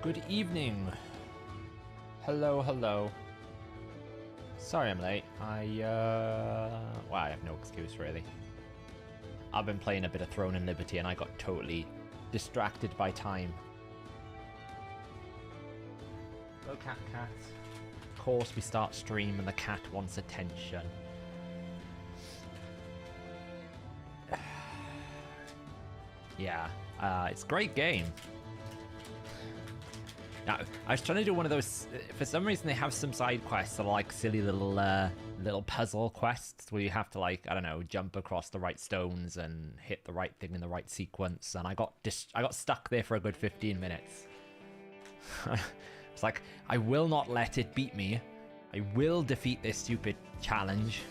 Good evening. Hello, hello. Sorry I'm late. Well, I have no excuse really. I've been playing a bit of Throne and Liberty and I got totally distracted by time. Hello, cat. Of course we start stream and the cat wants attention. Yeah, it's a great game. Now, I was trying to do one of those. For some reason, they have some side quests that are like silly little puzzle quests where you have to, like, I don't know, jump across the right stones and hit the right thing in the right sequence. And I got stuck there for a good 15 minutes. It's like, I will not let it beat me. I will defeat this stupid challenge.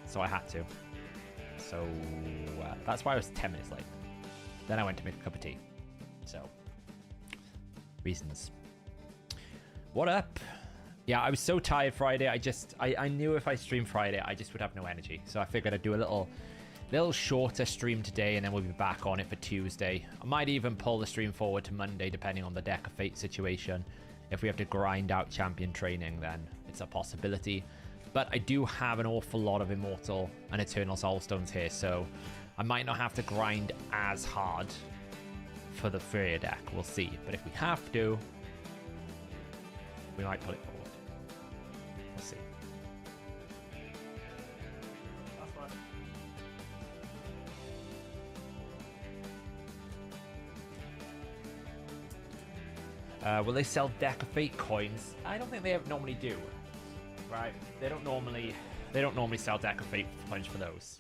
So I had to. So that's why I was 10 minutes late. Then I went to make a cup of tea. So. Reasons. What up? Yeah, I was so tired Friday. I knew if I streamed Friday, I just would have no energy. So I figured I'd do a little shorter stream today, and then we'll be back on it for Tuesday. I might even pull the stream forward to Monday, depending on the Deck of Fate situation. If we have to grind out champion training, then it's a possibility. But I do have an awful lot of Immortal and Eternal Soulstones here, so I might not have to grind as hard for the Freya deck. We'll see. But if we have to, we might put it forward. We'll see. That's fine. Will they sell Deck of Fate coins? I don't think they normally do. Right? They don't normally sell Deck of Fate coins for those.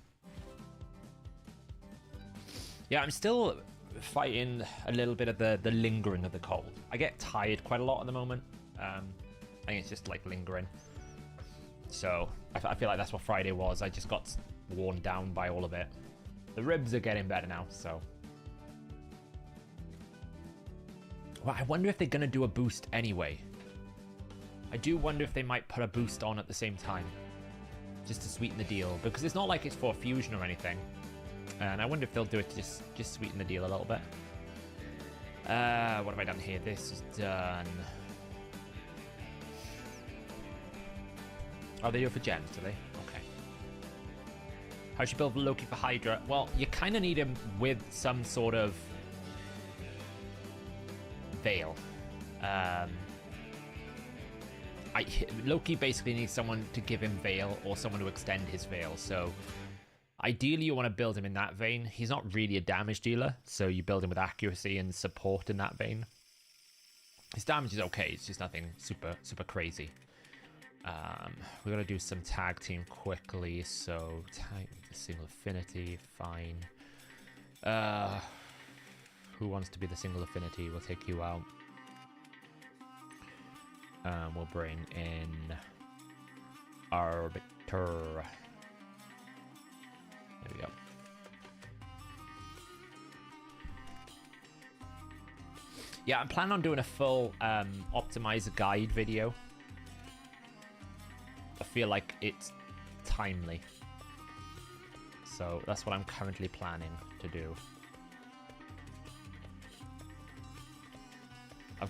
Yeah, I'm still fighting a little bit of the lingering of the cold. I get tired quite a lot at the moment. I think it's just like lingering. So I feel like that's what Friday was. I just got worn down by all of it. The ribs are getting better now, so. Well, I wonder if they're going to do a boost anyway. I do wonder if they might put a boost on at the same time. Just to sweeten the deal. Because it's not like it's for fusion or anything. And I wonder if they'll do it to just sweeten the deal a little bit. What have I done here? This is done. Oh, they do it for gems, do they? Okay. How should you build Loki for Hydra? Well, you kind of need him with some sort of veil. Loki basically needs someone to give him veil or someone to extend his veil, so ideally you want to build him in that vein. He's not really a damage dealer, so you build him with accuracy and support in that vein. His damage is okay, it's just nothing super crazy. We're gonna do some tag team quickly, so tag the single affinity, fine. Who wants to be the single affinity? We'll take you out. We'll bring in Arbiter. There we go. Yeah, I'm planning on doing a full optimizer guide video. I feel like it's timely. So that's what I'm currently planning to do. I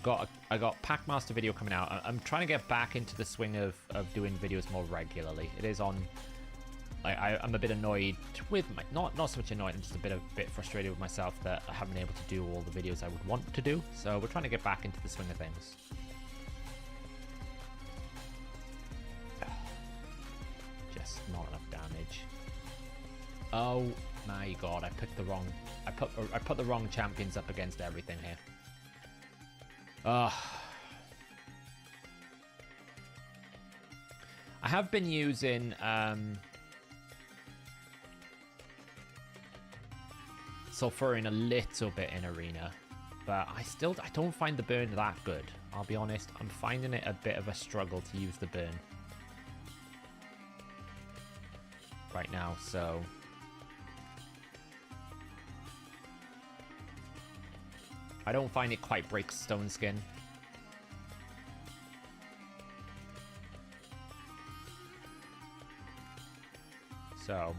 got Packmaster video coming out. I'm trying to get back into the swing of doing videos more regularly. It is on. I'm a bit annoyed with my not so much annoyed. I'm just a bit frustrated with myself that I haven't been able to do all the videos I would want to do. So we're trying to get back into the swing of things. Just not enough damage. Oh my god! I picked the wrong. I put the wrong champions up against everything here. I have been using Sulfurin a little bit in Arena, but I don't find the burn that good. I'll be honest, I'm finding it a bit of a struggle to use the burn right now, so I don't find it quite breaks Stone Skin. So,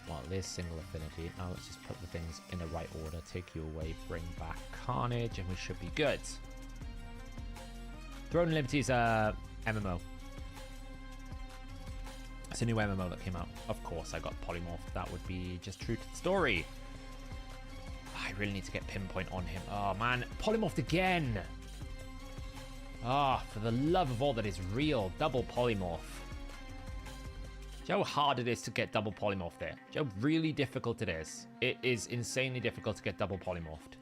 well, there's single affinity. Now let's just put the things in the right order. Take you away, bring back Carnage, and we should be good. Throne of Liberty's MMO. It's a new MMO that came out. Of course, I got polymorphed. That would be just true to the story. I really need to get pinpoint on him. Oh, man. Polymorphed again. Ah, for the love of all that is real. Double polymorph. Do you know how hard it is to get double polymorph there? Do you know how really difficult it is? It is insanely difficult to get double polymorphed.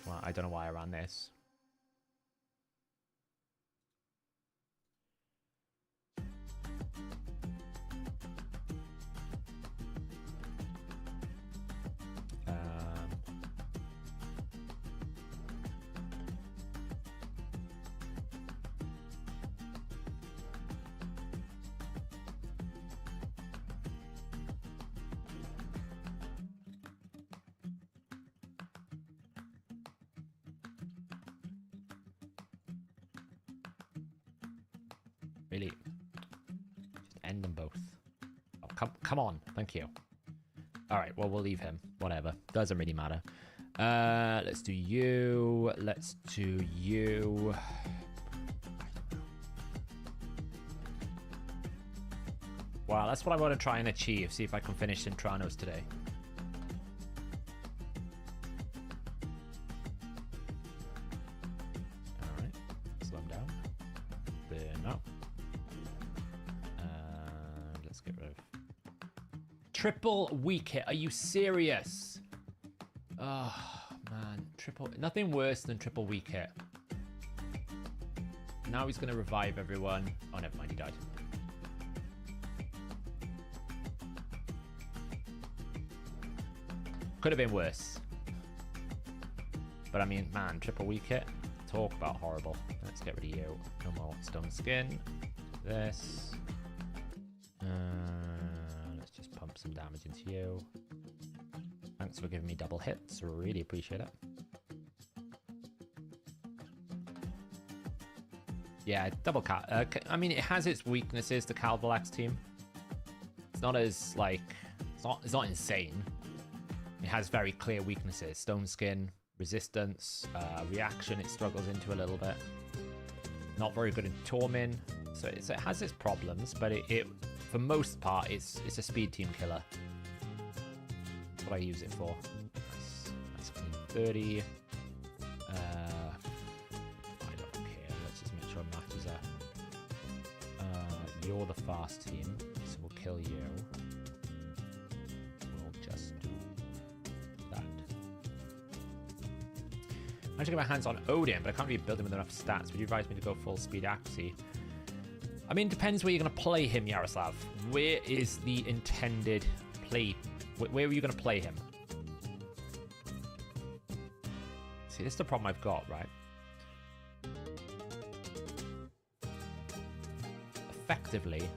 Well, I don't know why I ran this. Really? Just end them both. Oh, come on. Thank you. All right, well, we'll leave him. Whatever. Doesn't really matter. Let's do you. Let's do you. Wow, that's what I want to try and achieve. See if I can finish Sintranos today. All right. Slow him down. Burn up. Let's get rid of... Triple weak hit. Are you serious? Oh, man. Triple... Nothing worse than triple weak hit. Now he's going to revive everyone. Oh, never mind. He died. Could have been worse. But I mean, man, triple weak hit. Talk about horrible. Let's get rid of you. No more stone skin. This. Let's just pump some damage into you. Thanks for giving me double hits. Really appreciate it. Yeah, double cat. I mean, it has its weaknesses, the Calvalax team. It's not as, like... It's not insane. It has very clear weaknesses. Stone skin, resistance, reaction it struggles into a little bit. Not very good in Tormin. So it has its problems, but it for most part, it's a speed team killer. That's what I use it for. Nice clean 30. I don't care. Let's just make sure it matches up. You're the fast team, so we'll kill you. I should get my hands on Odin, but I can't really build him with enough stats. Would you advise me to go full speed accuracy? I mean, depends where you're going to play him, Yaroslav. Where is the intended play? Where are you going to play him? See, this is the problem I've got, right? Effectively,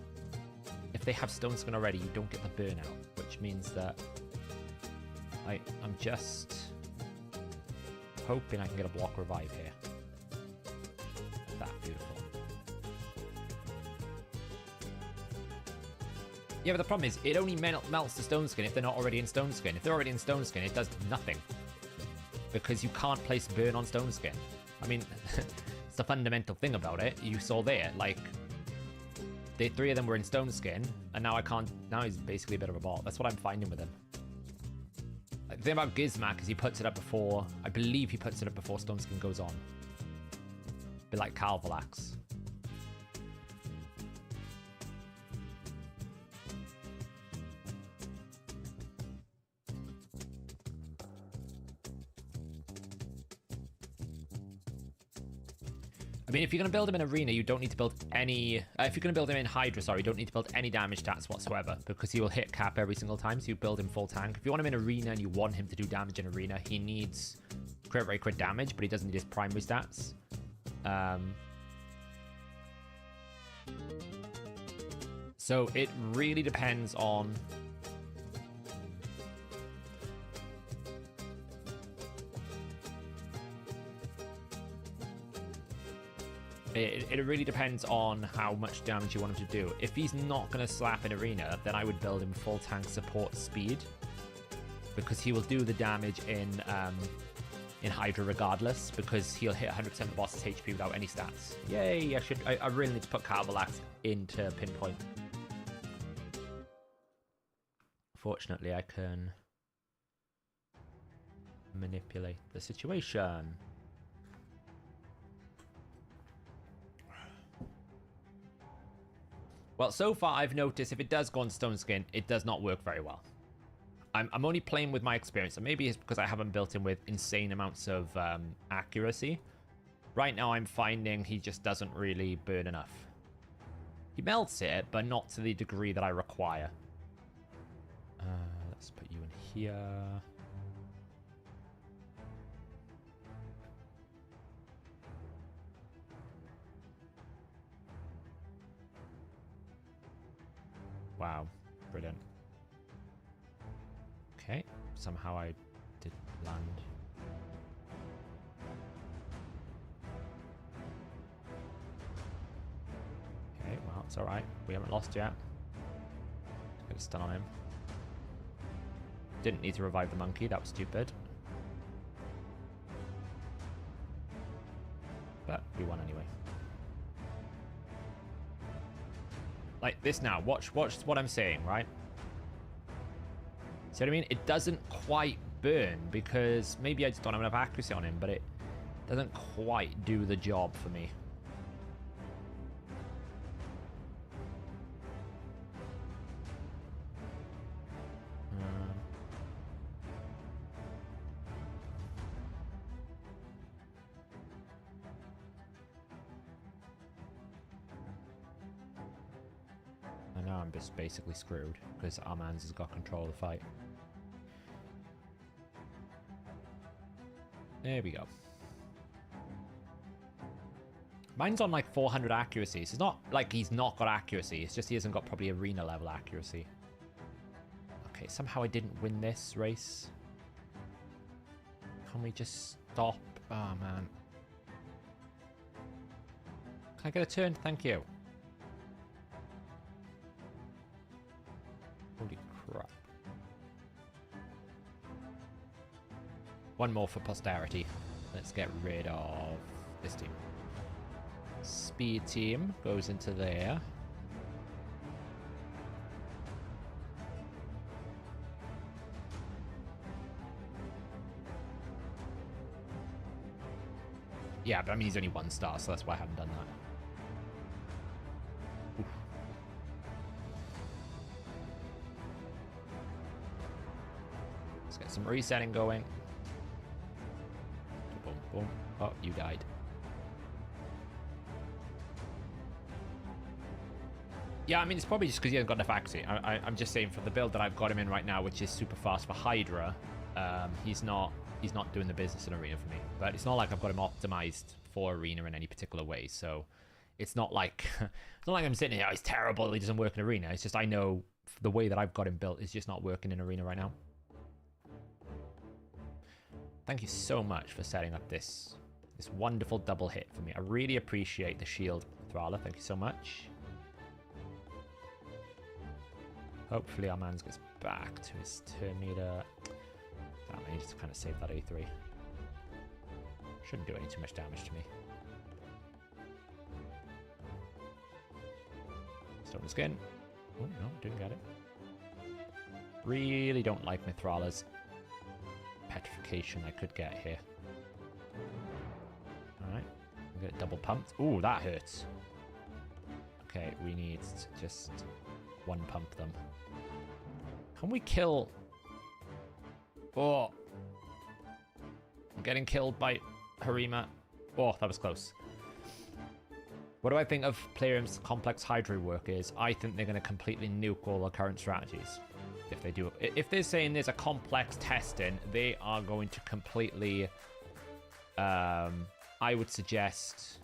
if they have stone skin already, you don't get the burnout, which means that I'm just... hoping I can get a block revive here. That beautiful. Yeah, but the problem is it only melts the stone skin if they're not already in stone skin. If they're already in stone skin, it does nothing. Because you can't place burn on stone skin. I mean, it's the fundamental thing about it. You saw there, like, the three of them were in stone skin, and now I can't, now he's basically a bit of a bot. That's what I'm finding with him. The thing about Gizmak is he puts it up before, I believe he puts it up before stone skin goes on. A bit like Calvalax. I mean, if you're going to build him in Arena, you don't need to build any... if you're going to build him in Hydra, sorry, you don't need to build any damage stats whatsoever, because he will hit cap every single time, so you build him full tank. If you want him in Arena and you want him to do damage in Arena, he needs crit rate, crit damage, but he doesn't need his primary stats. So it really depends on... It really depends on how much damage you want him to do. If he's not going to slap in arena, then I would build him full tank support speed, because he will do the damage in Hydra regardless, because he'll hit 100% of the boss's HP without any stats. Yay! I really need to put Carbolax into pinpoint. Fortunately, I can manipulate the situation. Well, so far I've noticed if it does go on Stone Skin, it does not work very well. I'm only playing with my experience, and maybe it's because I haven't built him with insane amounts of accuracy. Right now I'm finding he just doesn't really burn enough. He melts it, but not to the degree that I require. Let's put you in here. Wow, brilliant. Okay, somehow I did land. Okay, well, it's alright. We haven't lost yet. Get a stun on him. Didn't need to revive the monkey, that was stupid. But we won anyway. Like this now, watch what I'm saying, right? See what I mean? It doesn't quite burn because maybe I just don't have enough accuracy on him, but it doesn't quite do the job for me. I'm just basically screwed because our man's has got control of the fight. There we go. Mine's on like 400 accuracy. So it's not like he's not got accuracy. It's just he hasn't got probably arena level accuracy. Okay, somehow I didn't win this race. Can we just stop? Oh, man. Can I get a turn? Thank you. Holy crap. One more for posterity. Let's get rid of this team. Speed team goes into there. Yeah, but I mean he's only 1 star, so that's why I haven't done that. Oof. Let's get some resetting going. Boom, boom. Oh, you died. Yeah, I mean, it's probably just because he hasn't got enough accuracy. I'm just saying for the build that I've got him in right now, which is super fast for Hydra, he's not doing the business in arena for me. But it's not like I've got him optimized for arena in any particular way. So it's not like I'm sitting here, oh, he's terrible, he doesn't work in arena. It's just I know the way that I've got him built is just not working in arena right now. Thank you so much for setting up this wonderful double hit for me. I really appreciate the shield, Thrala. Thank you so much. Hopefully our man gets back to his turn meter. Damn, I need to kind of save that A3. Shouldn't do any too much damage to me. Stone skin. Oh, no, didn't get it. Really don't like Mithrala's petrification I could get here. Alright, we get double pumped. Ooh, that hurts. Okay, we need to just one pump them. Can we kill? Oh, I'm getting killed by Harima. Oh, that was close. What do I think of Playroom's complex Hydra work is? I think they're going to completely nuke all the current strategies. If they do, if they're saying there's a complex testing, they are going to completely, I would suggest,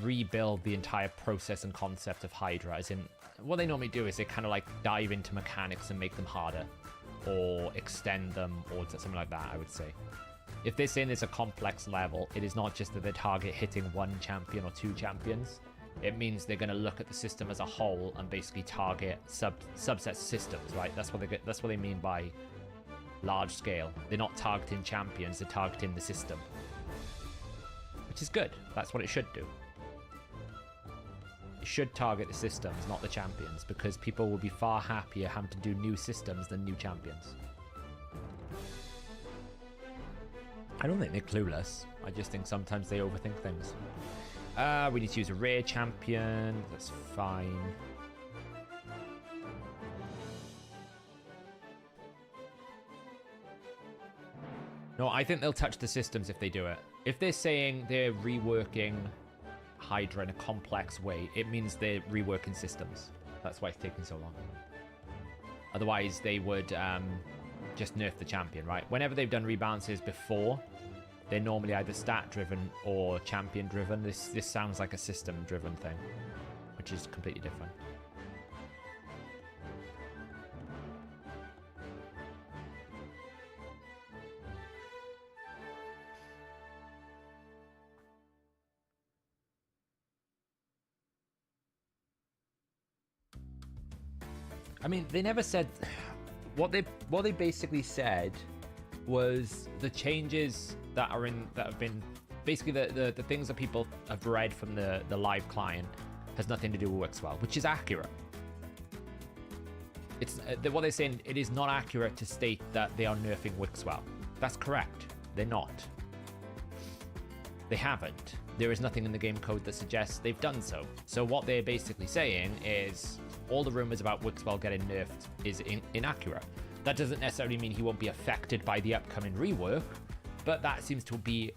rebuild the entire process and concept of Hydra. As in, what they normally do is they kind of like dive into mechanics and make them harder, or extend them, or something like that, I would say. If they're saying there's a complex level, it is not just that they target hitting one champion or two champions. It means they're going to look at the system as a whole and basically target subset systems, right? That's what they mean by large scale. They're not targeting champions, they're targeting the system. Which is good. That's what it should do. It should target the systems, not the champions, because people will be far happier having to do new systems than new champions. I don't think they're clueless. I just think sometimes they overthink things. We need to use a rare champion. That's fine. No, I think they'll touch the systems if they do it. If they're saying they're reworking Hydra in a complex way, it means they're reworking systems. That's why it's taking so long. Otherwise, they would just nerf the champion, right? Whenever they've done rebalances before, they're normally either stat-driven or champion-driven. This sounds like a system-driven thing, which is completely different. I mean, they never said... What they basically said was the changes that have been basically the things that people have read from the live client has nothing to do with Wixwell, which is accurate. It's what they're saying. It is not accurate to state that they are nerfing Wixwell. That's correct. They're not. They haven't. There is nothing in the game code that suggests they've done so. So what they're basically saying is all the rumors about Wixwell getting nerfed is inaccurate. That doesn't necessarily mean he won't be affected by the upcoming rework, but that seems to be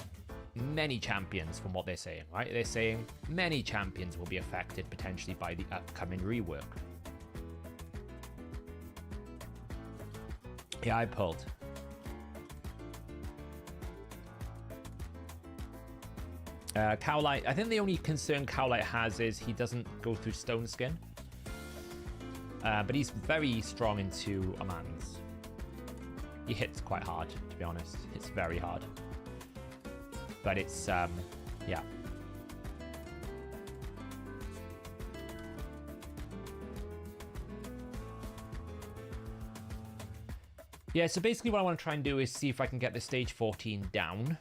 many champions from what they're saying, right? They're saying many champions will be affected potentially by the upcoming rework. Yeah, I pulled. Cowlight, I think the only concern Cowlight has is he doesn't go through Stone Skin. But he's very strong into Amans. He hits quite hard, to be honest. It's very hard. But it's, yeah. Yeah, so basically what I want to try and do is see if I can get the stage 14 down.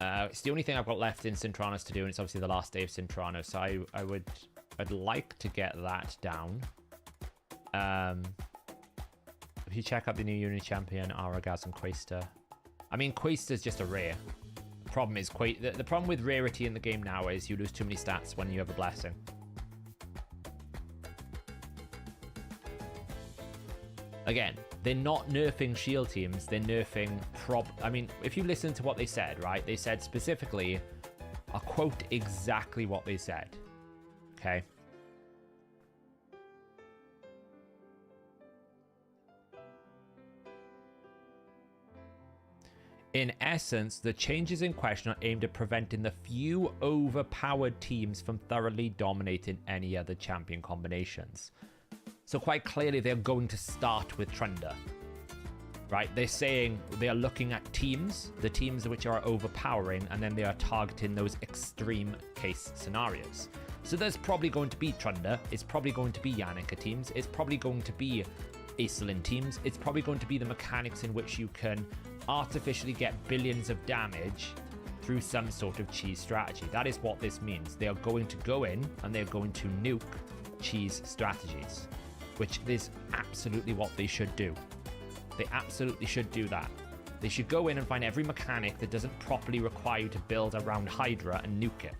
It's the only thing I've got left in Sintranos to do, and it's obviously the last day of Sintranos, so I'd like to get that down. If you check out the new Uni Champion, Aragaz and Quaster. I mean, Quaster's just a rare. The problem is, the problem with rarity in the game now is you lose too many stats when you have a blessing. Again, they're not nerfing shield teams, they're nerfing I mean, if you listen to what they said, right? They said specifically, I'll quote exactly what they said. Okay? In essence, the changes in question are aimed at preventing the few overpowered teams from thoroughly dominating any other champion combinations. So quite clearly, they're going to start with Trunda, right? They're saying they are looking at teams, the teams which are overpowering, and then they are targeting those extreme case scenarios. So there's probably going to be Trunda, it's probably going to be Yannicka teams, it's probably going to be Aesolin teams, it's probably going to be the mechanics in which you can artificially get billions of damage through some sort of cheese strategy. That is what this means. They are going to go in and they're going to nuke cheese strategies, which is absolutely what they should do. They absolutely should do that. They should go in and find every mechanic that doesn't properly require you to build around Hydra and nuke it.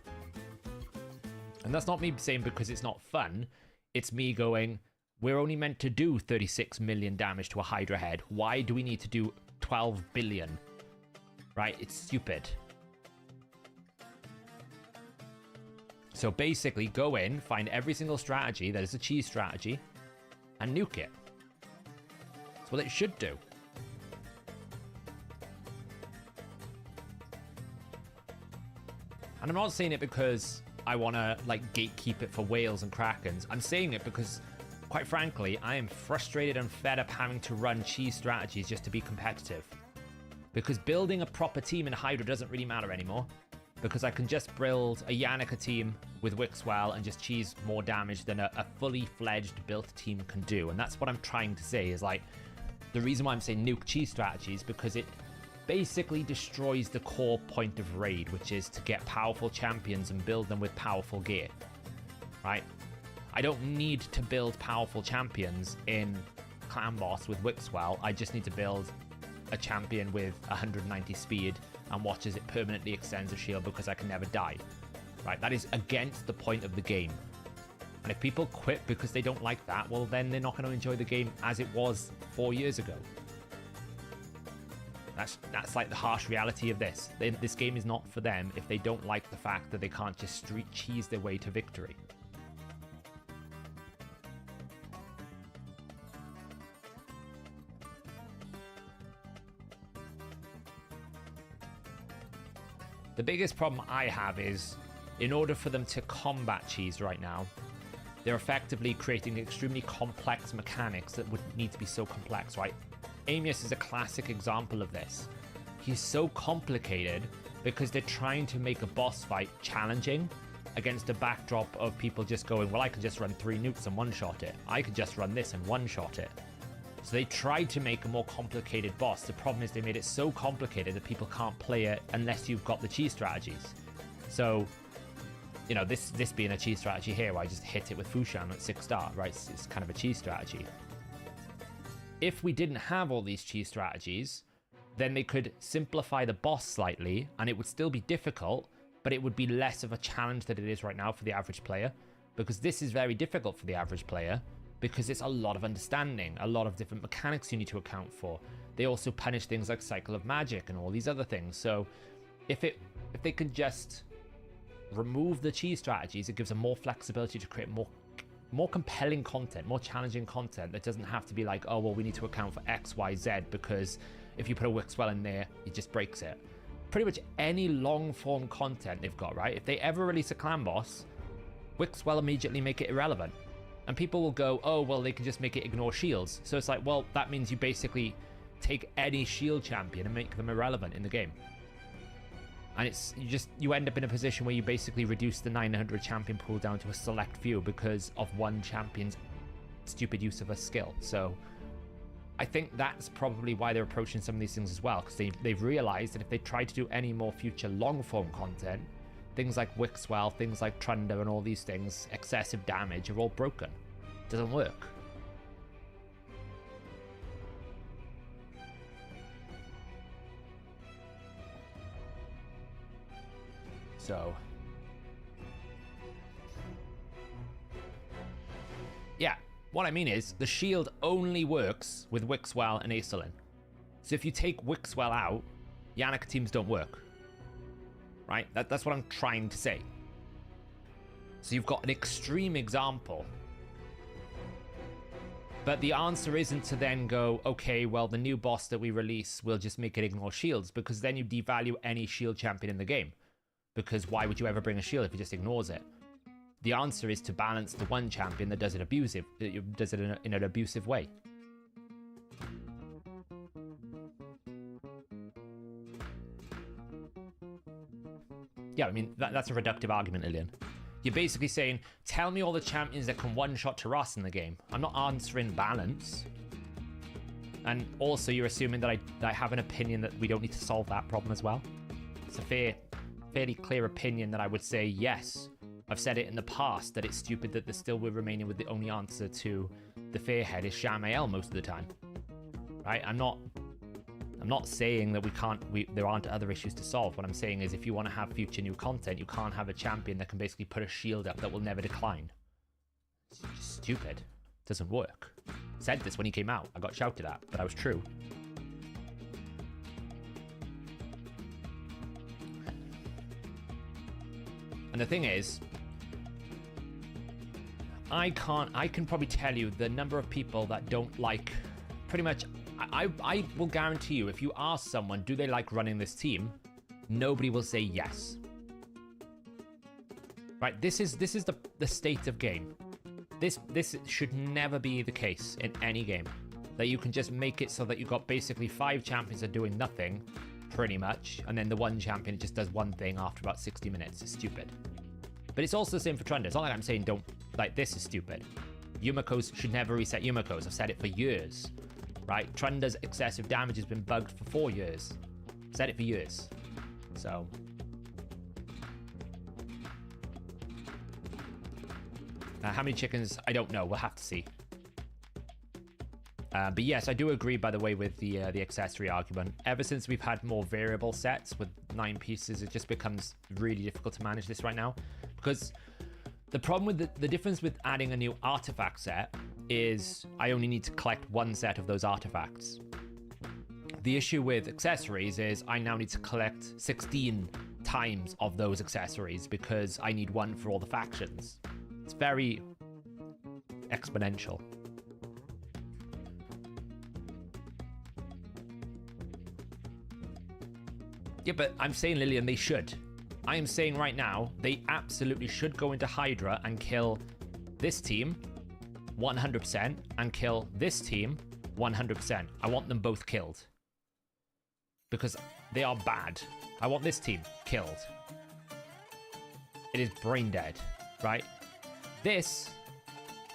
And that's not me saying because it's not fun. It's me going, we're only meant to do 36 million damage to a Hydra head. Why do we need to do 12 billion? Right? It's stupid. So basically, go in, find every single strategy that is a cheese strategy, and nuke it. That's what it should do. And I'm not saying it because I want to, like, gatekeep it for whales and krakens. I'm saying it because, quite frankly, I am frustrated and fed up having to run cheese strategies just to be competitive. Because building a proper team in Hydra doesn't really matter anymore. Because I can just build a Yannicka team with Wixwell and just cheese more damage than a fully fledged built team can do. And that's what I'm trying to say is like, the reason why I'm saying nuke cheese strategies, because it basically destroys the core point of Raid, which is to get powerful champions and build them with powerful gear, right? I don't need to build powerful champions in Clan Boss with Wixwell. I just need to build a champion with 190 speed and watches it permanently extends the shield because I can never die, right? That is against the point of the game. And if people quit because they don't like that, well, then they're not going to enjoy the game as it was 4 years ago. That's like the harsh reality of this. This game is not for them if they don't like the fact that they can't just street cheese their way to victory. The biggest problem I have is, in order for them to combat cheese right now, they're effectively creating extremely complex mechanics that wouldn't need to be so complex, right? Amius is a classic example of this. He's so complicated because they're trying to make a boss fight challenging against a backdrop of people just going, well, I can just run 3 nukes and one-shot it. I could just run this and one-shot it. So they tried to make a more complicated boss. The problem is they made it so complicated that people can't play it unless you've got the cheese strategies. So, you know, this being a cheese strategy here, where I just hit it with Fushan at 6-star, right? It's kind of a cheese strategy. If we didn't have all these cheese strategies, then they could simplify the boss slightly, and it would still be difficult, but it would be less of a challenge than it is right now for the average player, because this is very difficult for the average player, because it's a lot of understanding, a lot of different mechanics you need to account for. They also punish things like Cycle of Magic and all these other things. So if they could just remove the cheese strategies, it gives them more flexibility to create more compelling content, more challenging content that doesn't have to be like, oh, well, we need to account for X, Y, Z, because if you put a Wixwell in there, it just breaks it. Pretty much any long-form content they've got, right? If they ever release a clan boss, Wixwell immediately make it irrelevant. And people will go, oh, well, they can just make it ignore shields. So it's like, well, that means you basically take any shield champion and make them irrelevant in the game. And you end up in a position where you basically reduce the 900 champion pool down to a select few because of one champion's stupid use of a skill. So I think that's probably why they're approaching some of these things as well, because they've realized that if they try to do any more future long-form content, things like Wixwell, things like Trunder and all these things, excessive damage, are all broken. It doesn't work. So yeah, what I mean is the shield only works with Wixwell and Aesolin. So if you take Wixwell out, Yannicka teams don't work. Right? That's what I'm trying to say. So you've got an extreme example. But the answer isn't to then go, okay, well, the new boss that we release will just make it ignore shields, because then you devalue any shield champion in the game. Because why would you ever bring a shield if it just ignores it? The answer is to balance the one champion that does it in an abusive way. Yeah, I mean, that's a reductive argument, Lillian. You're basically saying, tell me all the champions that can one-shot Taras in the game. I'm not answering balance. And also, you're assuming that I have an opinion that we don't need to solve that problem as well. It's a fairly clear opinion that I would say, yes. I've said it in the past, that it's stupid that we're remaining with the only answer to the Fairhead is Shamael most of the time. Right? I'm not saying that there aren't other issues to solve. What I'm saying is if you want to have future new content, you can't have a champion that can basically put a shield up that will never decline. It's just stupid. It doesn't work. I said this when he came out. I got shouted at, but I was true. And the thing is, I can probably tell you the number of people that don't like pretty much. I will guarantee you, if you ask someone, do they like running this team? Nobody will say yes. Right? This is the state of game. This should never be the case in any game. that you can just make it so that you've got basically 5 champions are doing nothing, pretty much, and then the one champion just does one thing after about 60 minutes. It's stupid. But it's also the same for Trunda. It's not like I'm saying don't, like, this is stupid. Yumakos should never reset Yumakos. I've said it for years, right? Trunda's excessive damage has been bugged for 4 years. Said it for years. So... how many chickens? I don't know. We'll have to see. But yes, I do agree, by the way, with the accessory argument. Ever since we've had more variable sets with 9 pieces, it just becomes really difficult to manage this right now. Because the problem with the difference with adding a new artifact set is I only need to collect 1 set of those artifacts. The issue with accessories is I now need to collect 16 times of those accessories because I need 1 for all the factions. It's very exponential. Yeah, but I'm saying, Lillian, they should. I am saying right now, they absolutely should go into Hydra and kill this team 100% and kill this team 100%. I want them both killed. Because they are bad. I want this team killed. It is brain dead, right? This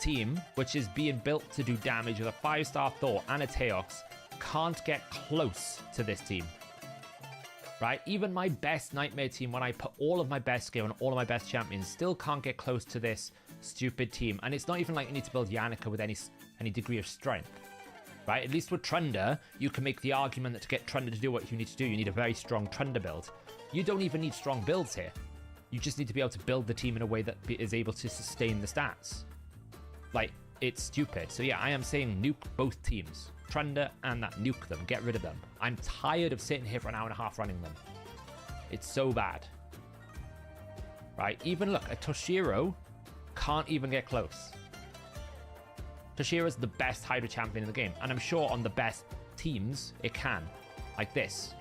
team, which is being built to do damage with a 5-star Thor and a Teox, can't get close to this team. Right? Even my best Nightmare team, when I put all of my best skill and all of my best champions, still can't get close to this stupid team. And it's not even like you need to build Yannicka with any degree of strength. Right? At least with Trunda, you can make the argument that to get Trunda to do what you need to do, you need a very strong Trunda build. You don't even need strong builds here. You just need to be able to build the team in a way that is able to sustain the stats. Like, it's stupid. So yeah, I am saying nuke both teams. Trunda and that, nuke them, get rid of them. I'm tired of sitting here for an hour and a half running them. It's so bad. Right? Even look, a Toshiro can't even get close. Toshiro's the best Hydra champion in the game, and I'm sure on the best teams it can. Like this.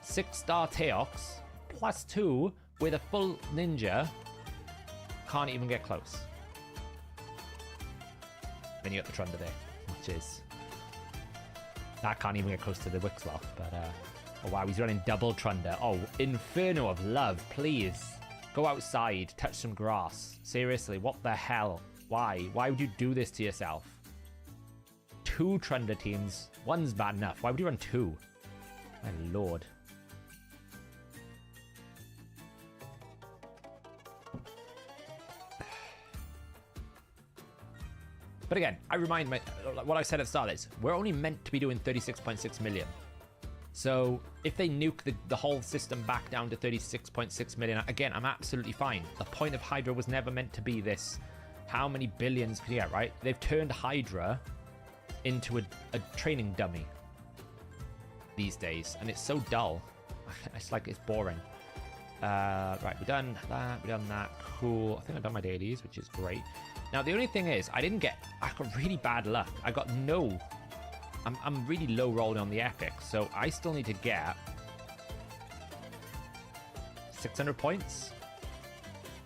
6-star Teox plus 2 with a full ninja can't even get close. Then you got the Trunda there, which is... that can't even get close to the Wixwell, but oh wow, he's running double Trunda. Oh, Inferno of Love, please. Go outside, touch some grass. Seriously, what the hell? Why? Why would you do this to yourself? 2 Trunda teams. 1's bad enough. Why would you run 2? My lord. But again, I remind what I said at the start is, we're only meant to be doing 36.6 million. So if they nuke the whole system back down to 36.6 million, again, I'm absolutely fine. The point of Hydra was never meant to be this. How many billions can you get, right? They've turned Hydra into a training dummy these days, and it's so dull. It's like, it's boring. Right, we've done that. Cool. I think I've done my dailies, which is great. Now, the only thing is, I got really bad luck. I got no... I'm really low rolling on the epic, so I still need to get 600 points.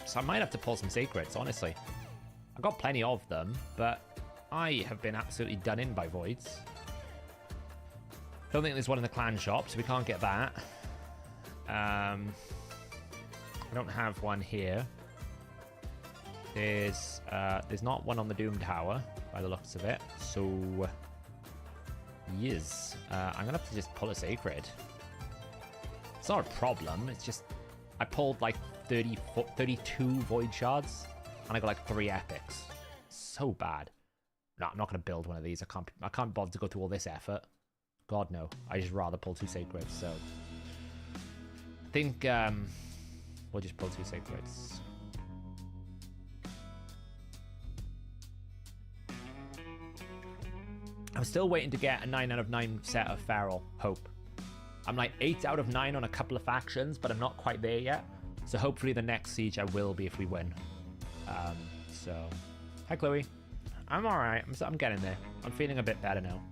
So I might have to pull some sacreds, honestly. I've got plenty of them, but I have been absolutely done in by voids. Don't think there's one in the clan shop, so we can't get that. I don't have one here. There's not one on the Doom Tower, by the looks of it. So, yes. I'm going to have to just pull a Sacred. It's not a problem. It's just, I pulled like 32 Void Shards, and I got like 3 Epics. So bad. No, I'm not going to build one of these. I can't bother to go through all this effort. God, no. I just rather pull 2 Sacreds, so... I think, we'll just pull 2 Sacreds. I'm still waiting to get a 9 out of 9 set of Feral Hope. I'm like 8 out of 9 on a couple of factions, but I'm not quite there yet. So hopefully the next siege I will be if we win. So, hi Chloe. I'm alright. I'm getting there. I'm feeling a bit better now.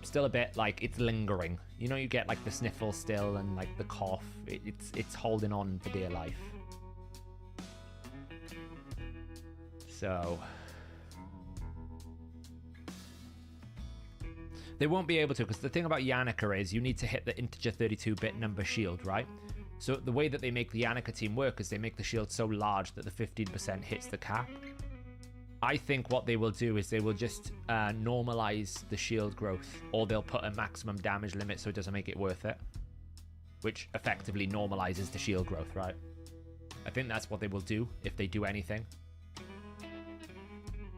Still a bit like it's lingering. You know, you get like the sniffle still and like the cough. It's holding on for dear life. So... They won't be able to, because the thing about Yannicka is you need to hit the integer 32-bit number shield, right? So the way that they make the Yannicka team work is they make the shield so large that the 15% hits the cap. I think what they will do is they will just normalize the shield growth, or they'll put a maximum damage limit so it doesn't make it worth it, which effectively normalizes the shield growth, right? I think that's what they will do if they do anything.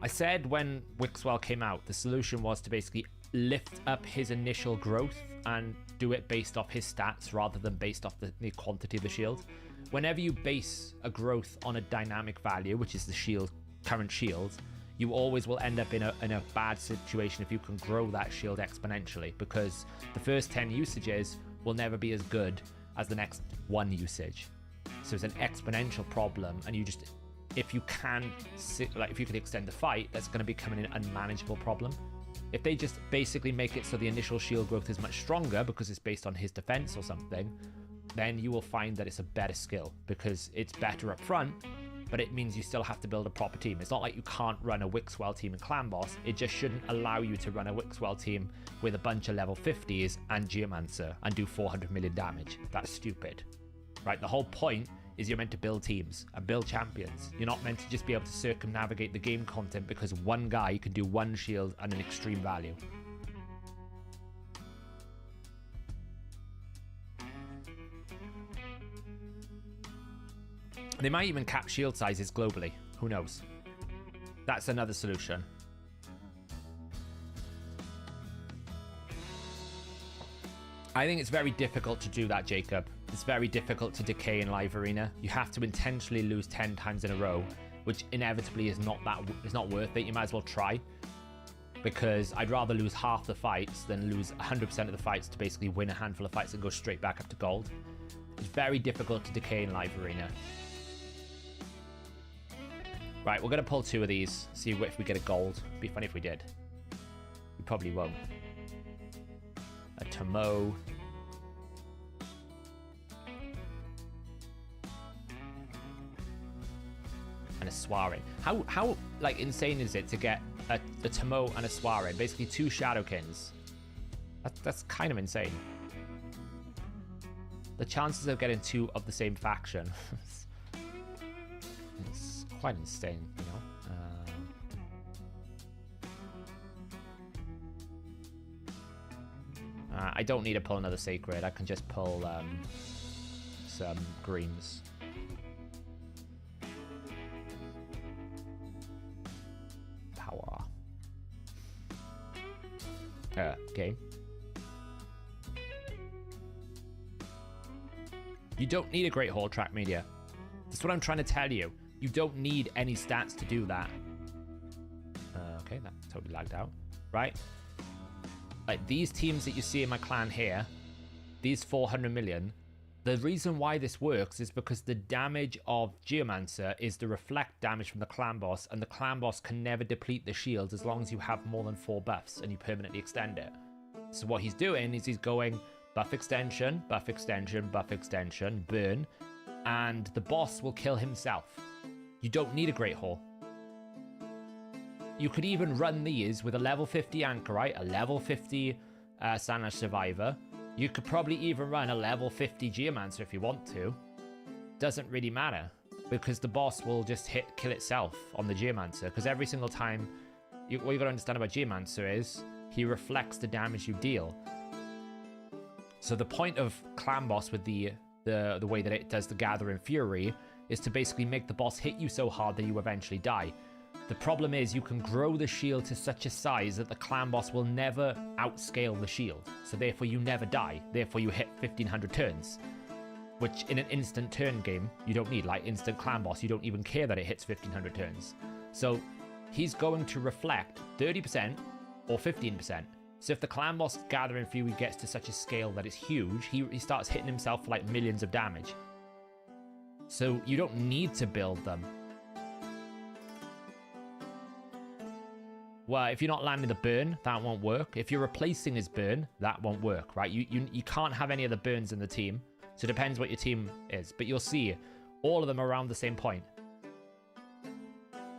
I said when Wixwell came out, the solution was to basically lift up his initial growth and do it based off his stats rather than based off the quantity of the shield. Whenever you base a growth on a dynamic value, which is the shield, current shield, you always will end up in a bad situation if you can grow that shield exponentially, because the first 10 usages will never be as good as the next one usage. So it's an exponential problem, and you just, if you can extend the fight, that's going to become an unmanageable problem. If they just basically make it so the initial shield growth is much stronger because it's based on his defense or something, then you will find that it's a better skill because it's better up front, but it means you still have to build a proper team. It's not like you can't run a Wixwell team in Clan Boss. It just shouldn't allow you to run a Wixwell team with a bunch of level 50s and geomancer and do 400 million damage. That's stupid, right? The whole point is you're meant to build teams and build champions. You're not meant to just be able to circumnavigate the game content because one guy can do one shield and an extreme value. They might even cap shield sizes globally. Who knows? That's another solution. I think it's very difficult to do that, Jacob. It's very difficult to decay in live arena. You have to intentionally lose 10 times in a row, which inevitably is not worth it. You might as well try, because I'd rather lose half the fights than lose 100% of the fights to basically win a handful of fights and go straight back up to gold. It's very difficult to decay in live arena. Right, we're going to pull 2 of these, see if we get a gold. It'd be funny if we did. We probably won't. A Tomo. And a Swarin. How like insane is it to get a Tomo and a Swarin? Basically 2 Shadowkins. That's kind of insane. The chances of getting 2 of the same faction. It's quite insane, you know. I don't need to pull another Sacred. I can just pull some greens. Power. Okay. You don't need a Great Hall Track Media. That's what I'm trying to tell you. You don't need any stats to do that. Okay, that totally lagged out. Right? Like these teams that you see in my clan here, these 400 million, the reason why this works is because the damage of Geomancer is the reflect damage from the clan boss, and the clan boss can never deplete the shields as long as you have more than 4 buffs and you permanently extend it. So what he's doing is he's going buff extension, buff extension, buff extension, burn, and the boss will kill himself. You don't need a Great Hall. You could even run these with a level 50 Anchorite, a level 50 Sandlash Survivor. You could probably even run a level 50 Geomancer if you want to. Doesn't really matter, because the boss will just kill itself on the Geomancer, because every single time, what you got to understand about Geomancer is he reflects the damage you deal. So the point of Clan Boss with the way that it does the Gathering Fury is to basically make the boss hit you so hard that you eventually die. The problem is you can grow the shield to such a size that the clan boss will never outscale the shield. So therefore you never die. Therefore you hit 1500 turns. Which in an instant turn game, you don't need. Like instant clan boss, you don't even care that it hits 1500 turns. So he's going to reflect 30% or 15%. So if the clan boss Gathering Fury gets to such a scale that it's huge, he starts hitting himself for like millions of damage. So you don't need to build them. Well, if you're not landing the burn, that won't work. If you're replacing his burn, that won't work, right? You can't have any of the burns in the team. So it depends what your team is. But you'll see all of them around the same point.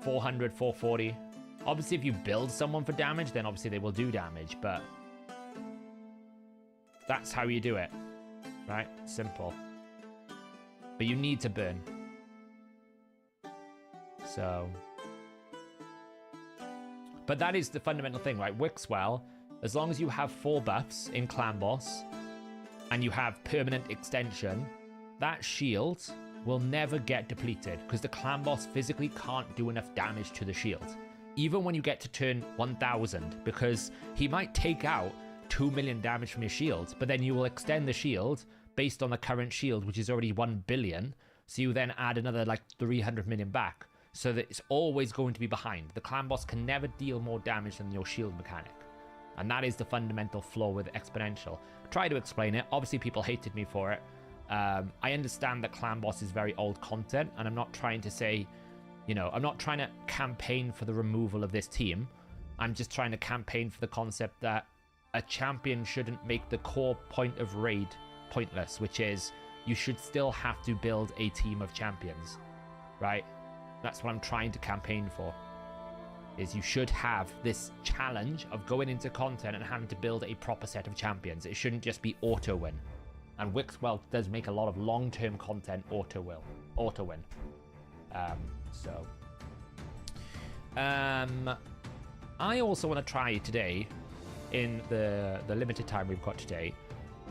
400, 440. Obviously, if you build someone for damage, then obviously they will do damage. But That's how you do it. Right? Simple. But you need to burn. So... But that is the fundamental thing, right? Wixwell, as long as you have 4 buffs in Clan Boss, and you have permanent extension, that shield will never get depleted, because the Clan Boss physically can't do enough damage to the shield. Even when you get to turn 1000, because he might take out 2 million damage from your shield, but then you will extend the shield based on the current shield, which is already 1 billion, so you then add another like 300 million back, so that it's always going to be behind. The Clan Boss can never deal more damage than your shield mechanic. And that is the fundamental flaw with Exponential. Try to explain it. Obviously, people hated me for it. I understand that Clan Boss is very old content, and I'm not trying to say, you know, I'm not trying to campaign for the removal of this team. I'm just trying to campaign for the concept that a champion shouldn't make the core point of raid pointless, which is you should still have to build a team of champions, right? That's what I'm trying to campaign for. Is you should have this challenge of going into content and having to build a proper set of champions. It shouldn't just be auto-win. And Wixwell does make a lot of long-term content auto-win. I also want to try today, in the limited time we've got today,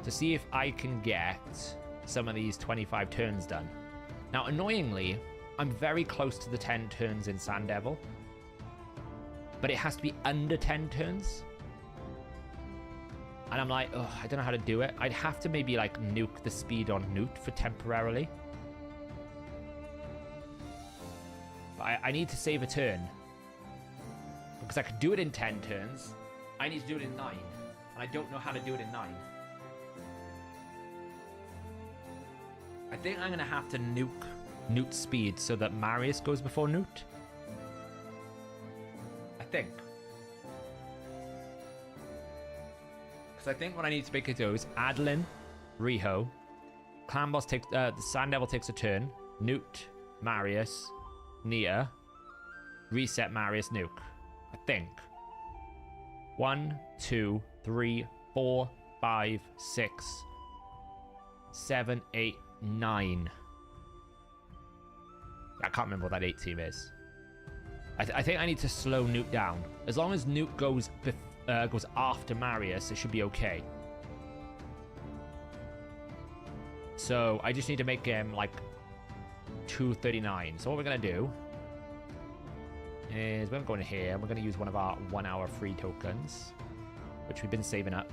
to see if I can get some of these 25 turns done. Now, annoyingly, I'm very close to the 10 turns in Sand Devil, but it has to be under 10 turns. And I'm like, oh, I don't know how to do it. I'd have to maybe like nuke the speed on Newt for temporarily. But I need to save a turn, because I could do it in 10 turns. I need to do it in 9, and I don't know how to do it in 9. I think I'm going to have to nuke Newt speed so that Marius goes before Newt. I think. Because I think what I need to make it do is Adlin, Riho, Clan Boss takes, the Sand Devil takes a turn, Newt, Marius, Nia, reset Marius, nuke. I think. 1, 2, 3, 4, 5, 6, 7, 8, 9. I can't remember what that 8 team is. I think I need to slow Newt down. As long as Newt goes after Marius, it should be okay. So I just need to make him like 239. So what we're gonna do is we're gonna go in here. We're gonna use one of our 1 hour free tokens, which we've been saving up.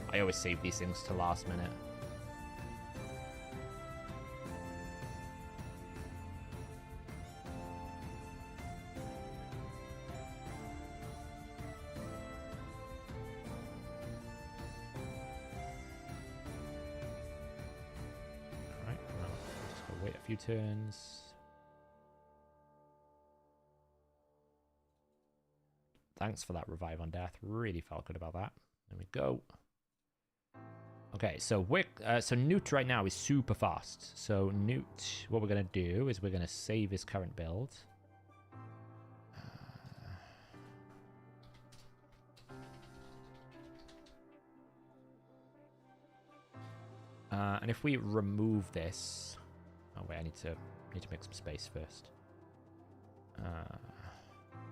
I always save these things to last minute. Alright, well, just gotta wait a few turns. Thanks for that revive on death. Really felt good about that. There we go. Okay, so Newt right now is super fast. So Newt, what we're going to do is we're going to save his current build. And if we remove this... Oh wait, I need to make some space first.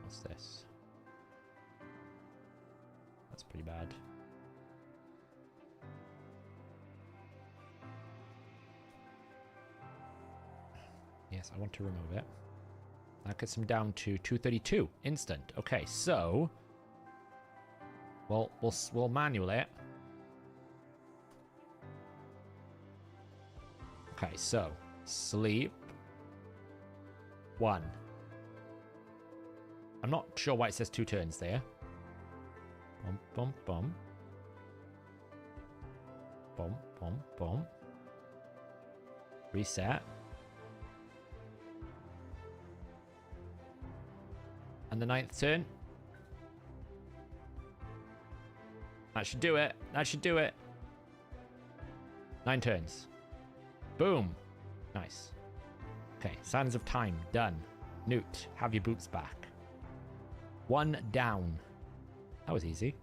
What's this? That's pretty bad. Yes, I want to remove it. That gets him down to 232 instant. Okay, so we'll manual it. Okay, so sleep 1. I'm not sure why it says 2 turns there. Bum bum bum. Bum bum bum. Reset. And the 9th turn. That should do it. That should do it. 9 turns. Boom. Nice. Okay, Sands of Time, done. Newt, have your boots back. 1 down. That was easy.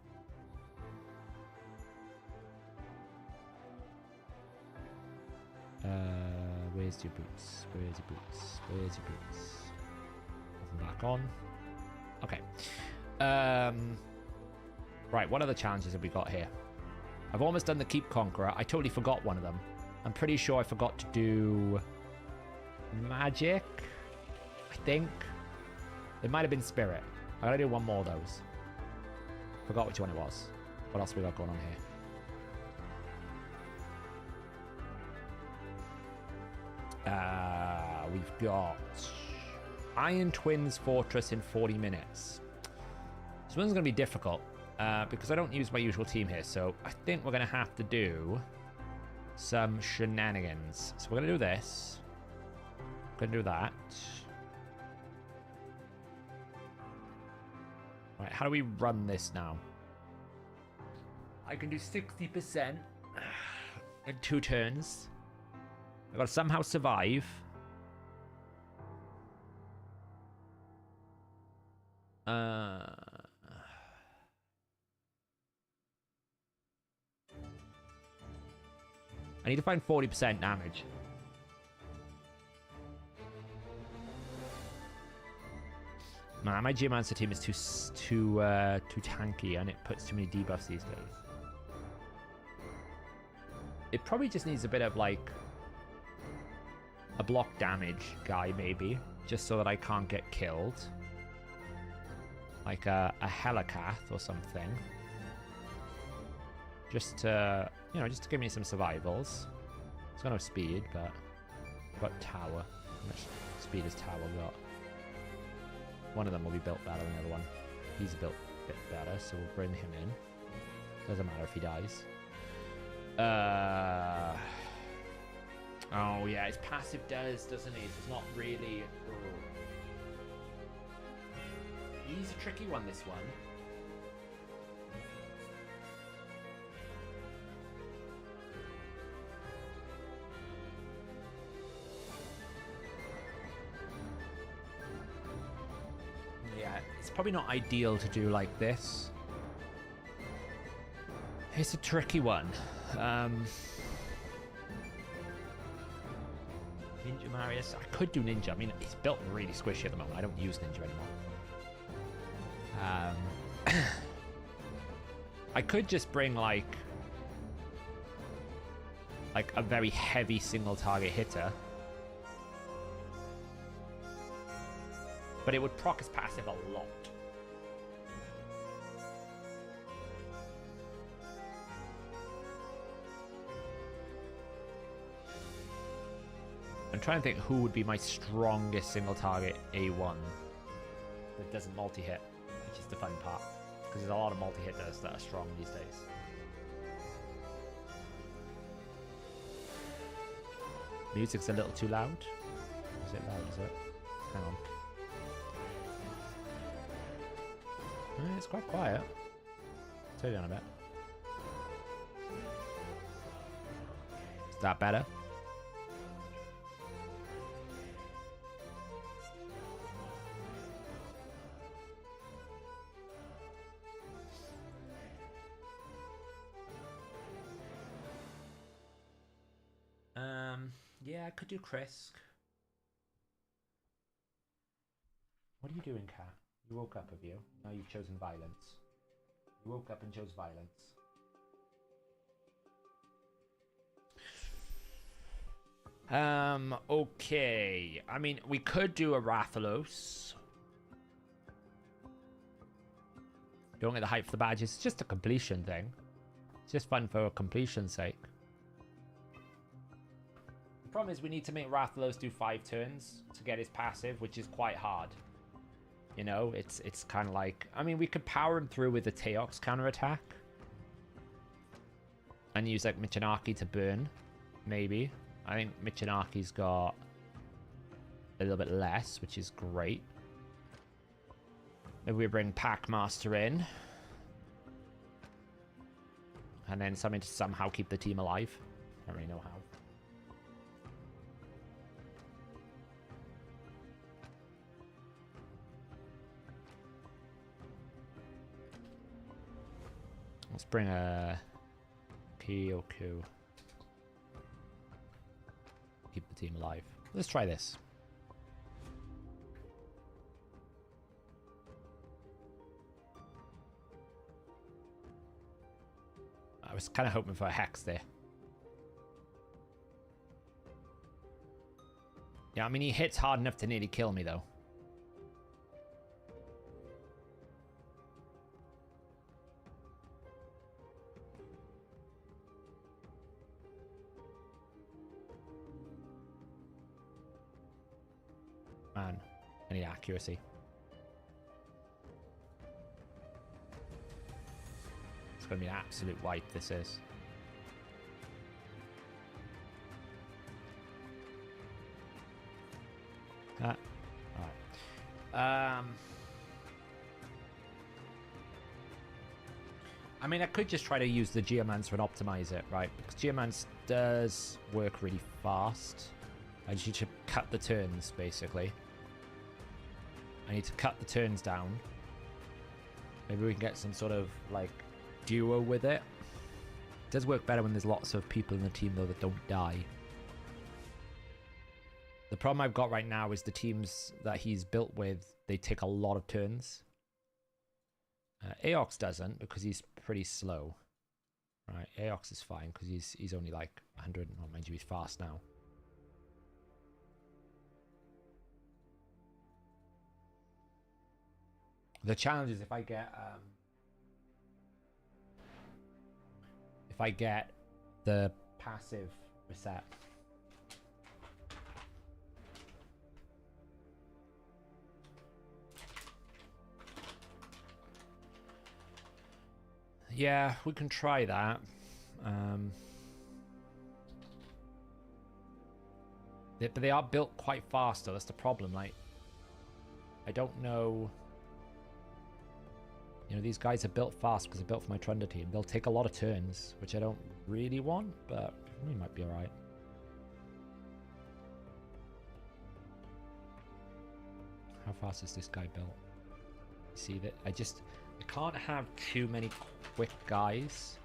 Where's your boots? Where's your boots? Where's your boots? Put them back on. Okay. Right, what other challenges have we got here? I've almost done the Keep Conqueror. I totally forgot one of them. I'm pretty sure I forgot to do magic, I think. It might have been spirit. I gotta do one more of those. Forgot which one it was. What else we got going on here? We've got Iron Twins Fortress in 40 minutes. This one's going to be difficult because I don't use my usual team here. So I think we're going to have to do some shenanigans. So we're going to do this. We're going to do that. Right, how do we run this now? I can do 60% in 2 turns. I've got to somehow survive. I need to find 40% damage. Nah, my geomancer team is too tanky, and it puts too many debuffs these days. It probably just needs a bit of like a block damage guy, maybe, just so that I can't get killed. Like a Helicath or something. Just to, you know, just to give me some survivals. It's got no speed, but I've got tower. How much speed has tower got? One of them will be built better than the other one. He's built a bit better, so we'll bring him in. Doesn't matter if he dies. Oh yeah, his passive does, doesn't he? It's not really. He's a tricky one, this one. Yeah, it's probably not ideal to do like this. It's a tricky one. Ninja Marius. I could do Ninja. I mean, it's built really squishy at the moment. I don't use Ninja anymore. I could just bring like a very heavy single target hitter, but it would proc his passive a lot. I'm trying to think who would be my strongest single target A1 that doesn't multi-hit, which is the fun part, because there's a lot of multi-hitters that are strong these days. Music's a little too loud. Is it loud, is it? Hang on. It's quite quiet. Turn it down a bit. Is that better? Yeah, I could do Krisk. What are you doing, Cat? You woke up, have you? Now you've chosen violence. You woke up and chose violence. Okay. I mean, we could do a Rathalos. Don't get the hype for the badges. It's just a completion thing. It's just fun for completion's sake. The problem is we need to make Rathalos do 5 turns to get his passive, which is quite hard. You know, it's kind of like... I mean, we could power him through with the Teox counterattack. And use, like, Michinaki to burn. Maybe. I think Michinaki's got a little bit less, which is great. Maybe we bring Packmaster in. And then something to somehow keep the team alive. I don't really know how. Let's bring a Kyoku. Keep the team alive. Let's try this. I was kind of hoping for a hex there. Yeah, I mean, he hits hard enough to nearly kill me, though. Man, any accuracy. It's going to be an absolute wipe, this is. Alright. I mean, I could just try to use the geomancer and optimize it, right? Because geomancer does work really fast. I just need to cut the turns, basically. I need to cut the turns down. Maybe we can get some sort of, like, duo with it. It does work better when there's lots of people in the team, though, that don't die. The problem I've got right now is the teams that he's built with, they take a lot of turns. Aox doesn't, because he's pretty slow. Right, Aox is fine, because he's only like 100. Oh, mind you, he's fast now. The challenge is if I get the passive reset. Yeah, we can try that. But they are built quite fast, though. That's the problem. Like, I don't know. You know, these guys are built fast because they're built for my Trunder team. They'll take a lot of turns, which I don't really want, but we might be alright. How fast is this guy built? See that? I can't have too many quick guys.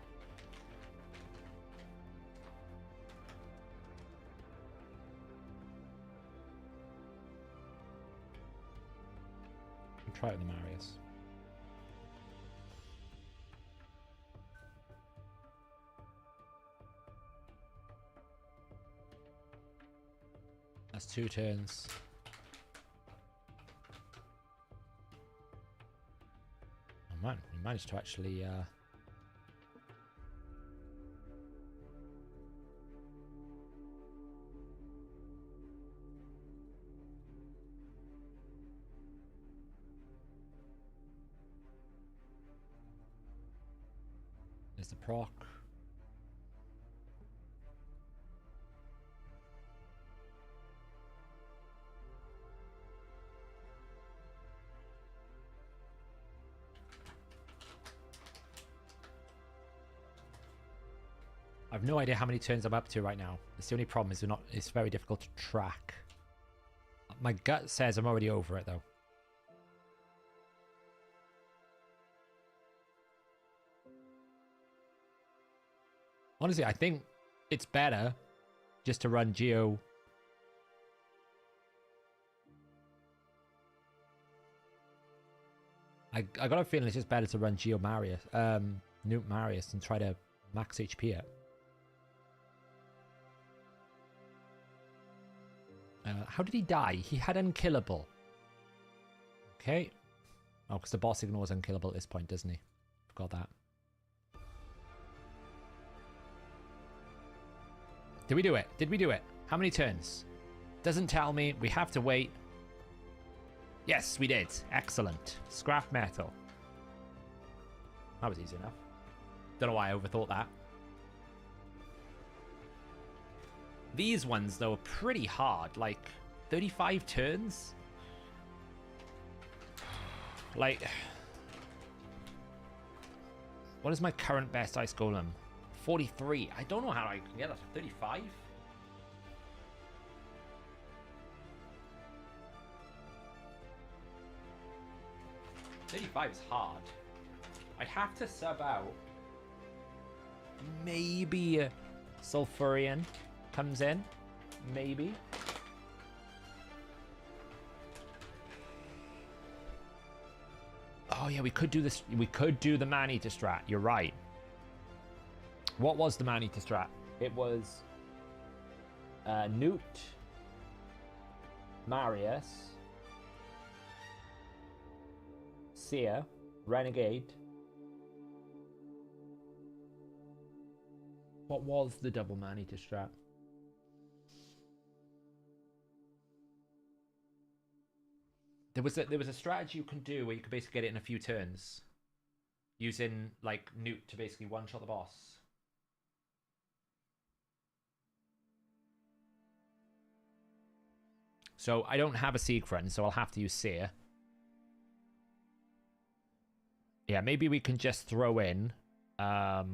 I'll try it with the Marius. That's 2 turns. Oh man, we managed to actually there's the proc. I have no idea how many turns I'm up to right now. That's the only problem is it's very difficult to track. My gut says I'm already over it though. Honestly, I think it's better just to run Geo. I got a feeling it's just better to run Geo Marius, Nuke Marius and try to max HP it. How did he die? He had unkillable. Okay. Oh, because the boss ignores unkillable at this point, doesn't he? Forgot that. Did we do it? Did we do it? How many turns? Doesn't tell me. We have to wait. Yes, we did. Excellent. Scrap metal. That was easy enough. Don't know why I overthought that. These ones, though, are pretty hard. Like, 35 turns? Like, what is my current best ice golem? 43. I don't know how I can get that to 35. $35 is hard. I'd have to sub out Maybe Sulfurian comes in. Maybe. Oh yeah, we could do this. We could do the Man-Eater strat. You're right. What was the Man-Eater strat? It was Newt, Marius, Seer, Renegade. What was the double Man-Eater strat? There was a strategy you can do where you could basically get it in a few turns, using like Newt to basically one-shot the boss. So I don't have a Siegfried, so I'll have to use Seer. Yeah, maybe we can just throw in a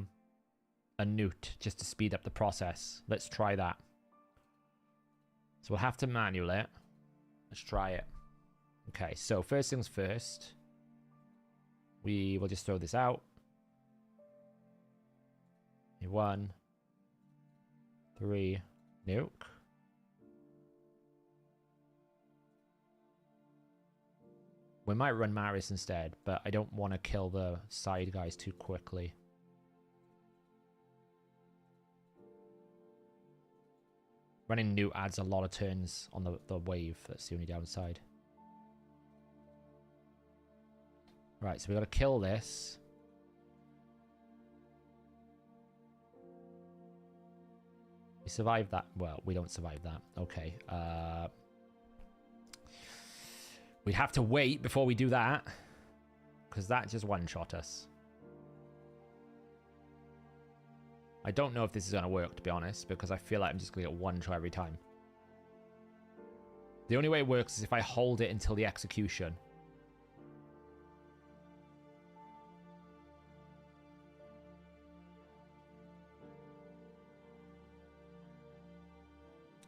Newt just to speed up the process. Let's try that. So we'll have to manual it. Let's try it. Okay, so first things first. We will just throw this out. 1, 3, nuke. We might run Marius instead, but I don't want to kill the side guys too quickly. Running Newt adds a lot of turns on the wave. That's the only downside. Right, so we got to kill this. We survived that. Well, we don't survive that. Okay. We'd have to wait before we do that, because that just one-shot us. I don't know if this is going to work, to be honest, because I feel like I'm just going to get one try every time. The only way it works is if I hold it until the execution.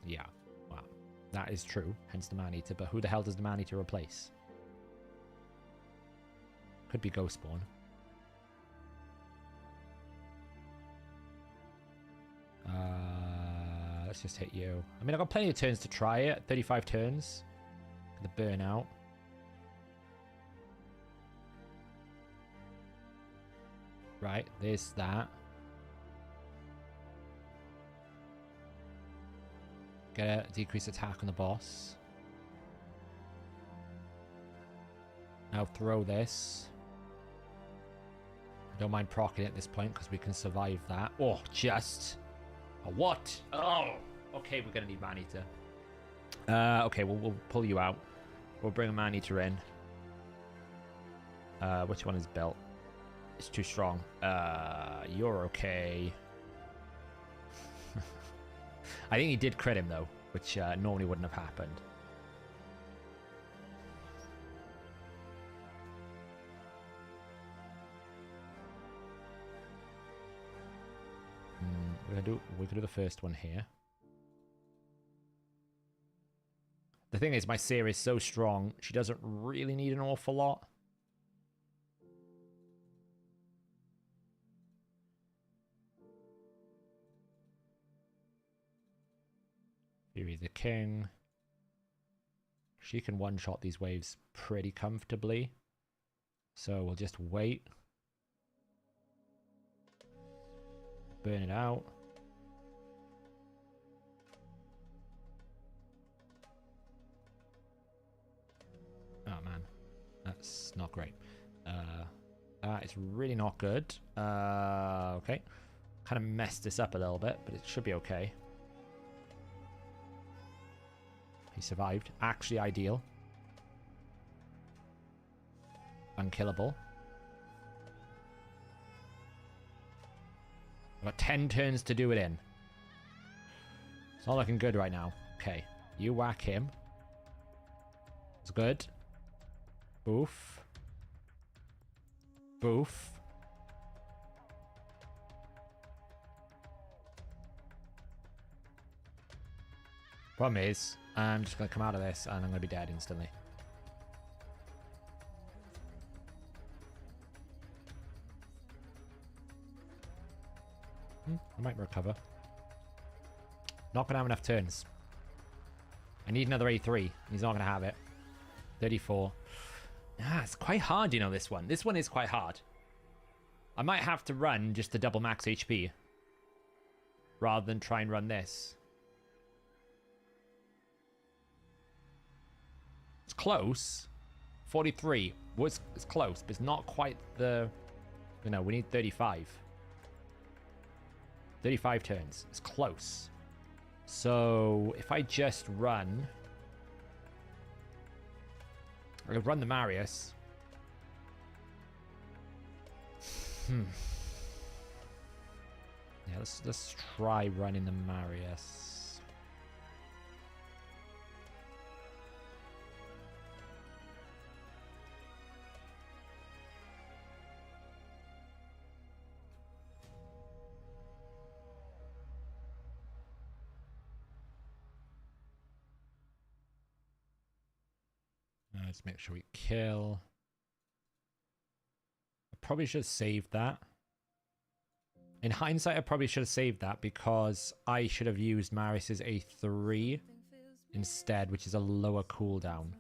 Yeah, wow. That is true, hence the Man-Eater, but who the hell does the Man-Eater replace? Could be Ghostborn. Let's just hit you. I mean, I've got plenty of turns to try it. 35 turns. The burnout. Right, there's that. Get a decreased attack on the boss. Now throw this. I don't mind proccing at this point because we can survive that. Oh, just... What? Oh! Okay, we're going to need Man-Eater. Okay, we'll pull you out. We'll bring a Man-Eater in. Which one is built? It's too strong. You're okay. I think he did crit him, though, which normally wouldn't have happened. We can do the first one here. The thing is, my Seer is so strong, she doesn't really need an awful lot. Fury the King. She can one-shot these waves pretty comfortably. So we'll just wait. Burn it out. Oh man, that's not great. That is really not good. Okay, kind of messed this up a little bit, but it should be okay. He survived. Actually ideal. Unkillable. I've got 10 turns to do it in. It's not looking good right now. Okay, you whack him. It's good. Boof. Boof. Problem is, I'm just going to come out of this and I'm going to be dead instantly. I might recover. Not going to have enough turns. I need another A3. He's not going to have it. 34. Ah, it's quite hard, you know, this one. This one is quite hard. I might have to run just to double max HP. Rather than try and run this. It's close. 43. Well, it's close, but it's not quite the... You know, we need 35. 35 turns. It's close. So, if I just run... I could run the Marius. Yeah, let's try running the Marius. Let's make sure we kill. I probably should have saved that. In hindsight, I probably should have saved that because I should have used Marius's A3 instead, which is a lower cooldown.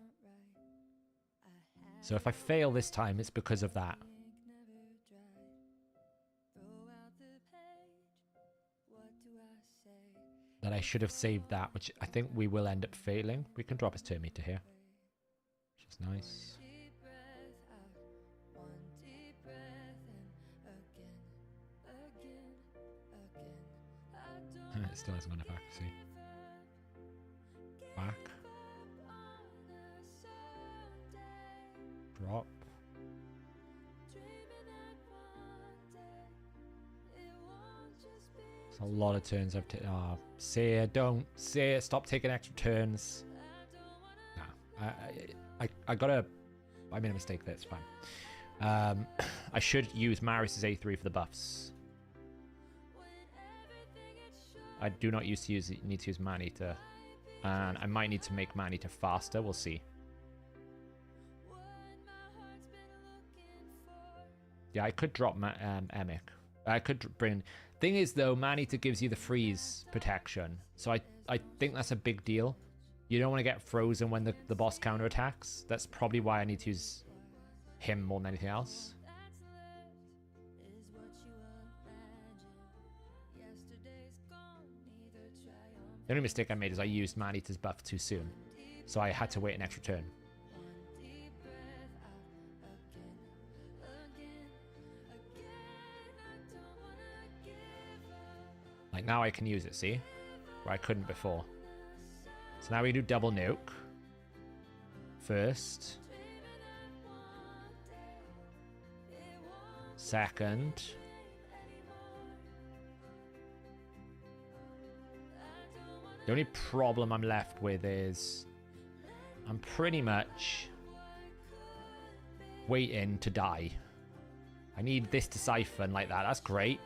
So if I fail this time, it's because of that. That I should have saved that, which I think we will end up failing. We can drop his turn meter here. Which is nice. It still hasn't got enough accuracy. Back. Drop. It's a lot of turns I've taken. Oh, Seer, don't. Seer, stop taking extra turns. Nah. I made a mistake there, it's fine. I should use Marius's A3 for the buffs. I do not need to use Man-Eater. And I might need to make Man-Eater faster, we'll see. Yeah, I could drop Emic. I could bring... Thing is, though, Man-Eater gives you the freeze protection. So I think that's a big deal. You don't want to get frozen when the boss counterattacks. That's probably why I need to use him more than anything else. The only mistake I made is I used Man-Eater's buff too soon. So I had to wait an extra turn. Like now I can use it, see? Where I couldn't before. So now we do double nuke. First. Second. The only problem I'm left with is I'm pretty much waiting to die. I need this to siphon like that. That's great.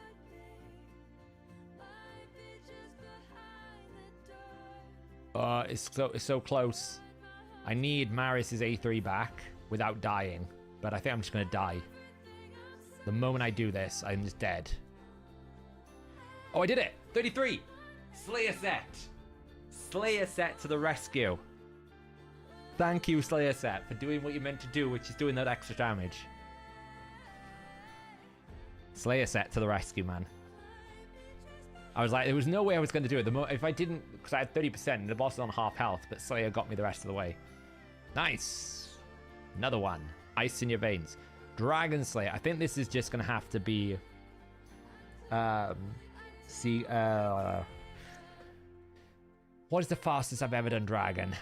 It's so close. I need Marius's A3 back without dying, but I think I'm just going to die. The moment I do this, I'm just dead. Oh, I did it! 33! Slayer set! Slayer set to the rescue. Thank you, Slayer set, for doing what you meant to do, which is doing that extra damage. Slayer set to the rescue, man. I was like, there was no way I was going to do it. If I didn't, because I had 30%, and the boss was on half health, but Slayer got me the rest of the way. Nice. Another one. Ice in your veins. Dragon Slayer. I think this is just going to have to be... What is the fastest I've ever done Dragon?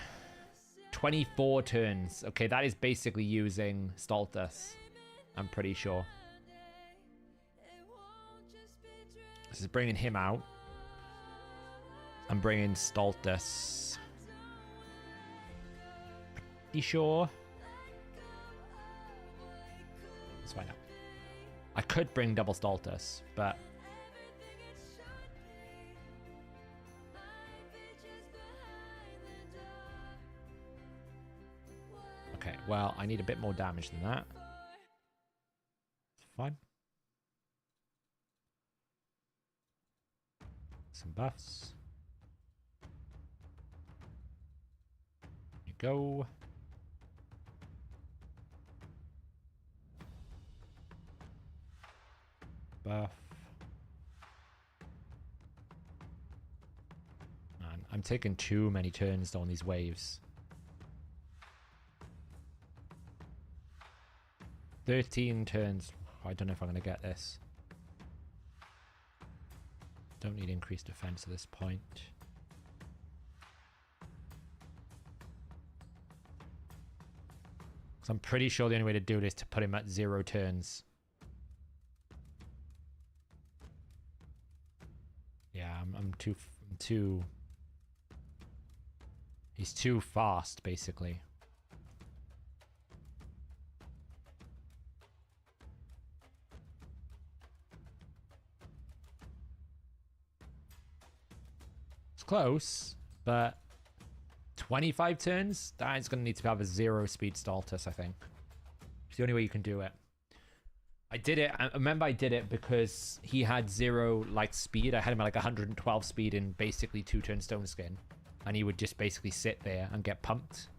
24 turns. Okay, that is basically using Stultus. I'm pretty sure. This is bringing him out. I'm bringing Stultus. Pretty sure. Let's find out. I could bring double Stultus, but... Okay, well, I need a bit more damage than that. It's fine. Some buffs. There you go. Buff. Man, I'm taking too many turns on these waves. 13 turns. I don't know if I'm going to get this. Don't need increased defense at this point. So I'm pretty sure the only way to do it is to put him at 0 turns. Yeah, I'm too... He's too fast, basically. It's close, but 25 turns? That's going to need to have a 0 speed Stultus, I think. It's the only way you can do it. I did it. I remember I did it because he had 0 like speed. I had him at like 112 speed in basically 2-turn Stone Skin. And he would just basically sit there and get pumped.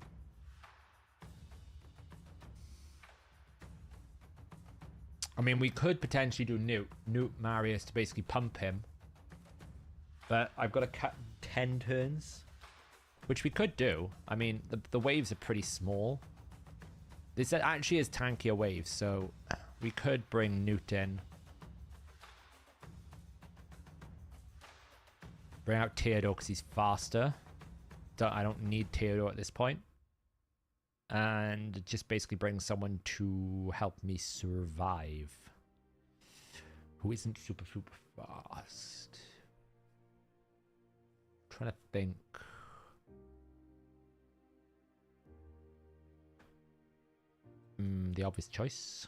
I mean, we could potentially do Newt Marius to basically pump him. But I've got to cut 10 turns. Which we could do. I mean, the waves are pretty small. This actually is tankier waves, so we could bring Newt in. Bring out Theodore because he's faster. I don't need Theodore at this point. And just basically bring someone to help me survive. Who isn't super fast. I'm trying to think. The obvious choice.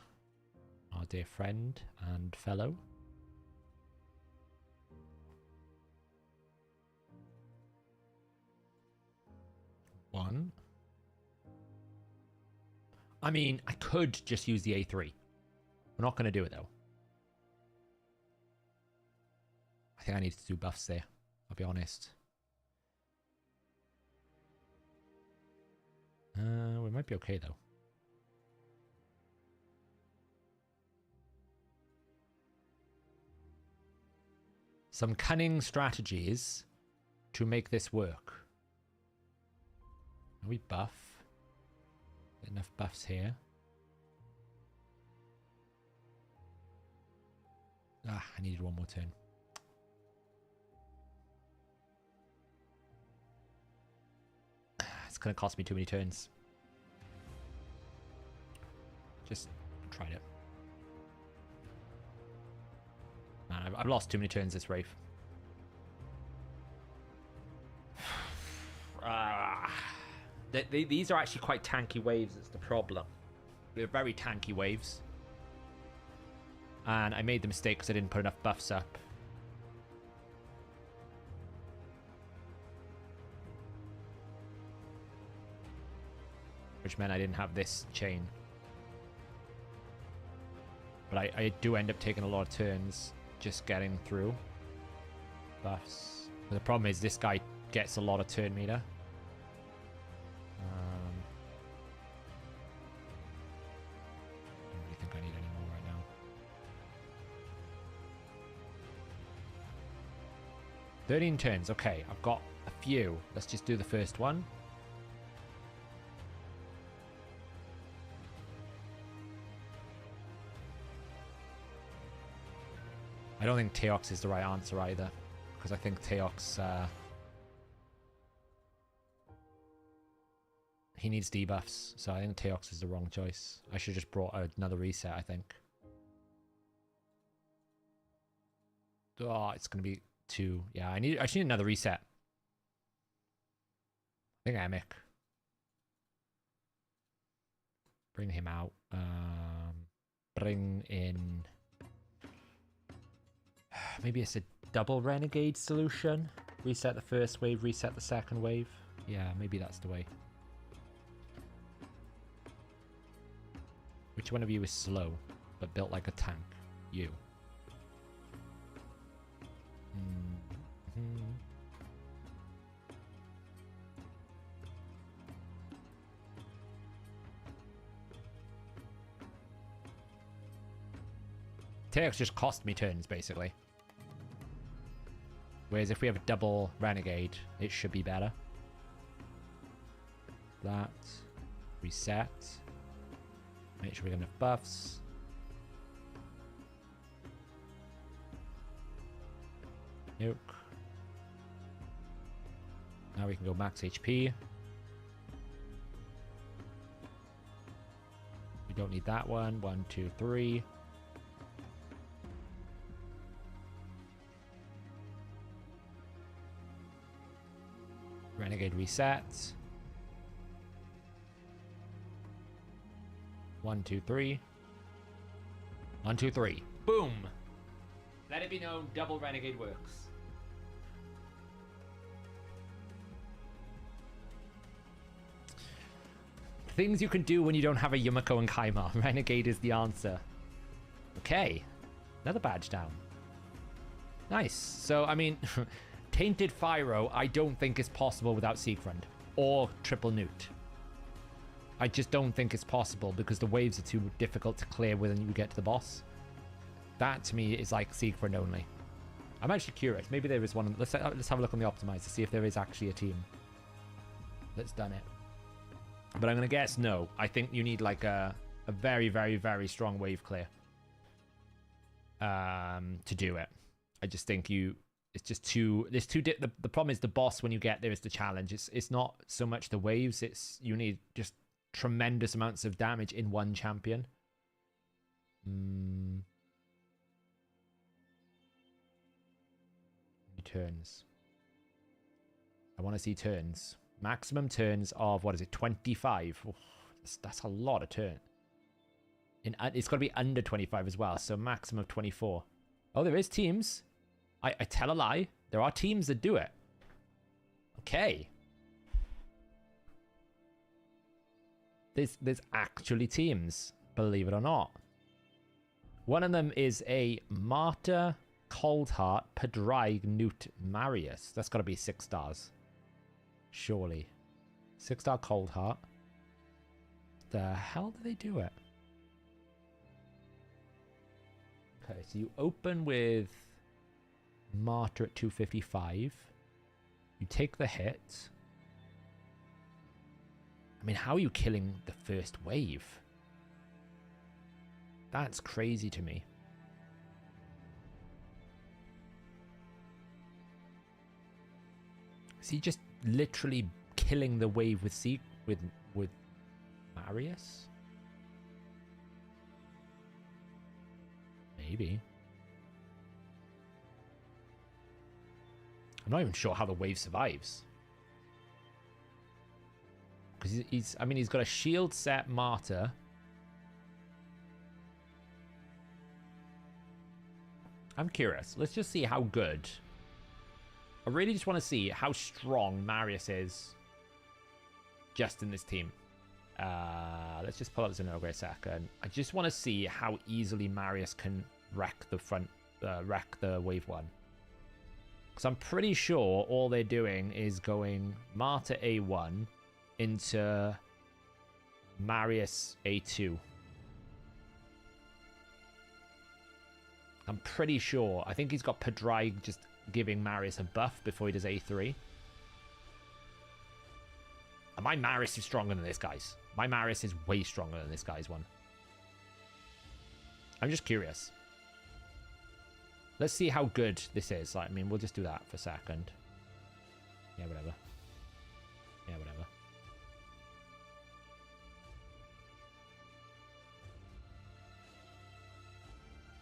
Our dear friend and fellow. One. I mean, I could just use the A3. We're not going to do it, though. I think I need to do buffs there. I'll be honest. We might be okay, though. Some cunning strategies to make this work. Are we buff? Enough buffs here. Ah, I needed one more turn. It's going to cost me too many turns. Just tried it. Man, I've lost too many turns this Wraith. These are actually quite tanky waves, it's the problem. They're very tanky waves. And I made the mistake because I didn't put enough buffs up. Which meant I didn't have this chain. But I do end up taking a lot of turns just getting through buffs. But the problem is this guy gets a lot of turn meter. I don't really think I need any more right now. 13 turns. Okay, I've got a few. Let's just do the first one. I don't think Teox is the right answer either, because I think Teox, he needs debuffs, so I think Teox is the wrong choice. I should have just brought another reset, I think. Oh, it's going to be 2. Yeah, I just need another reset. I think Emic. Bring him out. Bring in... Maybe it's a double renegade solution. Reset the first wave, reset the second wave. Yeah, maybe that's the way. Which one of you is slow, but built like a tank? You. Turks just cost me turns, basically. Whereas if we have a double renegade, it should be better. That. Reset. Make sure we get enough buffs. Nuke. Now we can go max HP. We don't need that one. 1, 2, 3. Renegade reset. 1, 2, 3. 1, 2, 3. Boom! Let it be known, double renegade works. Things you can do when you don't have a Yumiko and Kaimar. Renegade is the answer. Okay. Another badge down. Nice. So, I mean, Tainted Fyro, I don't think is possible without Siegfried. Or Triple Newt. I just don't think it's possible because the waves are too difficult to clear when you get to the boss. That, to me, is like Siegfried only. I'm actually curious. Maybe there is one. Let's have a look on the optimizer to see if there is actually a team that's done it. But I'm going to guess no. I think you need like a very, very, very strong wave clear to do it. I just think it's just too... The problem is the boss when you get there is the challenge. It's not so much the waves. You need just tremendous amounts of damage in one champion. Turns. I want to see turns. Maximum turns of, what is it, 25? Oh, that's a lot of turn. It's got to be under 25 as well, so maximum of 24. Oh, there is teams. I tell a lie. There are teams that do it. Okay. There's actually teams, believe it or not. One of them is a Martyr, Coldheart, Padraig, Newt, Marius. That's got to be 6 stars. Surely. 6-star Coldheart. The hell do they do it? Okay, so you open with Martyr at 255. You take the hit. I mean, how are you killing the first wave? That's crazy to me. Is he just literally killing the wave with Marius? Maybe. I'm not even sure how the wave survives. Because he's got a shield set Martyr. I'm curious. Let's just see how good. I really just want to see how strong Marius is just in this team. Let's just pull up Zenogre a second. I just want to see how easily Marius can wreck the wave 1. Because I'm pretty sure all they're doing is going Martyr A1 into Marius A2. I'm pretty sure. I think he's got Padraig just giving Marius a buff before he does A3. And my Marius is stronger than this guy's. My Marius is way stronger than this guy's one. I'm just curious. Let's see how good this is. I mean, we'll just do that for a second. Yeah, whatever. Yeah, whatever.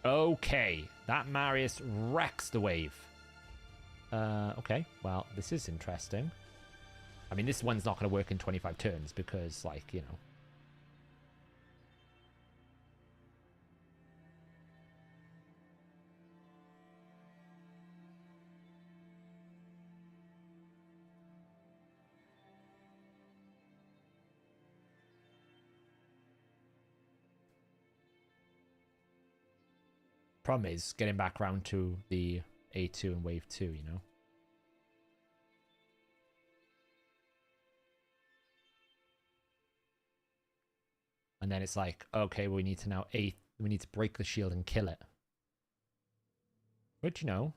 Okay, that Marius wrecks the wave. Okay, well, this is interesting. I mean, this one's not going to work in 25 turns because, like, you know. Problem is getting back around to the A2 and wave 2, you know. And then it's like, okay, we need to now we need to break the shield and kill it. But you know.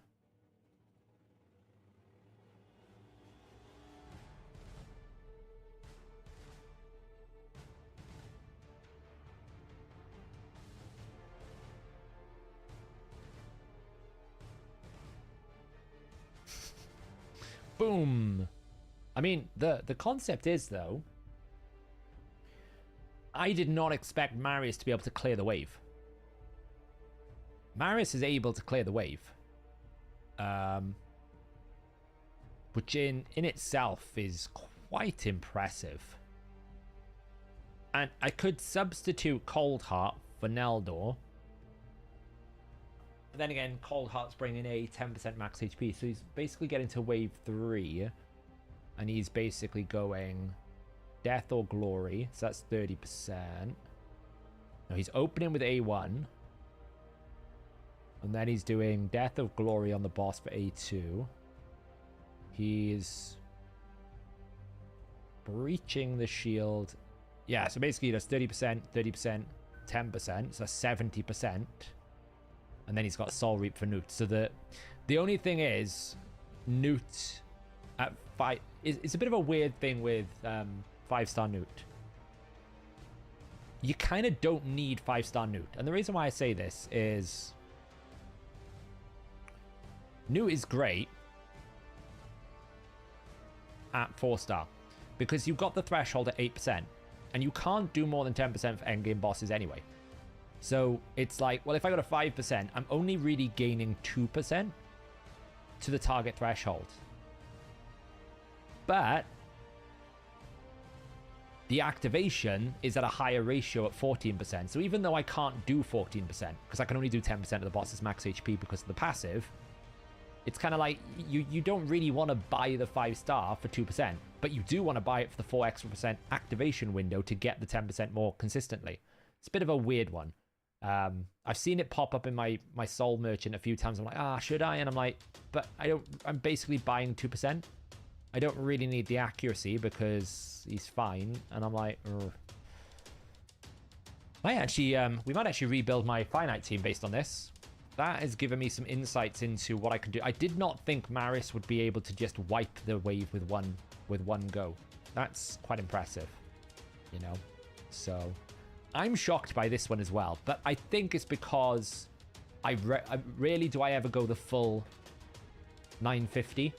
Boom. I mean, the concept is, though, I did not expect Marius to be able to clear the wave. Marius is able to clear the wave. Which in itself is quite impressive. And I could substitute Cold Heart for Neldor. But then again, Cold Heart's bringing a 10% max HP. So he's basically getting to wave 3. And he's basically going Death or Glory. So that's 30%. No, he's opening with A1. And then he's doing Death of Glory on the boss for A2. He's breaching the shield. Yeah, so basically he does 30%, 30%, 10%. So 70%. And then he's got Soul Reap for Newt. So the only thing is, Newt at 5... It's a bit of a weird thing with 5-star Newt. You kind of don't need 5-star Newt. And the reason why I say this is... Newt is great at 4-star. Because you've got the threshold at 8%. And you can't do more than 10% for endgame bosses anyway. So it's like, well, if I got a 5%, I'm only really gaining 2% to the target threshold. But the activation is at a higher ratio at 14%. So even though I can't do 14%, because I can only do 10% of the boss's max HP because of the passive, it's kind of like you don't really want to buy the 5-star for 2%, but you do want to buy it for the 4 extra % activation window to get the 10% more consistently. It's a bit of a weird one. I've seen it pop up in my soul merchant a few times. I'm like, should I? And I'm like, but I'm basically buying 2%. I don't really need the accuracy because he's fine. And I'm like, ugh. We might actually rebuild my finite team based on this. That has given me some insights into what I can do. I did not think Marius would be able to just wipe the wave with one go. That's quite impressive, you know. So I'm shocked by this one as well, but I think it's because I rarely do I ever go the full 950.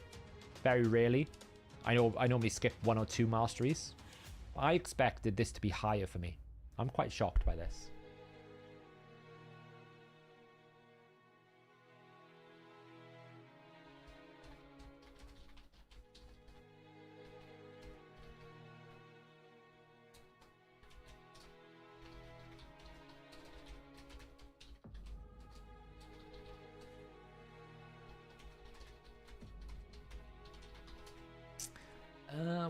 Very rarely. I normally skip 1 or 2 masteries. I expected this to be higher for me. I'm quite shocked by this.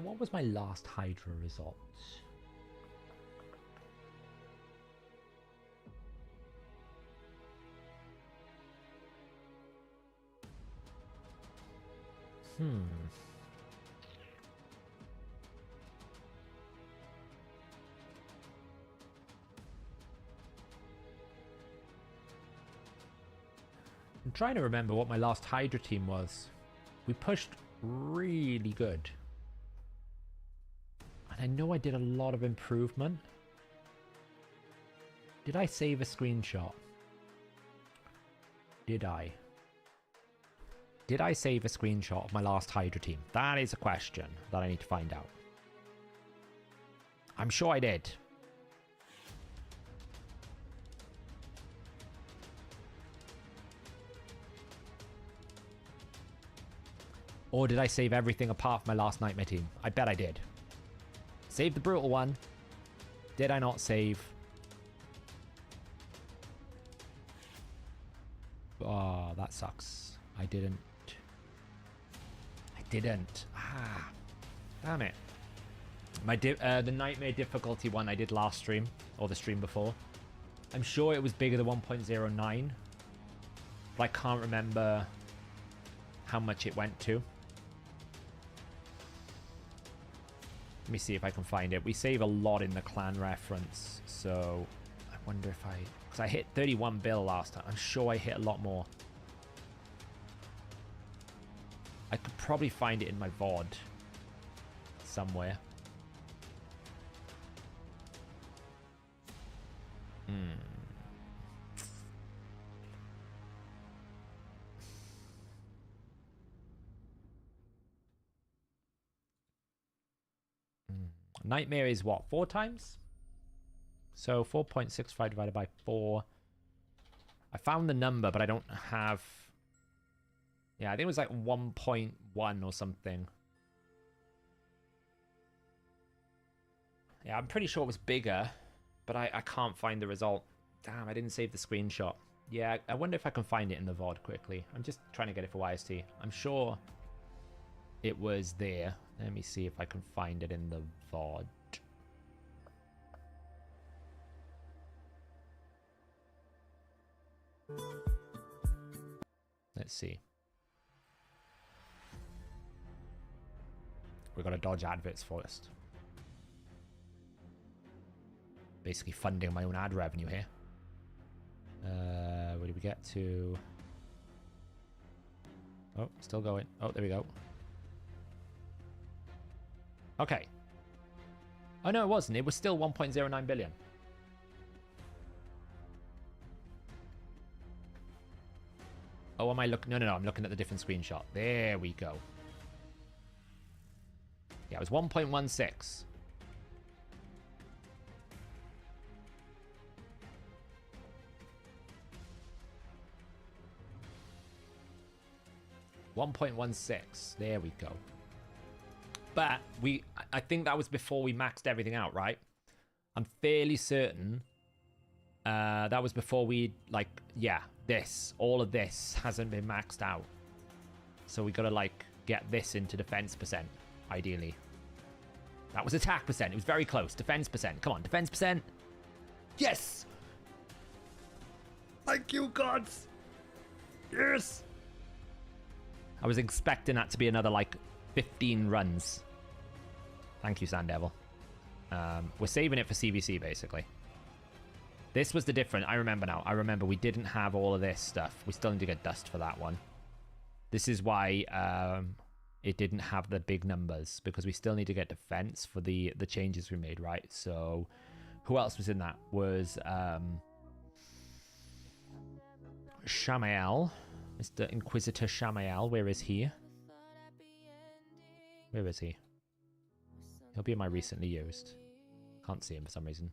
What was my last Hydra result? I'm trying to remember what my last Hydra team was. We pushed really good. And I know I did a lot of improvement. Did I save a screenshot? Did I? Did I save a screenshot of my last Hydra team? That is a question that I need to find out. I'm sure I did. Or did I save everything apart from my last Nightmare team? I bet I did. Save the brutal one. Did I not save? Oh, that sucks. I didn't. Ah, damn it. The Nightmare difficulty one I did last stream, or the stream before. I'm sure it was bigger than 1.09. But I can't remember how much it went to. Let me see if I can find it. We save a lot in the clan reference, so I wonder if I... Because I hit 31 bill last time. I'm sure I hit a lot more. I could probably find it in my VOD somewhere. Nightmare is what? 4 times? So 4.65 divided by 4. I found the number, but I don't have... Yeah, I think it was like 1.1 or something. Yeah, I'm pretty sure it was bigger, but I can't find the result. Damn, I didn't save the screenshot. Yeah, I wonder if I can find it in the VOD quickly. I'm just trying to get it for YST. I'm sure it was there. Let me see if I can find it in the VOD. Let's see. We've got to dodge adverts first. Basically funding my own ad revenue here. Where did we get to? Oh, still going. Oh, there we go. Okay. Oh, no, it wasn't. It was still 1.09 billion. Oh, am I looking? No, I'm looking at the different screenshot. There we go. Yeah, it was 1.16. $1.16. There we go. But I think that was before we maxed everything out, right? I'm fairly certain that was before we, like, yeah, all of this hasn't been maxed out. So we got to, like, get this into defense percent, ideally. That was attack percent. It was very close. Defense percent. Come on, defense percent. Yes! Thank you, gods! Yes! I was expecting that to be another, like, 15 runs. Thank you, Sand Devil. We're saving it for CVC, basically. This was the difference. I remember now. I remember we didn't have all of this stuff. We still need to get dust for that one. This is why it didn't have the big numbers, because we still need to get defense for the changes we made, right? So who else was in that? Was Shamael. Mr. Inquisitor Shamael. Where is he? Where is he? He'll be in my recently used. Can't see him for some reason.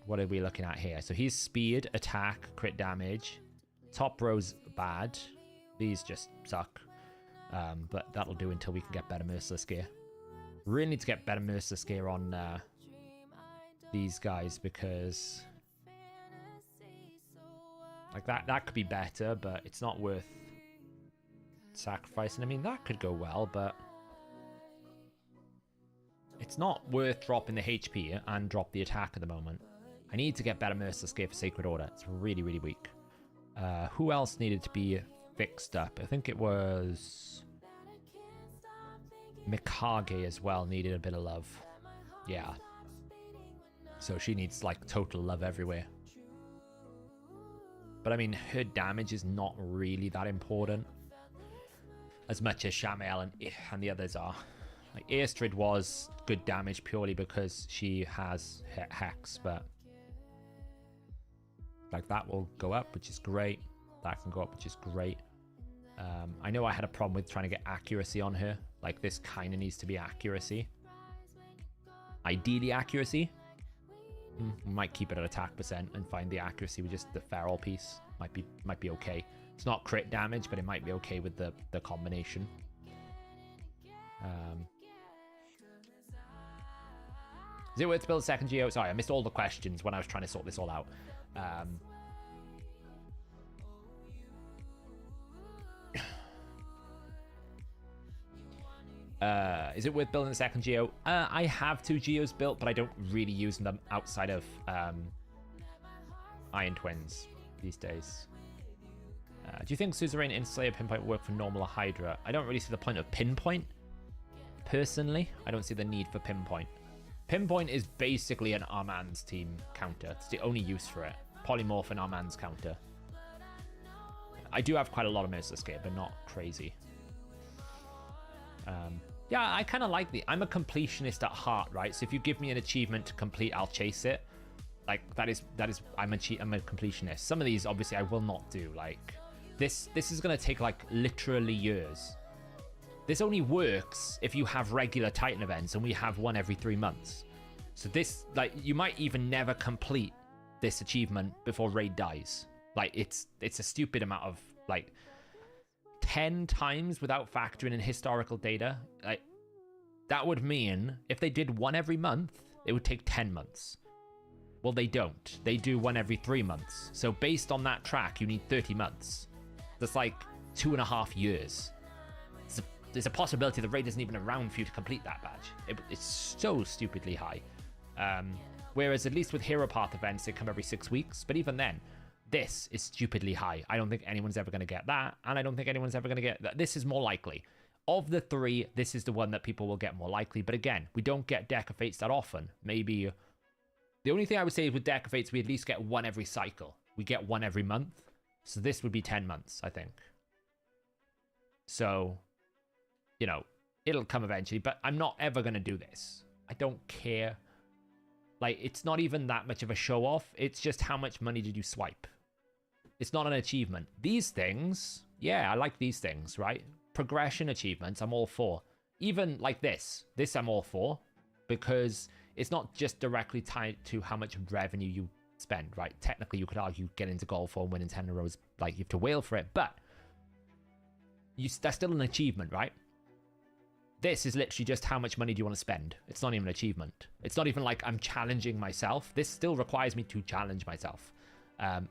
What are we looking at here? So he's speed, attack, crit damage. Top row's bad. These just suck. But that'll do until we can get better Merciless Gear. Really need to get better Merciless Gear on these guys, because like that could be better, but it's not worth sacrificing. I mean, that could go well, but it's not worth dropping the HP and drop the attack at the moment. I need to get better Merciless Gear for Sacred Order. It's really, really weak. Who else needed to be fixed up? I think it was Mikage as well needed a bit of love. Yeah. So she needs, like, total love everywhere. But, I mean, her damage is not really that important as much as Shamael and the others are. Like, Airstrid was good damage purely because she has Hex, but like that will go up, which is great. That can go up, which is great. I know I had a problem with trying to get accuracy on her. Like, this kind of needs to be accuracy. Ideally accuracy. We might keep it at attack percent and find the accuracy with just the feral piece. Might be okay. It's not crit damage, but it might be okay with the combination. Is it worth to build a second geo? Sorry, I missed all the questions when I was trying to sort this all out. Is it worth building a second geo? I have 2 geos built, but I don't really use them outside of Iron Twins these days. Do you think Suzerain Inslayer Pinpoint work for normal or Hydra? I don't really see the point of Pinpoint. personally. I don't see the need for Pinpoint. Pinpoint is basically an Armand's team counter. It's the only use for it. Polymorph and Armand's counter. I do have quite a lot of Merciless Gate, but not crazy. Yeah, I kind of like the... I'm a completionist at heart, right? So if you give me an achievement to complete, I'll chase it. Like, that is I'm a completionist. Some of these, obviously, I will not do. Like, this is going to take, like, literally years. This only works if you have regular Titan events, and we have one every 3 months. So this, like, you might even never complete this achievement before Raid dies. Like, it's a stupid amount of, like... 10 times without factoring in historical data. Like, that would mean if they did one every month, it would take 10 months. Well, they don't. They do one every 3 months. So based on that track, you need 30 months. That's like 2.5 years. There's a possibility the raid isn't even around for you to complete that badge. It's so stupidly high. Whereas at least with Hero Path events, they come every 6 weeks. But even then, this is stupidly high. I don't think anyone's ever going to get that, and I don't think anyone's ever going to get that. This is more likely. Of the three, this is the one that people will get more likely, but again, we don't get Deck of Fates that often. Maybe... The only thing I would say is with Deck of Fates, we at least get one every cycle. We get one every month, so this would be 10 months, I think. So, you know, it'll come eventually, but I'm not ever going to do this. I don't care. Like, it's not even that much of a show-off. It's just how much money did you swipe. It's not an achievement. These things, yeah, I like these things, right? Progression achievements, I'm all for. Even like this. This I'm all for. Because it's not just directly tied to how much revenue you spend, right? Technically, you could argue get into golf or winning 10 in a row is like you have to wail for it, but that's still an achievement, right? This is literally just how much money do you want to spend. It's not even an achievement. It's not even like I'm challenging myself. This still requires me to challenge myself.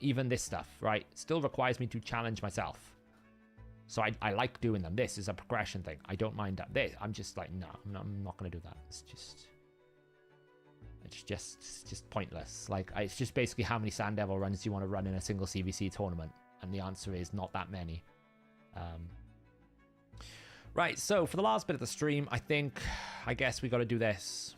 Even this stuff, right? Still requires me to challenge myself. So I like doing them. This is a progression thing. I don't mind that. I'm just like, no, I'm not going to do that. It's just pointless. Like, it's just basically how many Sand Devil runs do you want to run in a single CVC tournament? And the answer is not that many. Right, so for the last bit of the stream, I guess we got to do this.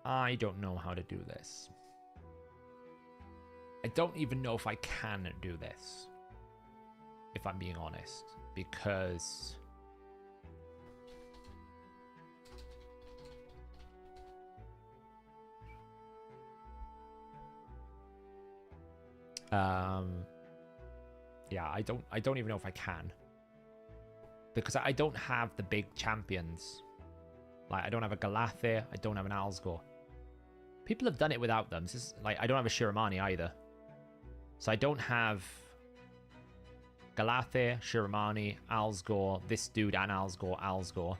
I don't know how to do this. I don't even know if I can do this, if I'm being honest, because yeah, I don't even know if I can, because I don't have the big champions. Like, I don't have a Galathe, I don't have an Alsgor. People have done it without them. This is, like, I don't have a Shiramani either. So I don't have Galathe, Shiramani, Alsgor, this dude and Alsgor.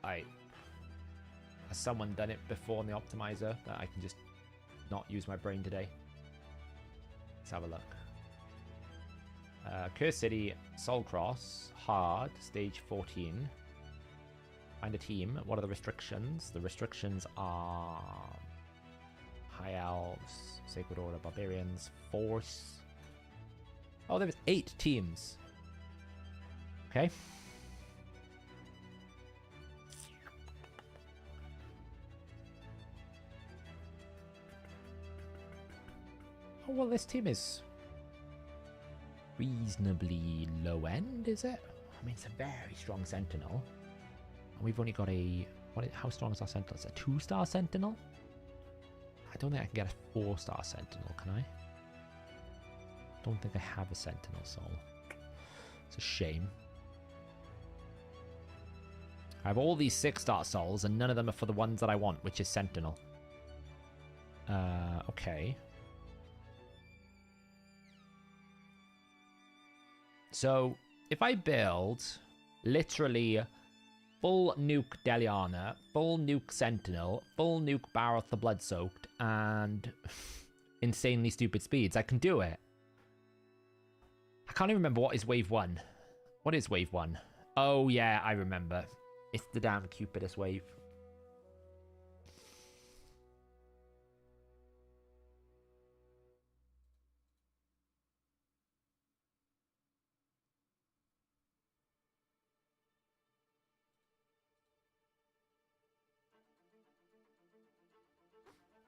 Has someone done it before in the optimizer that I can just not use my brain today? Let's have a look. Curse City, Soul Cross, Hard, Stage 14. Find a team. What are the restrictions? The restrictions are High Elves, Sacred Order, Barbarians, Force. Oh, there's 8 teams. Okay. Oh, well, this team is reasonably low end, is it? I mean, it's a very strong Sentinel. And we've only got a... how strong is our Sentinel? It's a 2-star Sentinel? I don't think I can get a 4-star Sentinel, can I? Don't think I have a Sentinel Soul. It's a shame. I have all these 6-star Souls, and none of them are for the ones that I want, which is Sentinel. Okay. So, if I build literally full nuke Deliana, full nuke Sentinel, full nuke Baroth the Bloodsoaked, and insanely stupid speeds, I can do it. I can't even remember what is wave 1. What is wave 1? Oh, yeah, I remember. It's the damn Cupidus wave.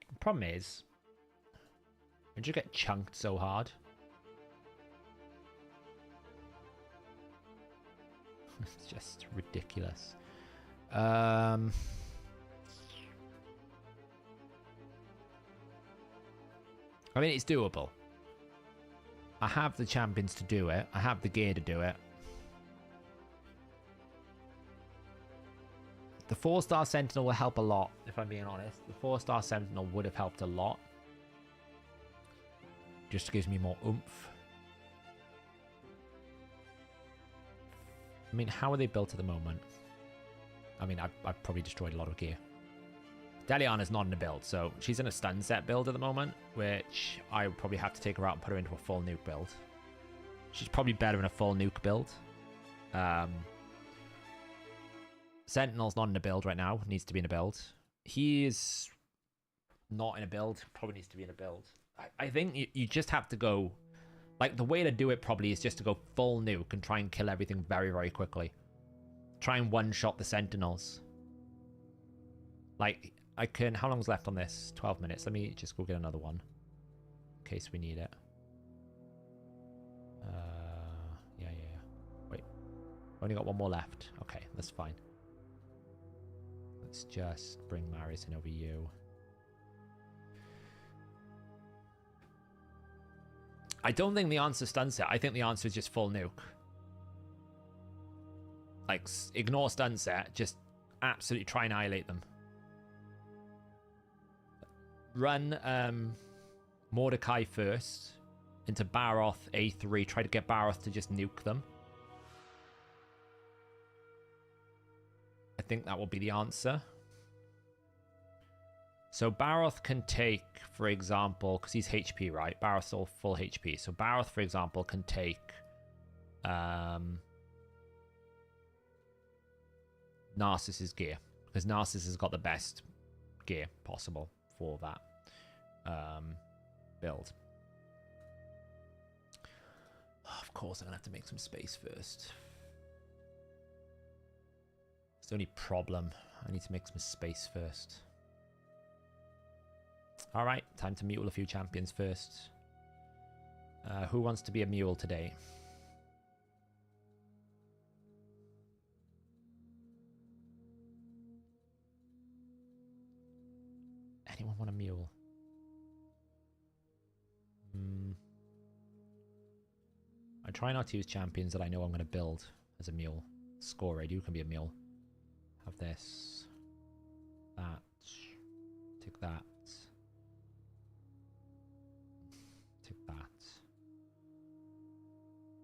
The problem is, when you get chunked so hard, it's just ridiculous. I mean, it's doable. I have the champions to do it. I have the gear to do it. The 4-star Sentinel will help a lot, if I'm being honest. The 4-star Sentinel would have helped a lot. Just gives me more oomph. I mean, how are they built at the moment? I mean, I've probably destroyed a lot of gear. Deliana's not in a build, so she's in a stun set build at the moment, which I would probably have to take her out and put her into a full nuke build. She's probably better in a full nuke build. Sentinel's not in a build right now. Needs to be in a build. He is not in a build. Probably needs to be in a build. I think you just have to go... Like, the way to do it probably is just to go full nuke and try and kill everything very, very quickly. Try and one-shot the Sentinels. Like, I can... How long's left on this? 12 minutes. Let me just go get another one. In case we need it. Yeah. Wait. Only got one more left. Okay, that's fine. Let's just bring Marius in over you. I don't think the answer is stun set. I think the answer is just full nuke. Like, ignore stun set. Just absolutely try and annihilate them. Run Mordecai first into Baroth A3. Try to get Baroth to just nuke them. I think that will be the answer. So Baroth can take, for example, because he's HP, right? Baroth's all full HP. So Baroth, for example, can take Narcissus gear. Because Narcissus has got the best gear possible for that build. Oh, of course, I'm going to have to make some space first. It's the only problem. I need to make some space first. Alright, time to mule a few champions first. Who wants to be a mule today? Anyone want a mule? I try not to use champions that I know I'm going to build as a mule. Score raid, you can be a mule. Have this. That. Take that. Take that.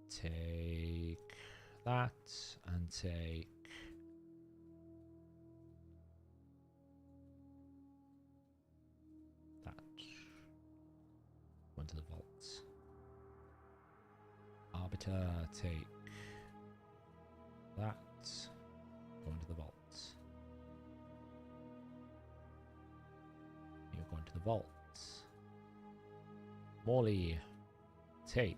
Take that. And take... that. Go into the vault. Arbiter, take that. Go into the vault. You go into the vault. Morley, take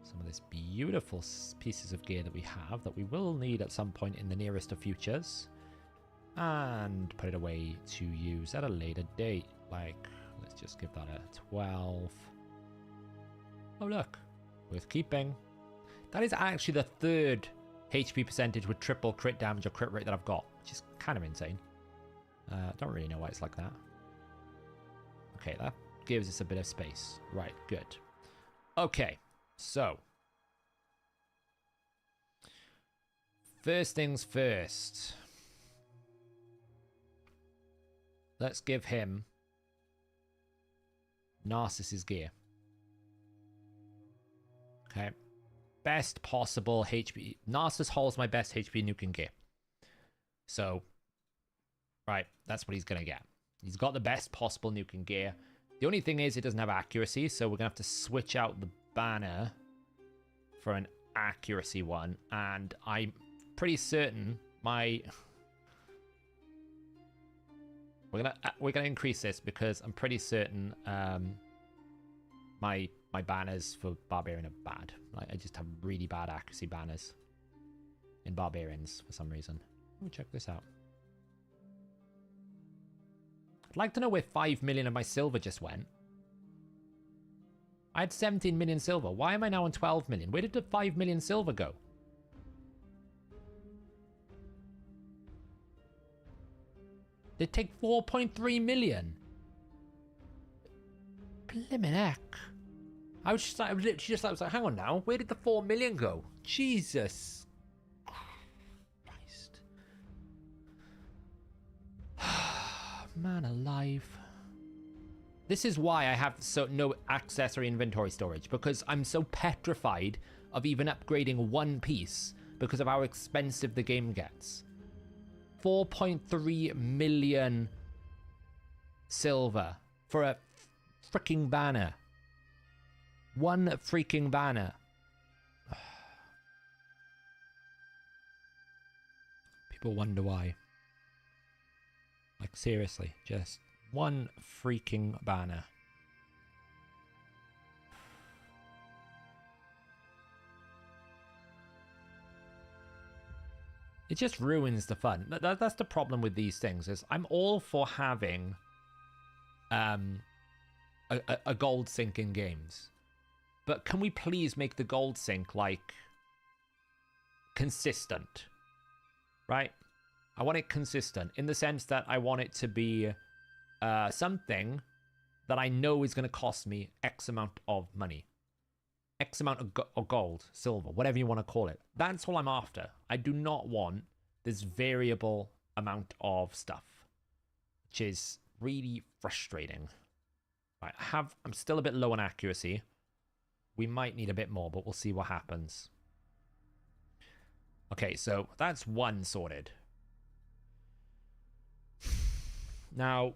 some of this beautiful pieces of gear that we have that we will need at some point in the nearest of futures, and put it away to use at a later date. Like, let's just give that a 12. Oh look, worth keeping. That is actually the third HP percentage with triple crit damage or crit rate that I've got, which is kind of insane. Don't really know why it's like that. Okay, that gives us a bit of space. Right, good. Okay, so first things first. Let's give him Narcissus gear. Okay. Best possible HP. Narcissus holds my best HP nuking gear. So, right, that's what he's going to get. He's got the best possible nuking gear. The only thing is it doesn't have accuracy, so we're going to have to switch out the banner for an accuracy one, and I'm pretty certain my... We're gonna increase this because I'm pretty certain my banners for Barbarian are bad. Like, I just have really bad accuracy banners in Barbarians for some reason. Let me check this out. I'd like to know where 5 million of my silver just went. I had 17 million silver. Why am I now on 12 million? Where did the 5 million silver go? They take 4.3 million. Blimmin' heck. I was literally just like, hang on now. Where did the 4 million go? Jesus Christ. Man alive. This is why I have no accessory inventory storage, because I'm so petrified of even upgrading one piece because of how expensive the game gets. 4.3 million silver for a freaking banner. One freaking banner. People wonder why. Like, seriously, just one freaking banner. It just ruins the fun. That's the problem with these things, is I'm all for having a gold sink in games. But can we please make the gold sink, like, consistent? Right? I want it consistent in the sense that I want it to be something that I know is going to cost me X amount of money. X amount of gold, silver, whatever you want to call it. That's all I'm after. I do not want this variable amount of stuff, which is really frustrating. Right, I'm still a bit low on accuracy. We might need a bit more, but we'll see what happens. Okay, so that's one sorted. Now,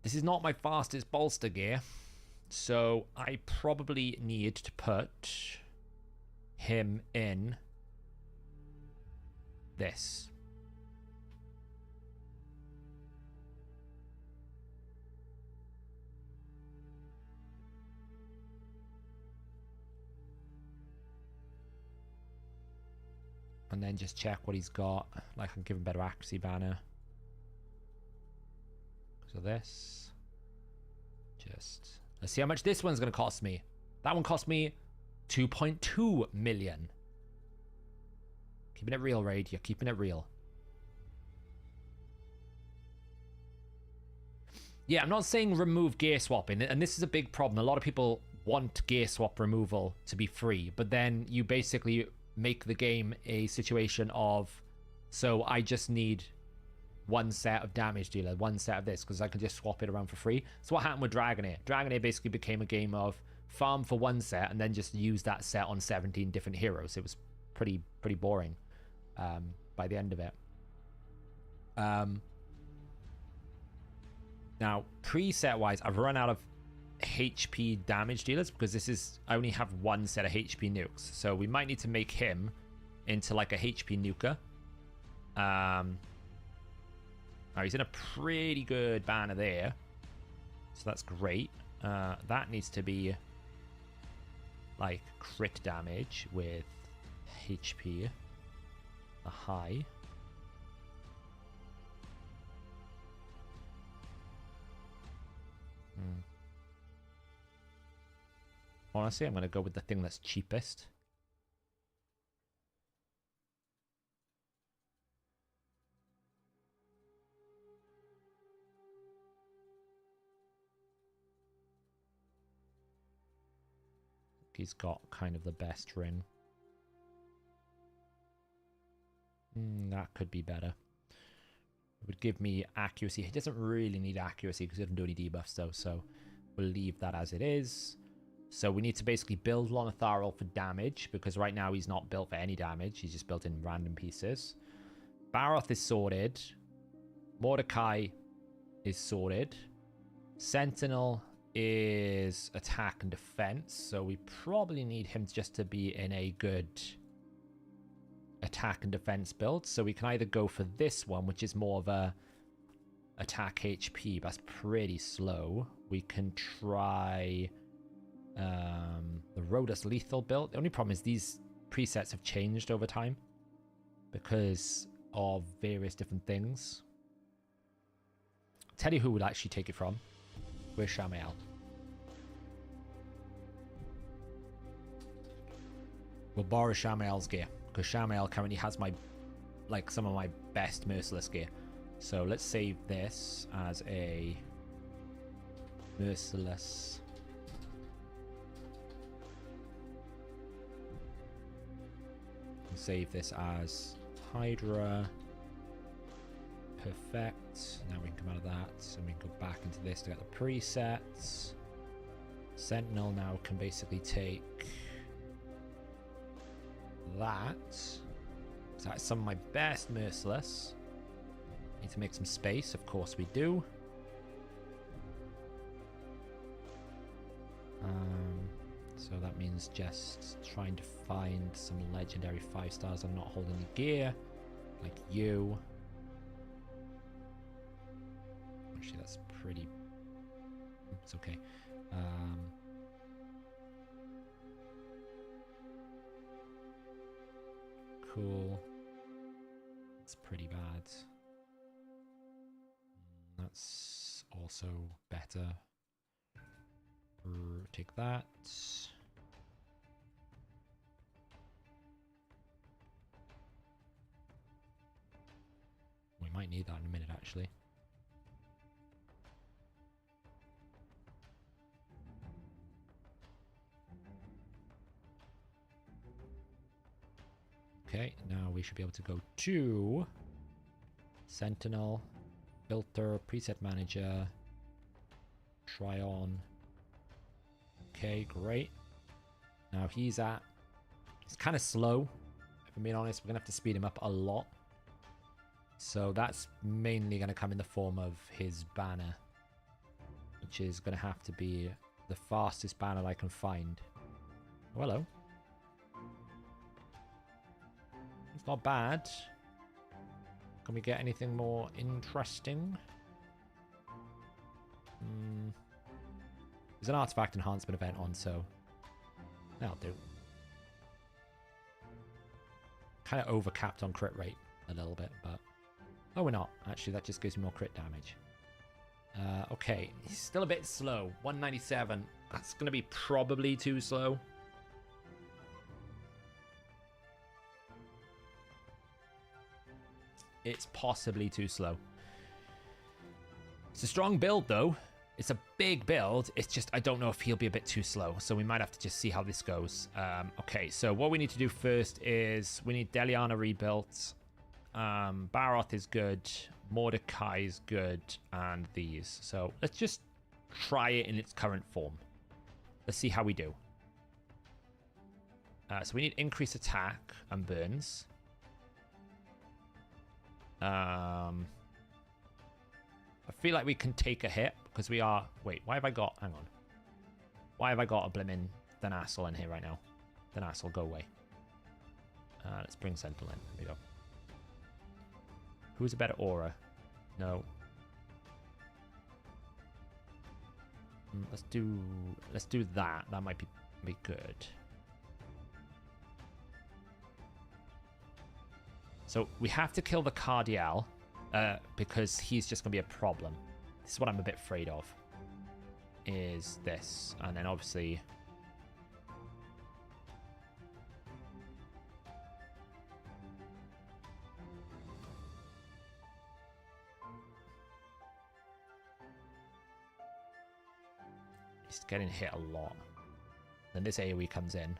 this is not my fastest bolster gear. So I probably need to put him in this. And then just check what he's got. Like, I can give him better accuracy banner. So this. Just... Let's see how much this one's going to cost me. That one cost me 2.2 million. Keeping it real, Raid. You're keeping it real. Yeah, I'm not saying remove gear swapping. And this is a big problem. A lot of people want gear swap removal to be free. But then you basically make the game a situation of... So I just need... one set of damage dealer, one set of this, because I can just swap it around for free. So what happened with Dragonair? Dragonair basically became a game of farm for one set and then just use that set on 17 different heroes. It was pretty boring by the end of it. Now, preset wise, I've run out of HP damage dealers because this is, I only have one set of HP nukes. So we might need to make him into like a HP nuker. Now, he's in a pretty good banner there. So that's great. That needs to be like crit damage with HP a high. Honestly, I'm going to go with the thing that's cheapest. He's got kind of the best ring. That could be better. It would give me accuracy. He doesn't really need accuracy because he doesn't do any debuffs though, so we'll leave that as it is. So we need to basically build Lonotharil for damage, because right now he's not built for any damage. He's just built in random pieces. Baroth is sorted. Mordecai is sorted. Sentinel is attack and defense, so we probably need him just to be in a good attack and defense build. So we can either go for this one, which is more of a attack HP, but that's pretty slow. We can try the Rhodas lethal build. The only problem is these presets have changed over time because of various different things. Tell you who would actually take it from. Where's Shamael? We'll borrow Shamael's gear, because Shamael currently has some of my best merciless gear. So let's save this as a merciless. Save this as Hydra. Perfect. Now we can come out of that and we can go back into this to get the presets. Sentinel now can basically take that. So that's some of my best merciless. Need to make some space, of course we do. So that means just trying to find some legendary 5 stars. I'm not holding the gear, like you. Actually, that's pretty. It's okay. Cool. It's pretty bad. That's also better. Take that. We might need that in a minute, actually. Okay, now we should be able to go to Sentinel, Filter, Preset Manager, try on. Okay, great. Now he's kind of slow. If I'm being honest, we're going to have to speed him up a lot. So that's mainly going to come in the form of his banner, which is going to have to be the fastest banner I can find. Oh, hello. It's not bad. Can we get anything more interesting? There's an artifact enhancement event on, so that'll do. Kind of overcapped on crit rate a little bit, but oh, we're not. Actually, that just gives me more crit damage. Okay, he's still a bit slow. 197. That's going to be probably too slow. It's possibly too slow. It's a strong build, though. It's a big build. It's just, I don't know if he'll be a bit too slow. So we might have to just see how this goes. Okay, so what we need to do first is we need Deliana rebuilt. Baroth is good. Mordecai is good. And these. So let's just try it in its current form. Let's see how we do. So we need increased attack and burns. I feel like we can take a hit because we are... Wait, why have I got... Hang on. Why have I got a blimmin' Thanassel in here right now? Thanassel, go away. Let's bring Sentinel in. There we go. Who's a better aura? No. Let's do that. That might be good. So we have to kill the Cardial because he's just going to be a problem. This is what I'm a bit afraid of. Is this. And then obviously... He's getting hit a lot. Then this AoE comes in.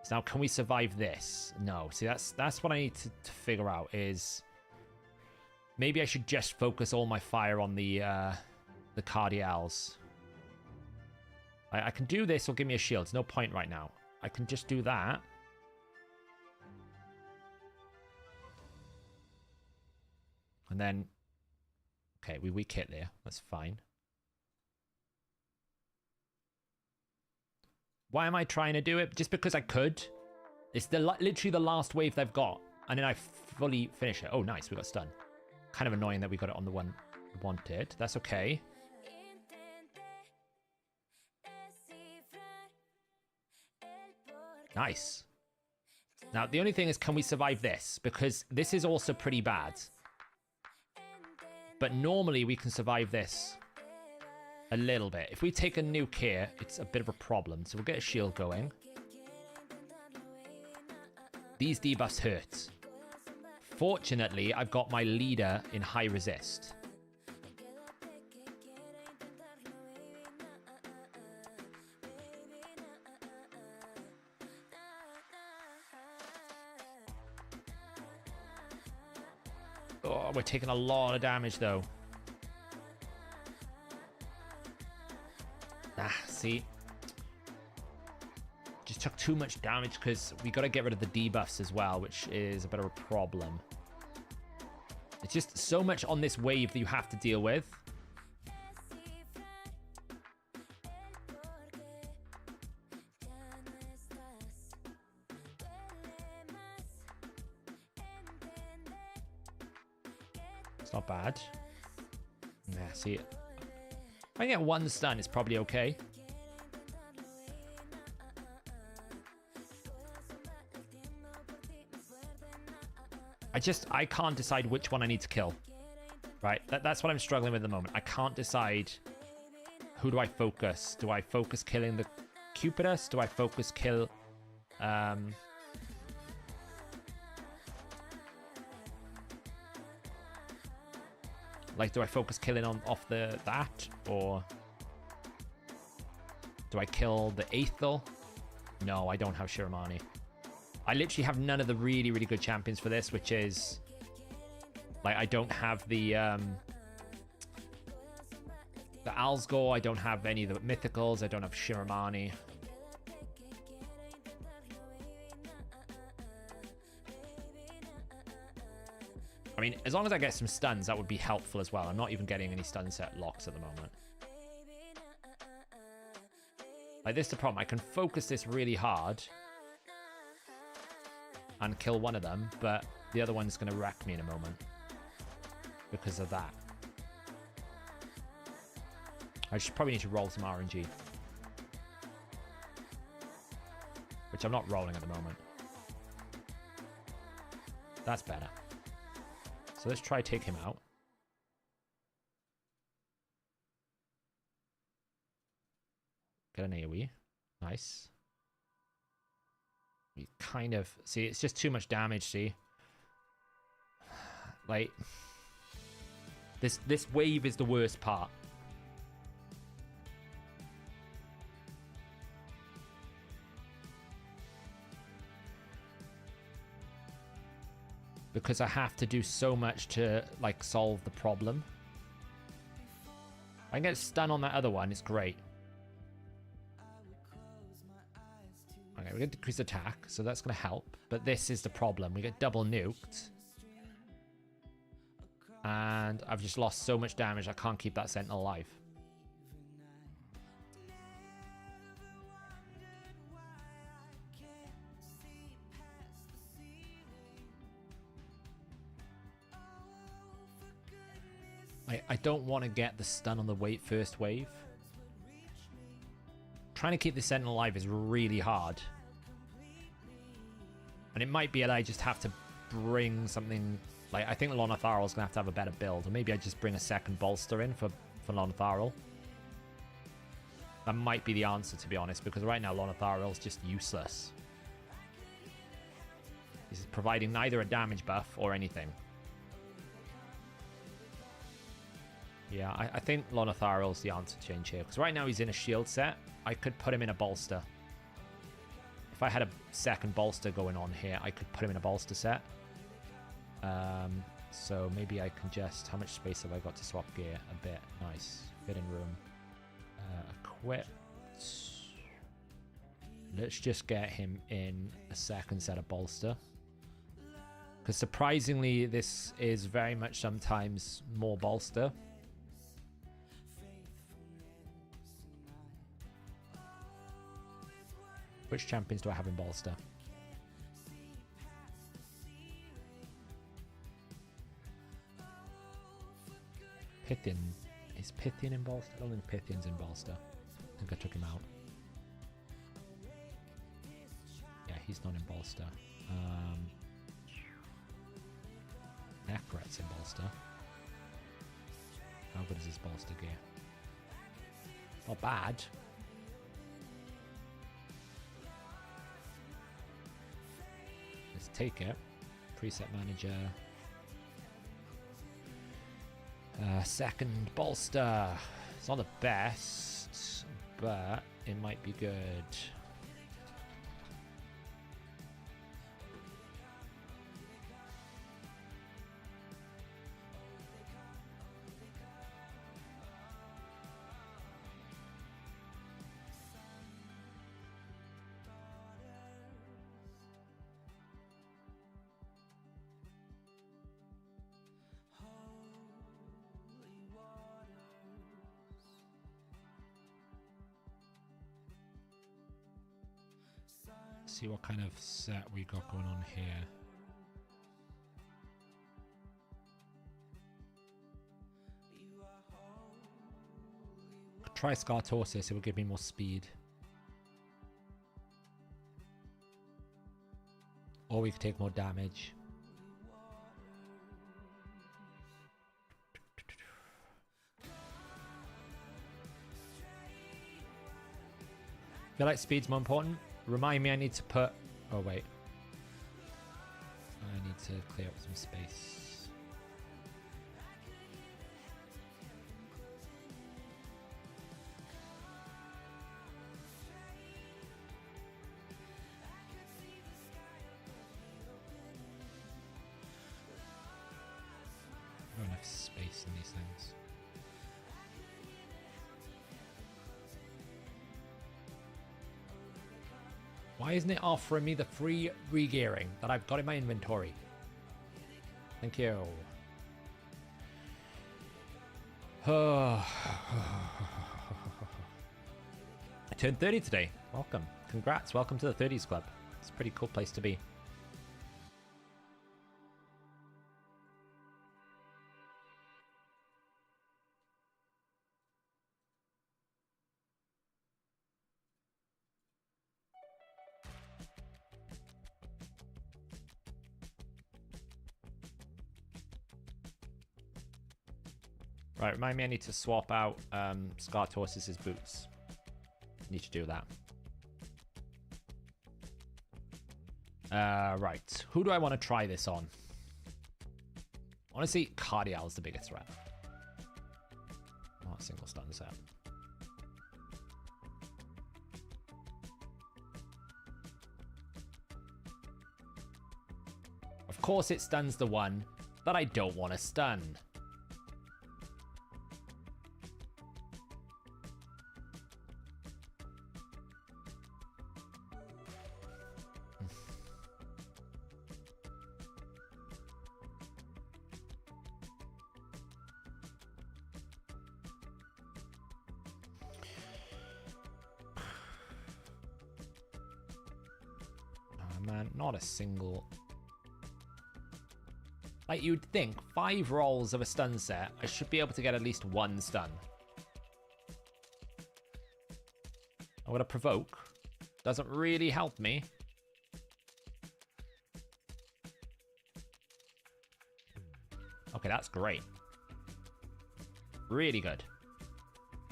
Now, can we survive this? No. See, that's what I need to figure out is... Maybe I should just focus all my fire on the Cardials. I can do this or give me a shield. There's no point right now. I can just do that. And then... Okay, we weak hit there. That's fine. Why am I trying to do it? Just because I could. It's literally the last wave they've got. And then I fully finish it. Oh, nice. We got stun. Kind of annoying that we got it on the one we wanted. That's okay. Nice. Now, the only thing is, can we survive this? Because this is also pretty bad. But normally we can survive this a little bit. If we take a nuke here, it's a bit of a problem. So we'll get a shield going. These debuffs hurt. Fortunately, I've got my leader in high resist. Oh, we're taking a lot of damage, though. See? Just took too much damage because we got to get rid of the debuffs as well, which is a bit of a problem. It's just so much on this wave that you have to deal with. It's not bad. Yeah, see it. If I get one stun, it's probably okay. I can't decide which one I need to kill. Right? That's what I'm struggling with at the moment. I can't decide who do I focus. Do I focus killing the Cupidus? Do I focus kill... Like, do I focus killing off that? Or do I kill the Aethel? No, I don't have Shiramani. I literally have none of the really, really good champions for this, which is... Like, I don't have the Alsgore. I don't have any of the Mythicals. I don't have Shiramani. I mean, as long as I get some stuns, that would be helpful as well. I'm not even getting any stun set locks at the moment. Like, this is the problem. I can focus this really hard and kill one of them, but the other one's going to wreck me in a moment because of that. I should probably need to roll some RNG, which I'm not rolling at the moment. That's better. So let's try take him out. Get an AoE. Nice. We kind of... See, it's just too much damage, see? Like... This wave is the worst part. Because I have to do so much to, like, solve the problem. I can get stun on that other one, it's great. Okay, we're going to decrease attack, so that's going to help. But this is the problem. We get double nuked. And I've just lost so much damage, I can't keep that Sentinel alive. I don't want to get the stun on the first wave. Trying to keep the Sentinel alive is really hard. And it might be that I just have to bring something... Like, I think Lonatharal's going to have a better build. Or maybe I just bring a second bolster in for Lonatharal. That might be the answer, to be honest, because right now Lonatharal's just useless. He's providing neither a damage buff or anything. Yeah, I think Lonatharal's the answer change here. Because right now he's in a shield set. I could put him in a bolster. If I had a second bolster going on here, I could put him in a bolster set. So maybe I can just... How much space have I got to swap gear? A bit. Nice. Fit in room. Equip. Let's just get him in a second set of bolster. Because surprisingly, this is very much sometimes more bolster. Which champions do I have in bolster? Pythian. Is Pythian in bolster? I don't think Pythian's in bolster. I think I took him out. Yeah, he's not in bolster. Necret's in bolster. How good is his bolster gear? Not bad. Let's take it. Preset manager. Second bolster. It's not the best, but it might be good. See what kind of set we got going on here. Try Scartorsis, it will give me more speed. Or we could take more damage. I feel like speed's more important. Remind me I need to put... Oh, wait. I need to clear up some space. Not enough space in these things. Why isn't it offering me the free regearing that I've got in my inventory? Thank you. I turned 30 today. Welcome. Congrats. Welcome to the 30s club. It's a pretty cool place to be. Right, remind me I need to swap out Scartorsis' boots. Need to do that. Right, who do I want to try this on? Honestly, Cardial's the biggest threat. Not a single stun set. Of course it stuns the one that I don't want to stun. Man, not a single. Like, you'd think 5 rolls of a stun set, I should be able to get at least 1 stun. I'm gonna provoke. Doesn't really help me. Okay, that's great. Really good.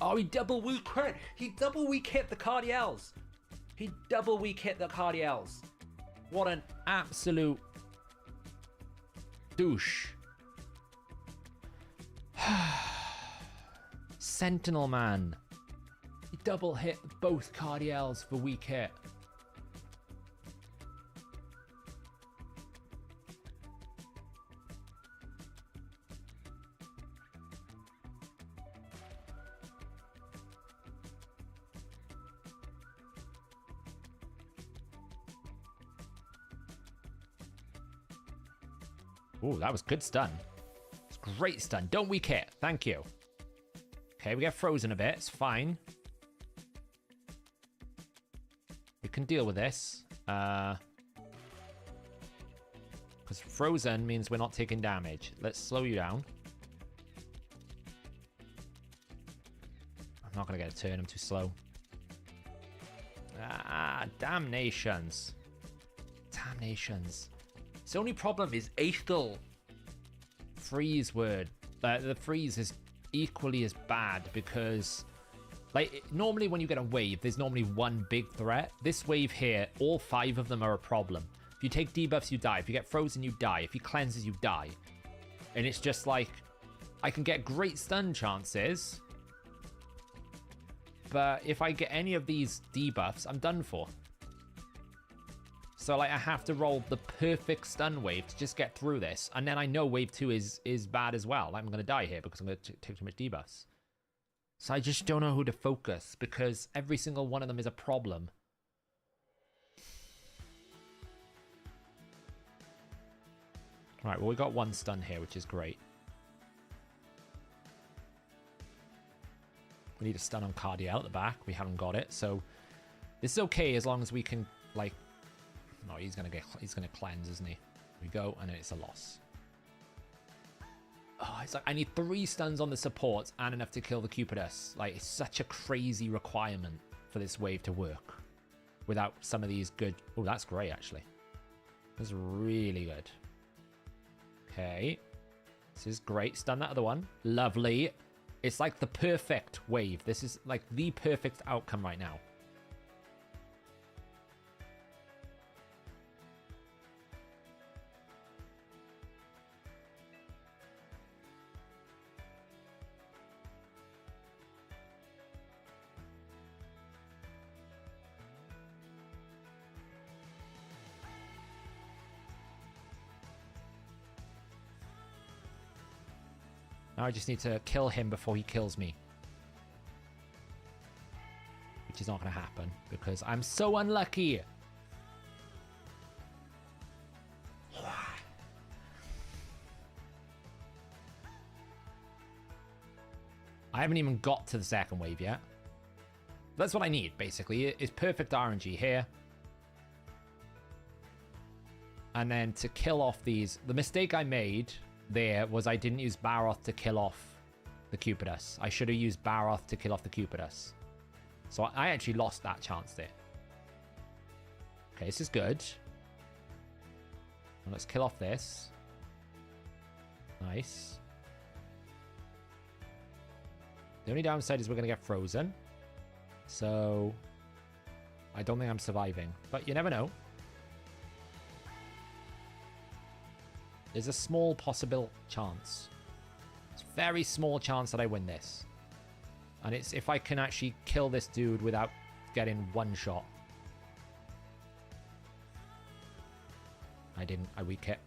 Oh, he double weak hit. He double weak hit the Cardials. He double weak hit the Cardials. What an absolute douche. Sentinel man. He double hit both Cardials for weak hit. Ooh, that was good stun. It's great stun. Don't weak hit. Thank you. Okay, we get frozen a bit. It's fine. We can deal with this. Because frozen means we're not taking damage. Let's slow you down. I'm not going to get a turn. I'm too slow. Ah, damnations. Damnations. The only problem is Aethel freeze word. The freeze is equally as bad because, like, normally when you get a wave, there's normally one big threat. This wave here, all 5 of them are a problem. If you take debuffs, you die. If you get frozen, you die. If he cleanses, you die. And it's just like, I can get great stun chances, but if I get any of these debuffs, I'm done for. So, like, I have to roll the perfect stun wave to just get through this. And then I know wave 2 is bad as well. Like, I'm going to die here because I'm going to take too much debuffs. So I just don't know who to focus because every single one of them is a problem. Right, well, we got 1 stun here, which is great. We need a stun on Cardiel at the back. We haven't got it, so this is okay as long as we can, like... No, he's gonna cleanse, isn't he? Here we go, and then it's a loss. Oh, it's like I need 3 stuns on the supports and enough to kill the Cupidus. Like, it's such a crazy requirement for this wave to work without some of these good... Oh, that's great, actually. That's really good. Okay. This is great. Stun that other one. Lovely. It's like the perfect wave. This is like the perfect outcome right now. Now I just need to kill him before he kills me. Which is not going to happen because I'm so unlucky. I haven't even got to the second wave yet. That's what I need, basically. It's perfect RNG here. And then to kill off these... The mistake I made... there was I didn't use Baroth to kill off the Cupidus. I should have used Baroth to kill off the Cupidus. So I actually lost that chance there. Okay, this is good. Well, let's kill off this. Nice. The only downside is we're going to get frozen. So I don't think I'm surviving. But you never know. There's a small possible chance. It's a very small chance that I win this. And it's if I can actually kill this dude without getting one shot. I didn't. I weak hit.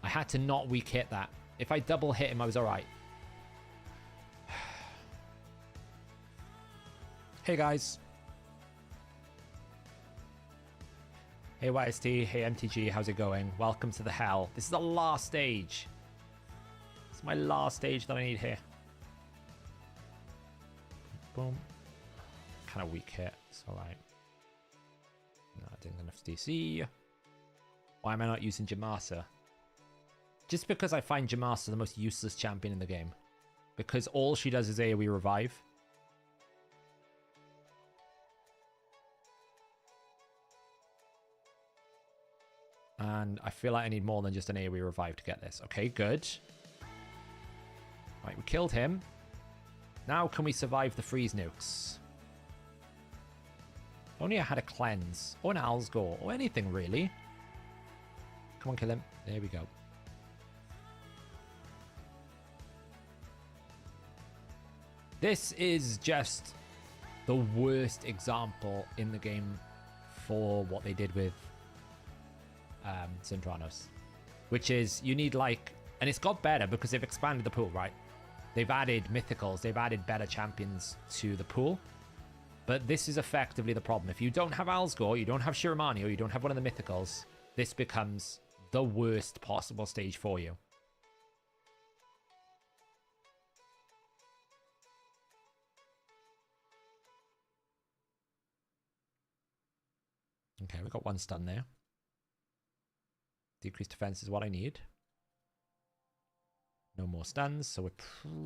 I had to not weak hit that. If I double hit him, I was alright. Hey, guys. Hey YST, hey MTG, how's it going? Welcome to the hell. This is the last stage. It's my last stage that I need here. Boom. Kind of weak hit. It's alright. No, I didn't get enough DC. Why am I not using geomancer? Just because I find geomancer the most useless champion in the game. Because all she does is AoE revive. And I feel like I need more than just an AoE revive to get this. Okay, good. Right, we killed him. Now can we survive the freeze nukes? If only I had a cleanse. Or an Alsgore. Or anything, really. Come on, kill him. There we go. This is just the worst example in the game for what they did with Sintranos, which is you need like, and it's got better because they've expanded the pool, right? They've added mythicals, they've added better champions to the pool, but this is effectively the problem. If you don't have Alsgore, you don't have Shiramani, or you don't have one of the mythicals, this becomes the worst possible stage for you. Okay, we got one stun there. Decreased defense is what I need. No more stuns, so we're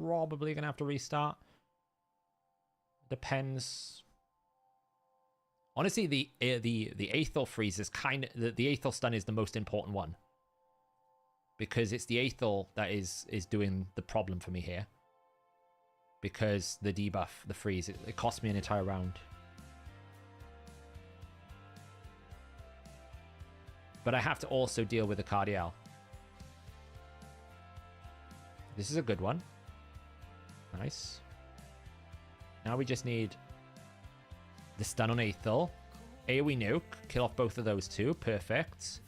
probably going to have to restart. Depends. Honestly, the Aethel freeze is kind of... The Aethel stun is the most important one. Because it's the Aethel that is doing the problem for me here. Because the debuff, the freeze, it cost me an entire round. But I have to also deal with the Cardiel. This is a good one. Nice. Now we just need the stun on Aethel. AoE nuke. Kill off both of those two. Perfect.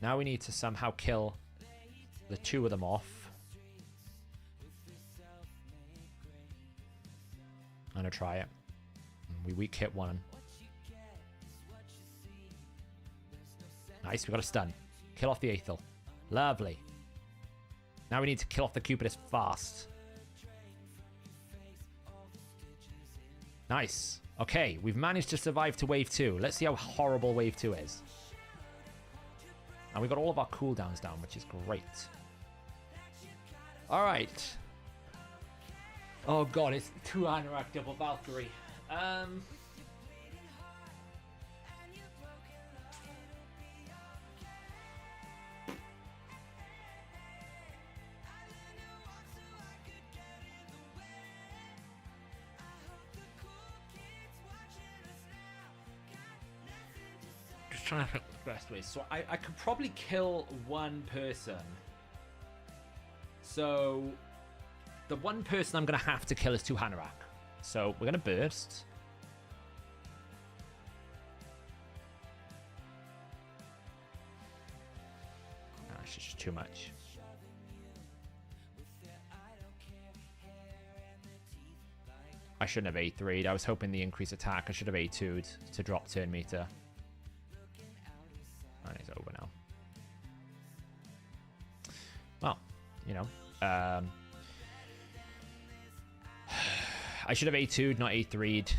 Now we need to somehow kill the two of them off. I'm going to try it. We weak hit one. Nice, we got a stun. Kill off the Aethel. Lovely. Now we need to kill off the Cupidus fast. Nice. Okay, we've managed to survive to wave 2. Let's see how horrible wave 2 is. And we got all of our cooldowns down, which is great. Alright. Oh god, it's 2 Anorak double Valkyrie. Trying to think the best way. So I could probably kill one person. So the one person I'm going to have to kill is 2 Hanorak. So we're going to burst. Oh, it's just too much. I shouldn't have A3'd. I was hoping the increased attack. I should have A2'd to drop turn meter. And it's over now. Well, you know. I should have A2'd, not A3'd.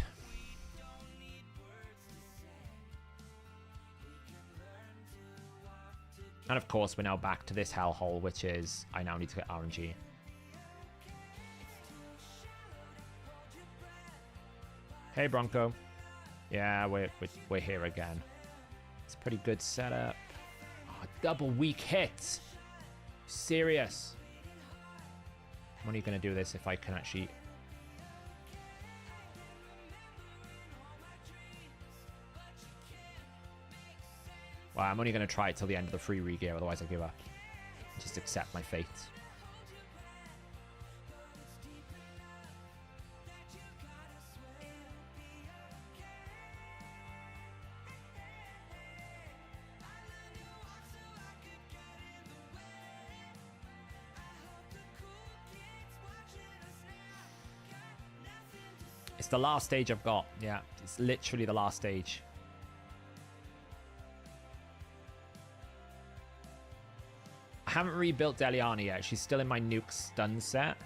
And of course, we're now back to this hellhole, which is I now need to get RNG. Hey, Bronco. Yeah, we're here again. It's a pretty good setup. Oh, double weak hit. Serious. I'm only going to do this if I can actually... Well, I'm only going to try it till the end of the free regear, otherwise I give up. Just accept my fate. It's the last stage I've got. Yeah, it's literally the last stage. I haven't rebuilt Deliana yet. She's still in my nuke stun set.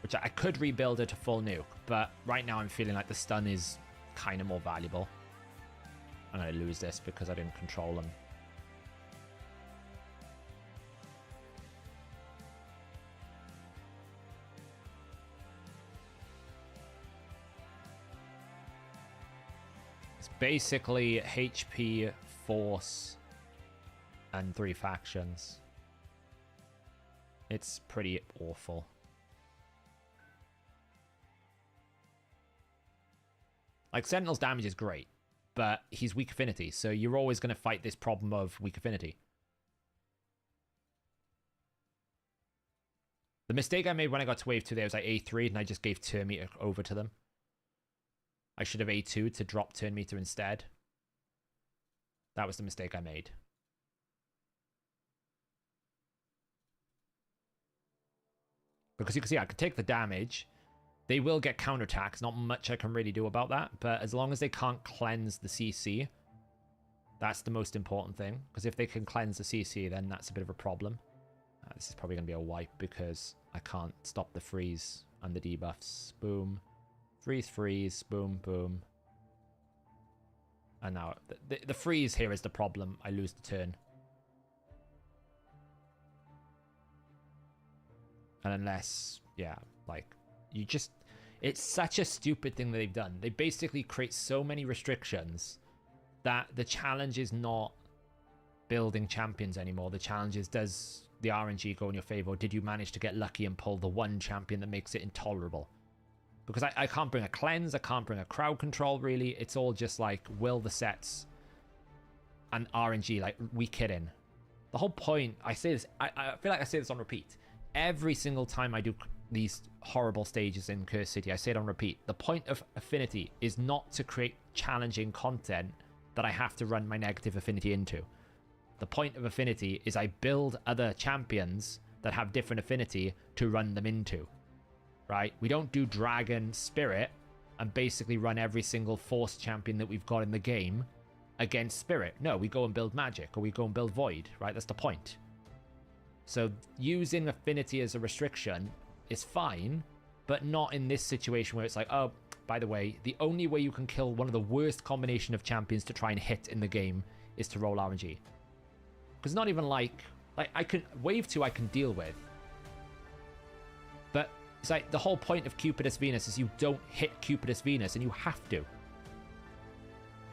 Which I could rebuild her to full nuke. But right now I'm feeling like the stun is kind of more valuable. I'm going to lose this because I didn't control them. Basically HP, force, and 3 factions. It's pretty awful. Like, Sentinel's damage is great, but he's weak affinity, so you're always going to fight this problem of weak affinity. The mistake I made when I got to wave 2 there was I A3'd and I just gave turn meter over to them. I should have A2'd to drop turn meter instead. That was the mistake I made. Because you can see I could take the damage. They will get counterattacks. Not much I can really do about that. But as long as they can't cleanse the CC, that's the most important thing. Because if they can cleanse the CC, then that's a bit of a problem. This is probably going to be a wipe because I can't stop the freeze and the debuffs. Boom. Freeze, freeze. Boom, boom. And now the freeze here is the problem. I lose the turn. And unless, yeah, like, you just... It's such a stupid thing that they've done. They basically create so many restrictions that the challenge is not building champions anymore. The challenge is, does the RNG go in your favor, or did you manage to get lucky and pull the one champion that makes it intolerable? Because I can't bring a cleanse, I can't bring a crowd control, really. It's all just like, will the sets and RNG, like, weak hitting. The whole point, I say this, I feel like I say this on repeat. Every single time I do these horrible stages in Curse City, I say it on repeat. The point of Affinity is not to create challenging content that I have to run my negative Affinity into. The point of Affinity is I build other champions that have different affinity to run them into. Right? We don't do Dragon Spirit and basically run every single Force champion that we've got in the game against Spirit. No, we go and build Magic, or we go and build Void, right? That's the point. So using Affinity as a restriction is fine, but not in this situation where it's like, oh, by the way, the only way you can kill one of the worst combination of champions to try and hit in the game is to roll RNG. Because not even like I can, Wave 2 I can deal with. But it's like the whole point of Cupidus Venus is you don't hit Cupidus Venus, and you have to.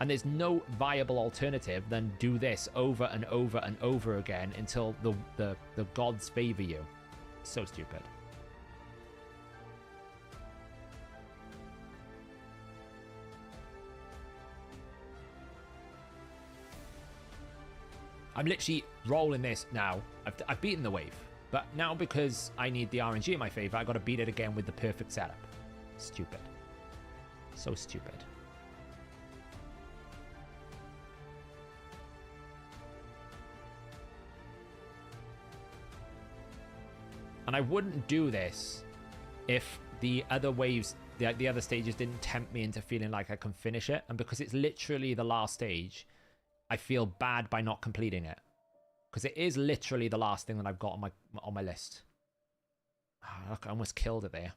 And there's no viable alternative than do this over and over and over again until the gods favor you. So stupid. I'm literally rolling this now. I've beaten the wave. But now because I need the RNG in my favor, I got to beat it again with the perfect setup. Stupid. So stupid. And I wouldn't do this if the other waves, the other stages didn't tempt me into feeling like I can finish it. And because it's literally the last stage, I feel bad by not completing it. Because it is literally the last thing that I've got on my list. Oh, look, I almost killed it there.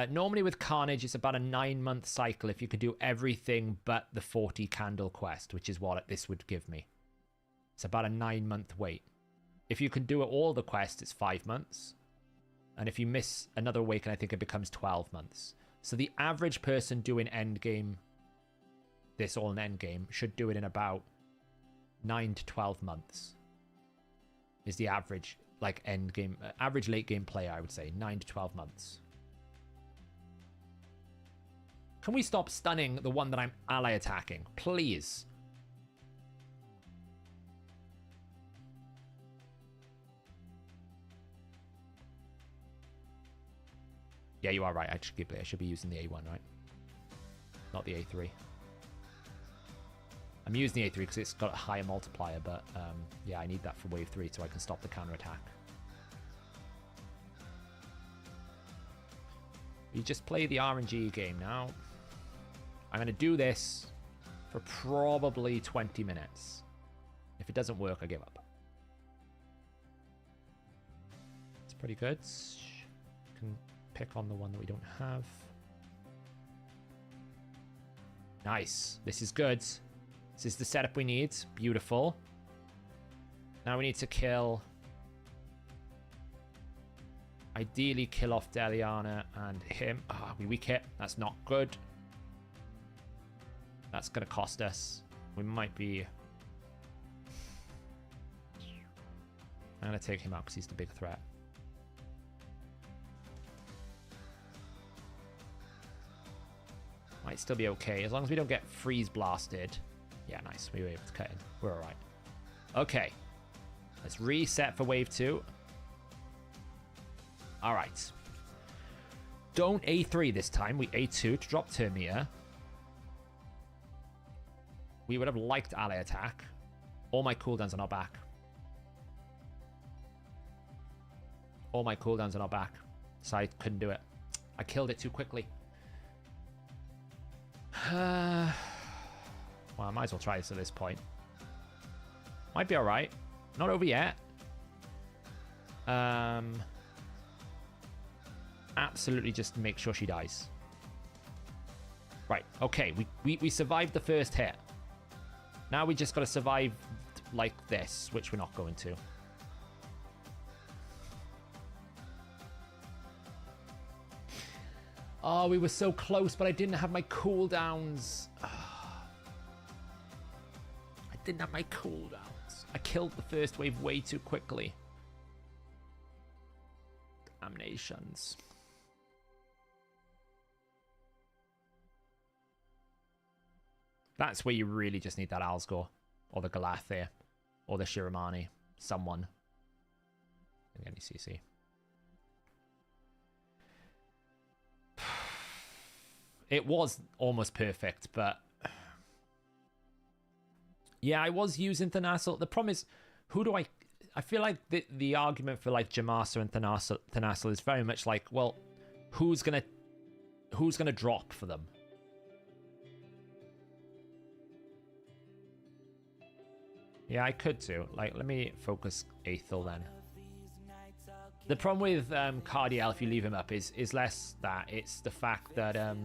Normally with Carnage, it's about a 9-month cycle if you could do everything but the 40 candle quest, which is what this would give me. It's about a 9-month wait. If you can do all the quests, it's 5 months. And if you miss another awaken, I think it becomes 12 months. So the average person doing endgame, this all in endgame, should do it in about 9 to 12 months. Is the average, like, endgame, average late game player, I would say. 9 to 12 months. Can we stop stunning the one that I'm ally attacking? Please. Yeah, you are right. I should be using the A1, right? Not the A3. I'm using the A3 because it's got a higher multiplier, but yeah, I need that for wave 3 so I can stop the counterattack. You just play the RNG game now. I'm going to do this for probably 20 minutes. If it doesn't work, I give up. It's pretty good. Can pick on the one that we don't have. Nice. This is good. This is the setup we need. Beautiful. Now we need to kill... Ideally kill off Deliana and him. Ah, we weak hit. That's not good. That's going to cost us. We might be... I'm going to take him out because he's the big threat. Might still be okay. As long as we don't get freeze blasted. Yeah, nice. We were able to cut in. We're alright. Okay. Let's reset for wave 2. Alright. Don't A3 this time. We A2 to drop turn meter. We would have liked ally attack. All my cooldowns are not back. All my cooldowns are not back. So I couldn't do it. I killed it too quickly. Well, I might as well try this at this point. Might be alright. Not over yet. Absolutely just make sure she dies. Right, okay. We survived the first hit. Now we just got to survive like this, which we're not going to. Oh, we were so close, but I didn't have my cooldowns. I didn't have my cooldowns. I killed the first wave way too quickly. Damnations. That's where you really just need that Alsgore. Or the Galathir. Or the Shiramani. Someone. Any CC. It was almost perfect, but... Yeah, I was using Thanasil. The problem is, who do I... I feel like the argument for like geomancer and Thanasil is very much like, well, who's gonna drop for them? Yeah, I could too. Like, let me focus Aethel then. The problem with Cardiel, if you leave him up, is less that. It's the fact that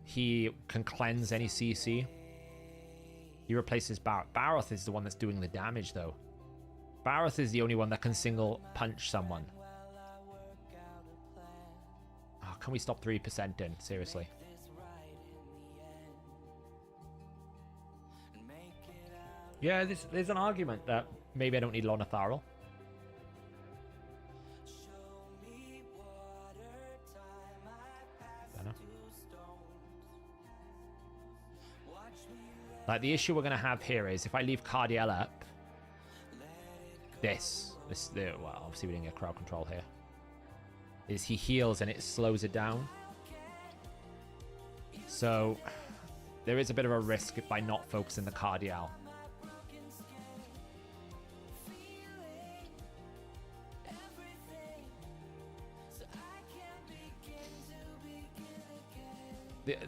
he can cleanse any CC. He replaces Barroth. Barroth is the one that's doing the damage, though. Barroth is the only one that can single punch someone. Oh, can we stop 3% in? Seriously. Yeah, there's an argument that maybe I don't need Lorna Tharl. Like, the issue we're going to have here is if I leave Cardiel up, well, obviously we didn't get crowd control here, is he heals and it slows it down. So there is a bit of a risk by not focusing the Cardiel.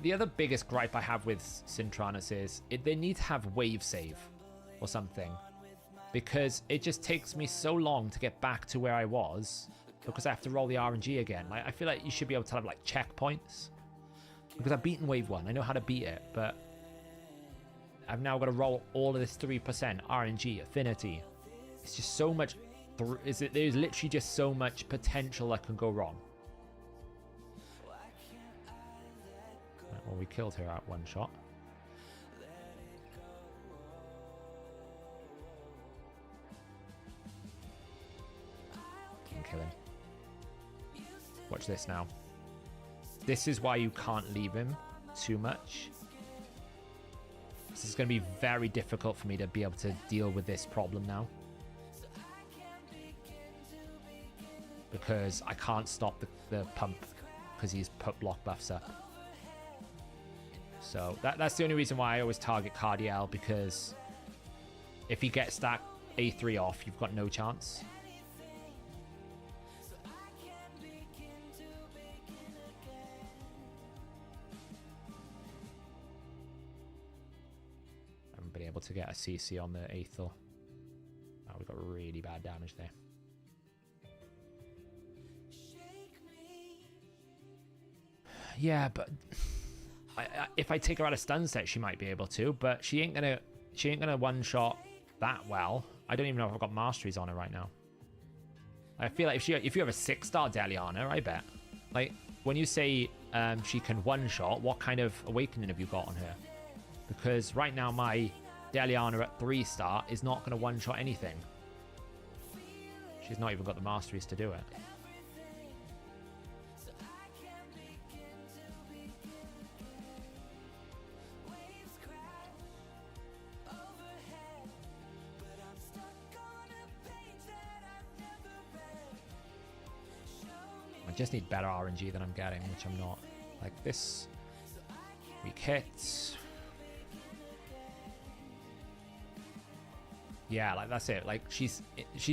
The other biggest gripe I have with Sintranos is they need to have wave save or something, because it just takes me so long to get back to where I was because I have to roll the RNG again. Like, I feel like you should be able to have like checkpoints, because I've beaten wave 1. I know how to beat it, but I've now got to roll all of this 3% RNG affinity. It's just so much. There's literally just so much potential that can go wrong. Well, we killed her at one shot. Can kill him. Watch this now. This is why you can't leave him too much. This is going to be very difficult for me to be able to deal with this problem now, because I can't stop the pump because he's put block buffs up. So that's the only reason why I always target Cardiel, because if he gets that A3 off, you've got no chance. I haven't been able to get a CC on the Aethel. Oh, we got really bad damage there. Yeah, but if I take her out of stun set, she might be able to, but she ain't gonna one shot that well. I don't even know if I've got masteries on her right now. I feel like if you have a 6-star Deliana, I bet. Like, when you say she can one shot, what kind of awakening have you got on her? Because right now my Deliana at 3-star is not gonna one shot anything. She's not even got the masteries to do it. Just need better RNG than I'm getting, which I'm not. Like this weak hit. Yeah, like that's it. Like she's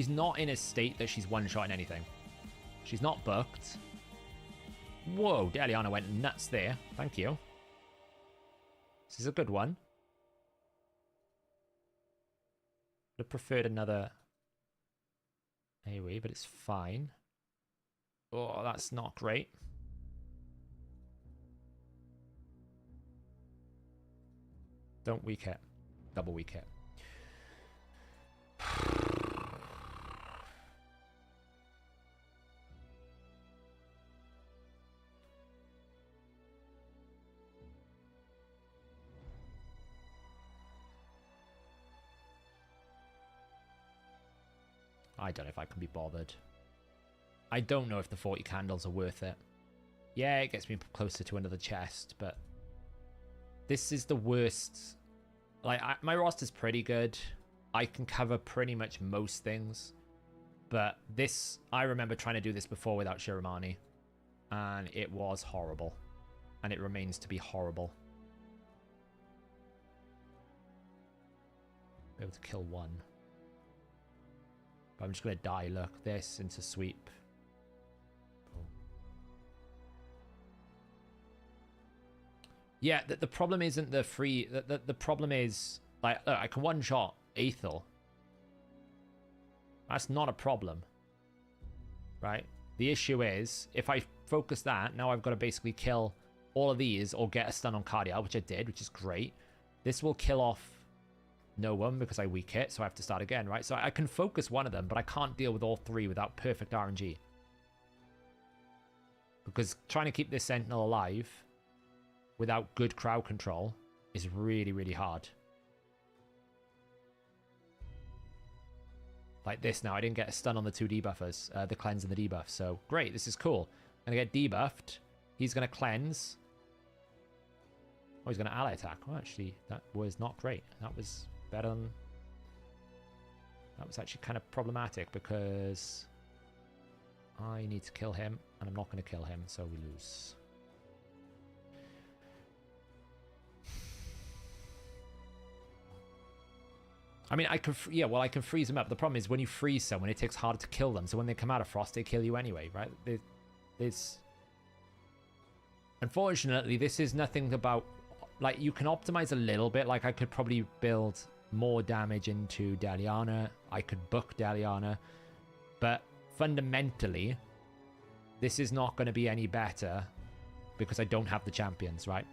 not in a state that she's one-shotting anything. She's not booked. Whoa, Deliana went nuts there. Thank you. This is a good one. Would have preferred another AoE, but it's fine. Oh, that's not great. Don't weak hit. Double weak hit. I don't know if I can be bothered. I don't know if the 40 candles are worth it. Yeah, it gets me closer to another chest, but this is the worst. Like, my roster's pretty good. I can cover pretty much most things. But this, I remember trying to do this before without Shiramani. And it was horrible. And it remains to be horrible. Be able to kill one. But I'm just going to die. Look, this into sweep. Boom. Yeah, the problem isn't the free... The problem is, like, look, I can one-shot Aethel. That's not a problem. Right? The issue is, if I focus that, now I've got to basically kill all of these or get a stun on Cardial, which I did, which is great. This will kill off no one because I weak hit, so I have to start again, right? So I can focus one of them, but I can't deal with all three without perfect RNG. Because trying to keep this Sentinel alive without good crowd control is really, really hard. Like this now, I didn't get a stun on the two debuffers, the cleanse and the debuff, so great, this is cool. I'm going to get debuffed, he's going to cleanse. Oh, he's going to ally attack. Oh, actually, that was not great. That was better than... That was actually kind of problematic because I need to kill him, and I'm not going to kill him, so we lose. I mean, I could... Yeah, well, I can freeze them up. The problem is when you freeze someone, it takes harder to kill them, so when they come out of Frost, they kill you anyway, right? There's... Unfortunately, this is nothing about... Like, you can optimize a little bit. Like, I could probably build more damage into Daliana. I could book Daliana. But fundamentally, this is not going to be any better because I don't have the champions, right?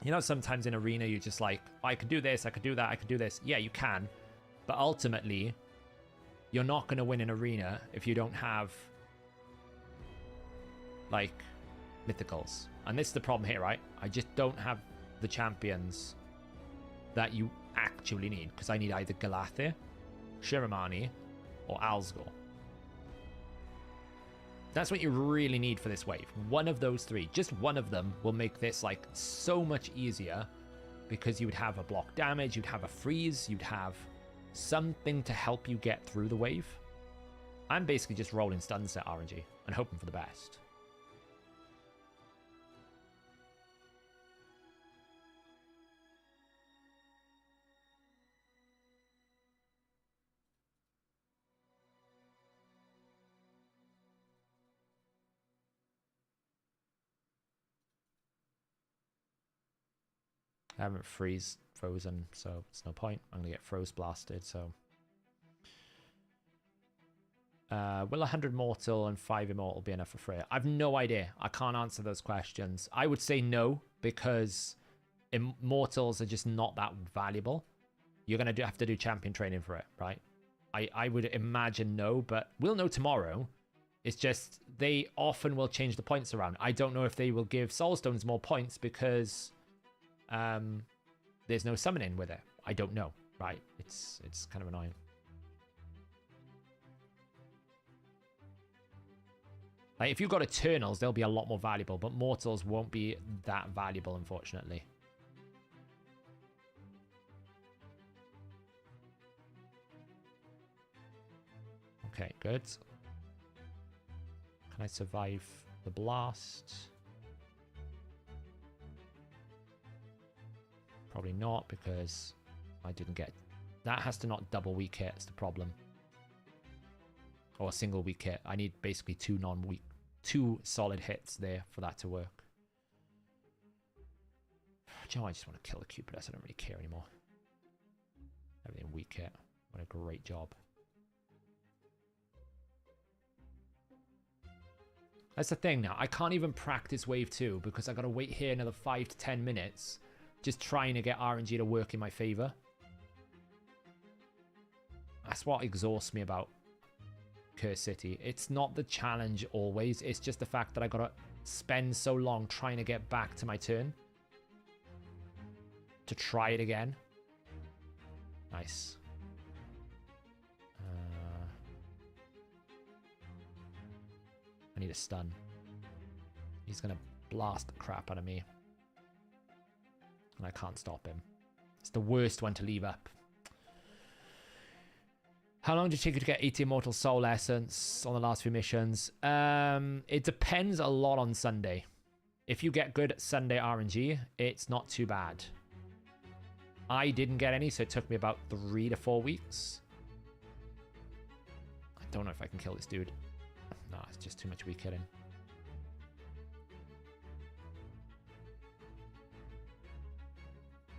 You know, sometimes in Arena, you're just like, I could do this, I could do that, I could do this. Yeah, you can. But ultimately, you're not going to win an Arena if you don't have, like, mythicals. And this is the problem here, right? I just don't have the champions that you actually need, because I need either Galathir, Shiramani, or Alsgor. That's what you really need for this wave. One of those three, just one of them will make this like so much easier, because you would have a block damage, you'd have a freeze, you'd have something to help you get through the wave. I'm basically just rolling stun set RNG and hoping for the best. I haven't frozen, so it's no point. I'm going to get froze blasted, so... will 100 mortal and 5 immortal be enough for Freya? I've no idea. I can't answer those questions. I would say no, because immortals are just not that valuable. You're going to have to do champion training for it, right? I would imagine no, but we'll know tomorrow. It's just they often will change the points around. I don't know if they will give Soulstones more points because... there's no summoning with it. I don't know, right? It's kind of annoying. Like, if you've got Eternals, they'll be a lot more valuable, but Mortals won't be that valuable, unfortunately. Okay, good. Can I survive the blast? Probably not, because I didn't get... That has to not double weak hit, is the problem. Or a single weak hit. I need basically two solid hits there for that to work. you know, I just want to kill the Cupidus. I don't really care anymore. Everything weak hit. What a great job. That's the thing now. I can't even practice wave 2 because I got to wait here another 5 to 10 minutes just trying to get RNG to work in my favor. That's what exhausts me about Curse City. It's not the challenge always. It's just the fact that I got to spend so long trying to get back to my turn to try it again. Nice. I need a stun. He's going to blast the crap out of me. And I can't stop him. It's the worst one to leave up. How long did it take you to get 80 Immortal Soul Essence on the last few missions? It depends a lot on Sunday. If you get good Sunday RNG, it's not too bad. I didn't get any, so it took me about 3 to 4 weeks. I don't know if I can kill this dude. No, it's just too much weak hitting.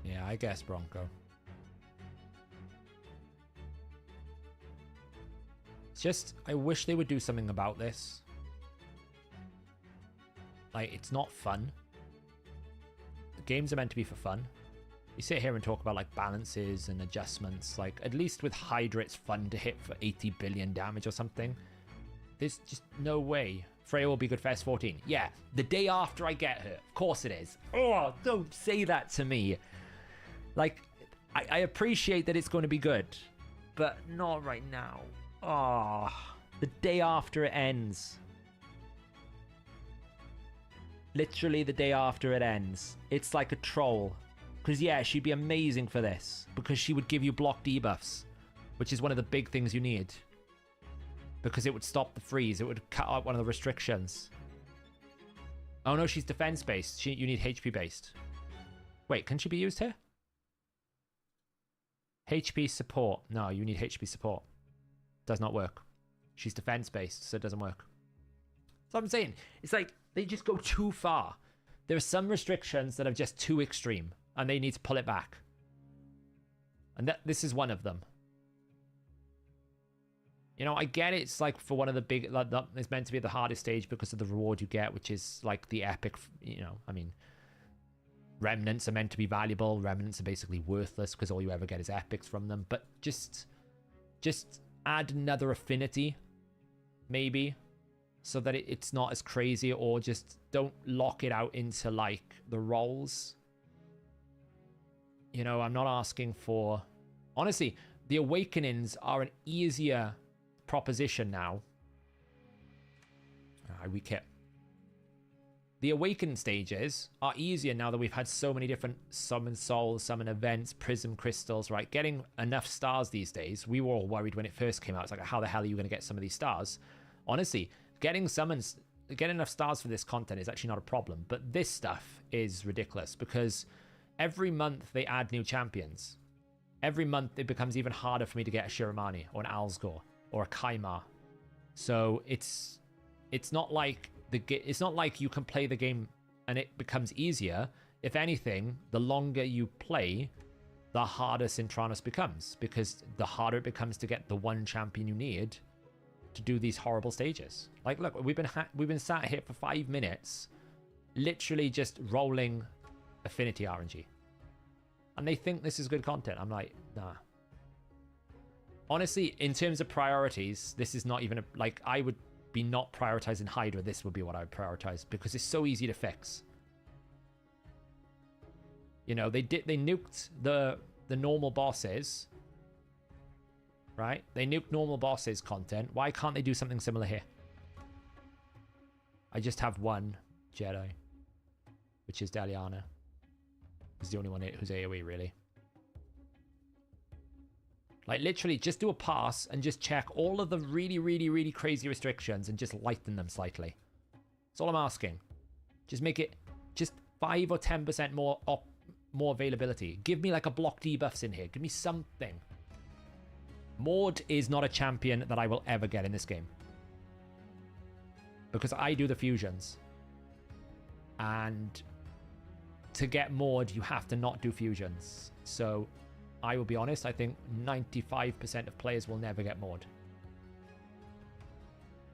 Yeah, I guess Bronco. It's just, I wish they would do something about this. Like, it's not fun. The games are meant to be for fun. You sit here and talk about, like, balances and adjustments. Like, at least with Hydra, it's fun to hit for 80 billion damage or something. There's just no way. Freya will be good for S14. Yeah, the day after I get her. Of course it is. Oh, don't say that to me. Like, I appreciate that it's going to be good, but not right now. Oh, the day after it ends. Literally the day after it ends. It's like a troll. Because, yeah, she'd be amazing for this. Because she would give you block debuffs, which is one of the big things you need. Because it would stop the freeze. It would cut out one of the restrictions. Oh no, she's defense based. You need HP based. Wait, can she be used here? HP support. No, you need HP support. Does not work. She's defense based, so it doesn't work. So I'm saying, it's like they just go too far. There are some restrictions that are just too extreme, and they need to pull it back. And this is one of them. You know, I get it's like for one of the big, like, it's meant to be the hardest stage because of the reward you get, which is like the epic, you know, I mean, remnants are meant to be valuable. Remnants are basically worthless because all you ever get is epics from them. But just add another affinity, maybe, so that it's not as crazy, or just don't lock it out into like the rolls. You know, I'm not asking for, honestly, the awakenings are an easier proposition now. We kept the awakened stages are easier now that we've had so many different summon souls, summon events, prism crystals, right? Getting enough stars these days, we were all worried when it first came out. It's like, how the hell are you going to get some of these stars? Honestly, getting enough stars for this content is actually not a problem, but this stuff is ridiculous because every month they add new champions. Every month it becomes even harder for me to get a Shiramani or an Alsgor or a Kaimar. So it's not like it's not like you can play the game and it becomes easier. If anything, the longer you play, the harder Sintranos becomes, because the harder it becomes to get the one champion you need to do these horrible stages. Like, look, we've been sat here for 5 minutes, literally just rolling affinity RNG, and they think this is good content. I'm like, nah. Honestly, in terms of priorities, this is not even like, I would be not prioritizing Hydra. This would be what I would prioritize because it's so easy to fix. You know, they nuked the normal bosses, right? They nuked normal bosses content. Why can't they do something similar here? I just have one Jedi, which is Daliana. He's the only one who's AoE, really. Like, literally, just do a pass and just check all of the really, really, really crazy restrictions and just lighten them slightly. That's all I'm asking. Just make it just 5 or 10% more availability. Give me like a block debuffs in here. Give me something. Maud is not a champion that I will ever get in this game, because I do the fusions. And to get moored, you have to not do fusions. So I will be honest, I think 95% of players will never get moored.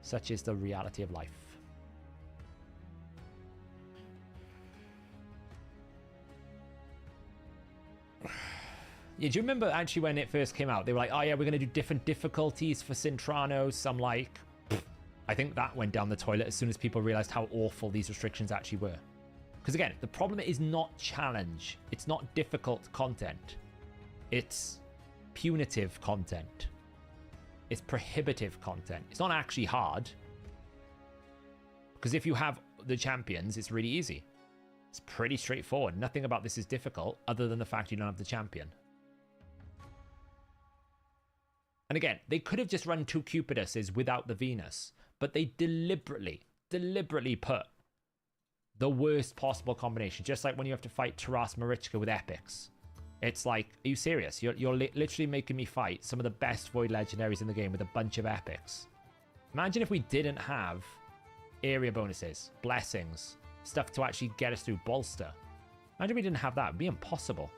Such is the reality of life. Yeah, do you remember actually when it first came out? They were like, oh yeah, we're going to do different difficulties for Sintranos. I'm like, I think that went down the toilet as soon as people realized how awful these restrictions actually were. Because again, the problem is not challenge. It's not difficult content. It's punitive content. It's prohibitive content. It's not actually hard. Because if you have the champions, it's really easy. It's pretty straightforward. Nothing about this is difficult other than the fact you don't have the champion. And again, they could have just run 2 Cupiduses without the Venus, but they deliberately put the worst possible combination. Just like when you have to fight Taras Marichka with epics. It's like, are you serious? You're literally making me fight some of the best Void Legendaries in the game with a bunch of epics. Imagine if we didn't have area bonuses, blessings, stuff to actually get us through bolster. Imagine if we didn't have that. It'd be impossible.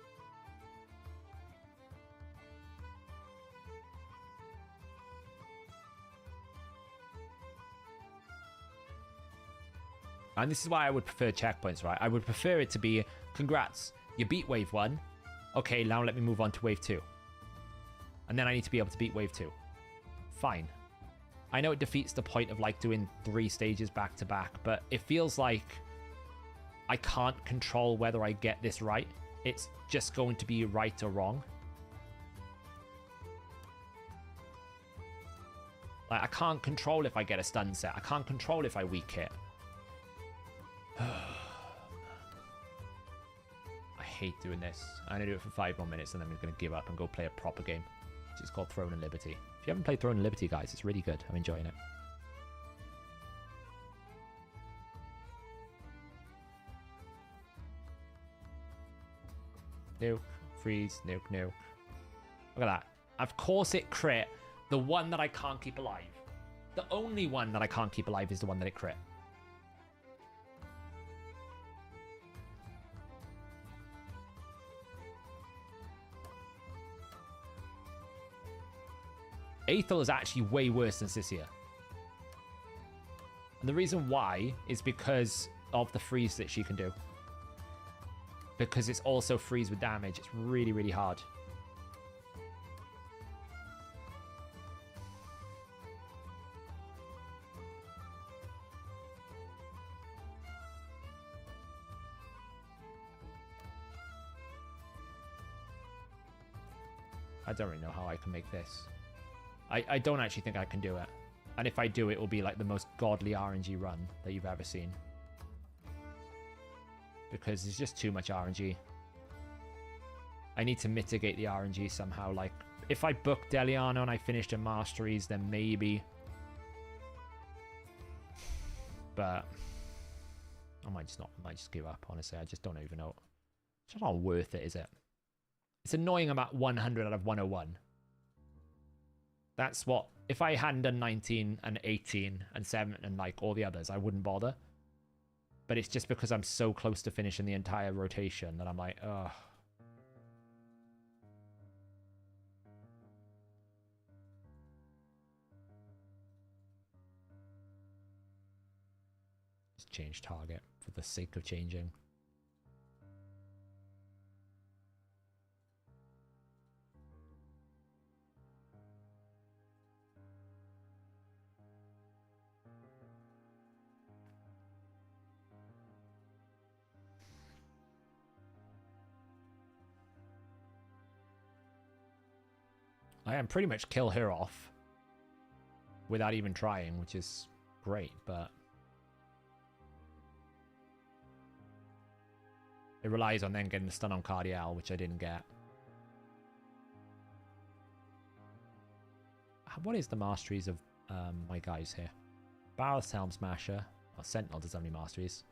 And this is why I would prefer checkpoints, right? I would prefer it to be, congrats, you beat wave 1. Okay, now let me move on to wave 2. And then I need to be able to beat wave 2. Fine. I know it defeats the point of like doing 3 stages back to back, but it feels like I can't control whether I get this right. It's just going to be right or wrong. Like, I can't control if I get a stun set. I can't control if I weak hit. I hate doing this. I'm going to do it for 5 more minutes and then I'm going to give up and go play a proper game, which is called Throne and Liberty. If you haven't played Throne and Liberty, guys, it's really good. I'm enjoying it. Nuke, freeze, nuke, nuke. Look at that. Of course it crit. The one that I can't keep alive. The only one that I can't keep alive is the one that it crit. Aethel is actually way worse than Sissia. And the reason why is because of the freeze that she can do. Because it's also freeze with damage. It's really, really hard. I don't really know how I can make this. I don't actually think I can do it. And if I do, it will be like the most godly RNG run that you've ever seen. Because there's just too much RNG. I need to mitigate the RNG somehow. Like, if I book Deliano and I finished in Masteries, then maybe. But I might just give up, honestly. I just don't even know. It's just not worth it, is it? It's annoying I'm at 100 out of 101. That's what, if I hadn't done 19 and 18 and 7 and like all the others, I wouldn't bother. But it's just because I'm so close to finishing the entire rotation that I'm like, ugh. Just change target for the sake of changing. I am pretty much kill her off without even trying, which is great, but it relies on then getting the stun on Cardial, which I didn't get. What is the masteries of my guys here? Ballast Helm Smasher. Oh, Sentinel does only masteries.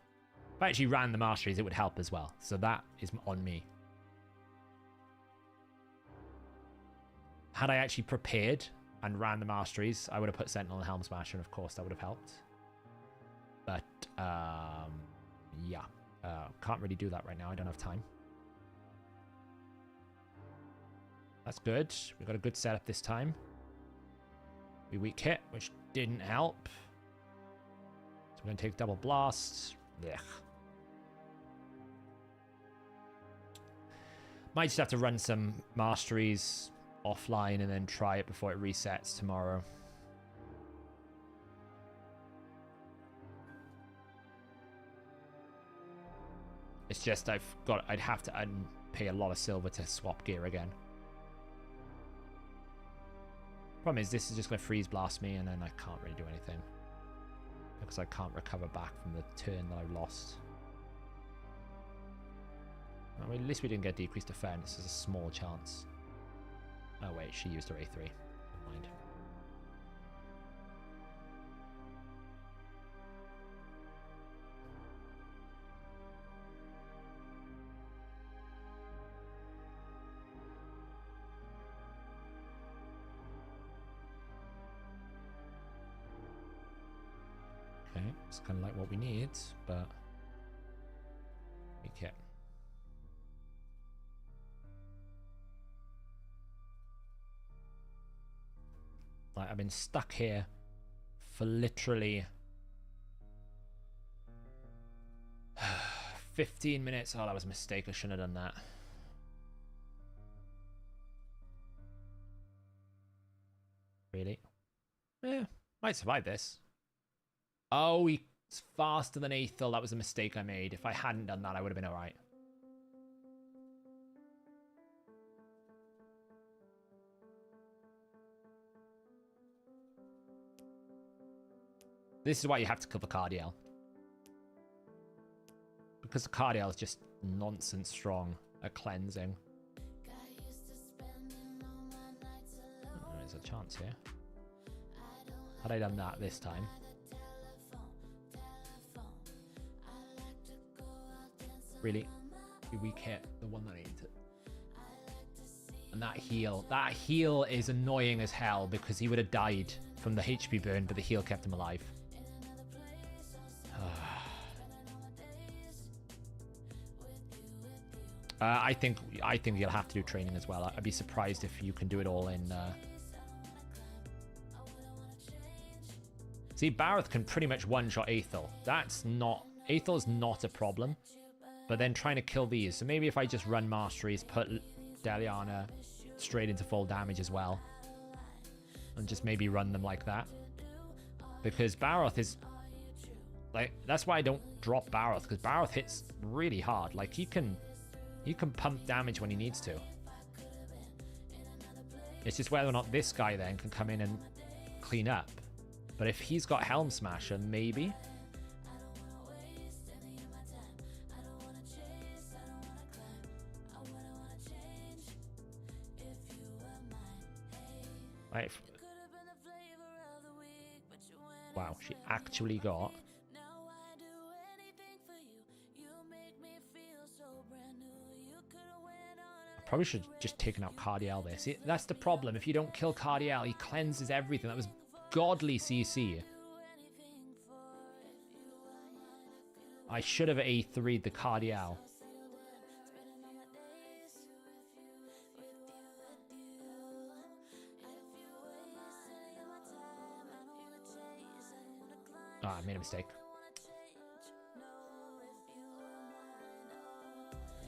If I actually ran the masteries, it would help as well. So that is on me. Had I actually prepared and ran the masteries, I would have put Sentinel and Helm Smasher, and of course that would have helped. But, yeah. Can't really do that right now. I don't have time. That's good. We got a good setup this time. We weak hit, which didn't help. So we're going to take double blasts. Ugh. Might just have to run some masteries offline and then try it before it resets tomorrow. It's just I'd have to pay a lot of silver to swap gear again. Problem is, this is just going to freeze blast me, and then I can't really do anything because I can't recover back from the turn that I lost. I mean, at least we didn't get decreased defense. There's a small chance. Oh wait, she used her A3. Never mind. Okay, it's kind of like what we need, but okay. Like, I've been stuck here for literally 15 minutes. Oh, that was a mistake. I shouldn't have done that. Really? Yeah, might survive this. Oh, he's faster than Aethel. That was a mistake I made. If I hadn't done that, I would have been alright. This is why you have to kill the Cardiel. Because the Cardiel is just nonsense strong at cleansing. Oh, there's a chance here. Had I done that this time. Really? You weak hit the one that needs it. And that heal is annoying as hell because he would have died from the HP burn, but the heal kept him alive. I think you'll have to do training as well. I'd be surprised if you can do it all in. See, Bareth can pretty much one-shot Aethel. Aethel's not a problem. But then trying to kill these. So maybe if I just run masteries, put Deliana straight into full damage as well. And just maybe run them like that. Because Bareth is... like, that's why I don't drop Bareth. Because Bareth hits really hard. Like, he can pump damage when he needs to. It's just whether or not this guy then can come in and clean up. But if he's got Helm Smasher, maybe... Right. Wow, she actually got... Probably should have just taken out Cardiel there. See, that's the problem. If you don't kill Cardiel, he cleanses everything. That was godly CC. I should have A3'd the Cardiel. Ah, I made a mistake.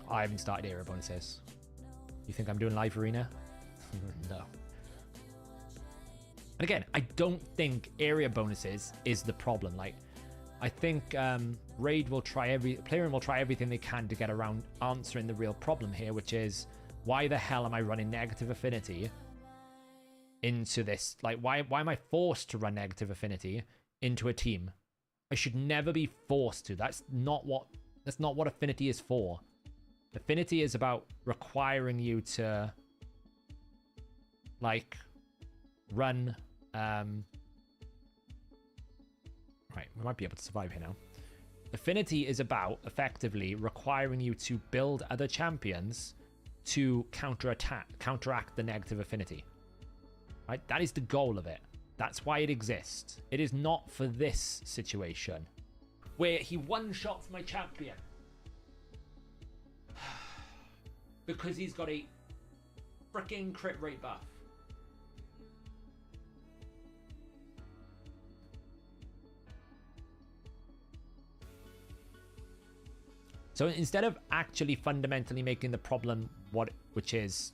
I haven't started area bonuses. You think I'm doing live arena? No. And again, I don't think area bonuses is the problem. Like, I think Raid will try Playroom will try everything they can to get around answering the real problem here, which is why the hell am I running negative affinity into this? Like, why am I forced to run negative affinity into a team? I should never be forced to. That's not what affinity is for. Affinity is about requiring you to, like, run. Right, we might be able to survive here now. Affinity is about effectively requiring you to build other champions to counteract the negative affinity. Right, that is the goal of it. That's why it exists. It is not for this situation where he one-shots my champion. because he's got a freaking crit rate buff. So instead of actually fundamentally making the problem which is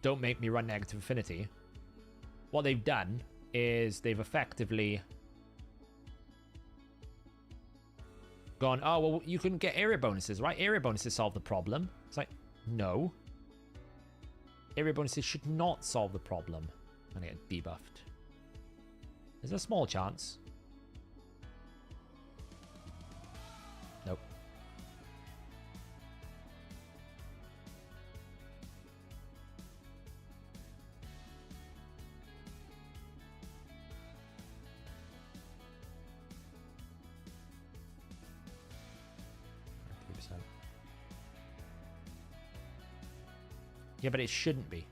don't make me run negative affinity, what they've done is they've effectively gone, oh, well, you can get area bonuses, right? Area bonuses solve the problem. It's like, no. Area bonuses should not solve the problem. And I get debuffed. There's a small chance. Nope. Yeah, but it shouldn't be.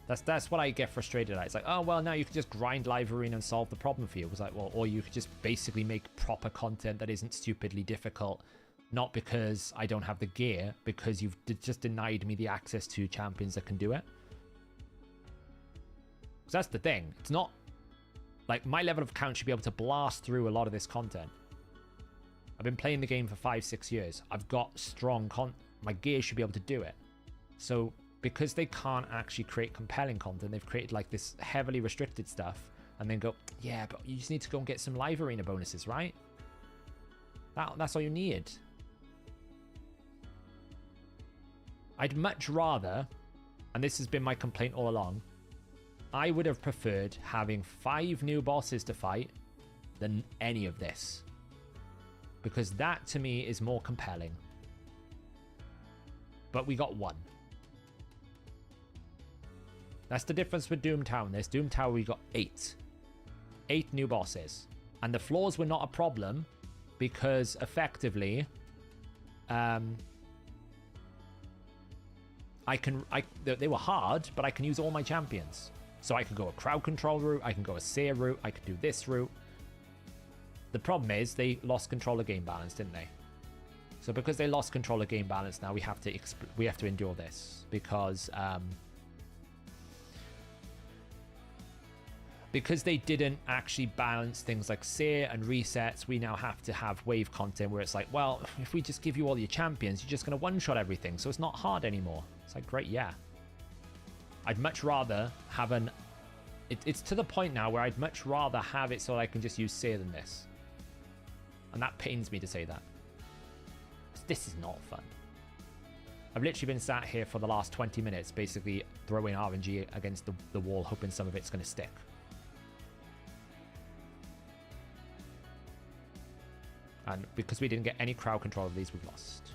That's what I get frustrated at. It's like, oh, well, now you can just grind live arena and solve the problem for you. It was like, well, or you could just basically make proper content that isn't stupidly difficult. Not because I don't have the gear, because you've just denied me the access to champions that can do it. Because that's the thing. It's not like my level of count should be able to blast through a lot of this content. I've been playing the game for 5-6 years. I've got strong my gear should be able to do it. So because they can't actually create compelling content, they've created like this heavily restricted stuff and then go, yeah, but you just need to go and get some live arena bonuses, right? That's all you need. I'd much rather, and this has been my complaint all along, I would have preferred having 5 new bosses to fight than any of this. Because that, to me, is more compelling. But we got 1. That's the difference with Doom Tower. This Doom Tower, we got 8. 8 new bosses. And the flaws were not a problem because, effectively, they were hard, but I can use all my champions. So I could go a crowd control route, I can go a seer route, I could do this route. The problem is they lost control of game balance, didn't they? So because they lost control of game balance, now we have to endure this because they didn't actually balance things like seer and resets. We now have to have wave content where it's like, well, if we just give you all your champions, you're just going to one-shot everything, so it's not hard anymore. It's like, great, yeah. I'd much rather have it's to the point now where I'd much rather have it so I can just use seer than this. And that pains me to say that. This is not fun. I've literally been sat here for the last 20 minutes basically throwing RNG against the wall, hoping some of it's going to stick. And because we didn't get any crowd control of these, we've lost.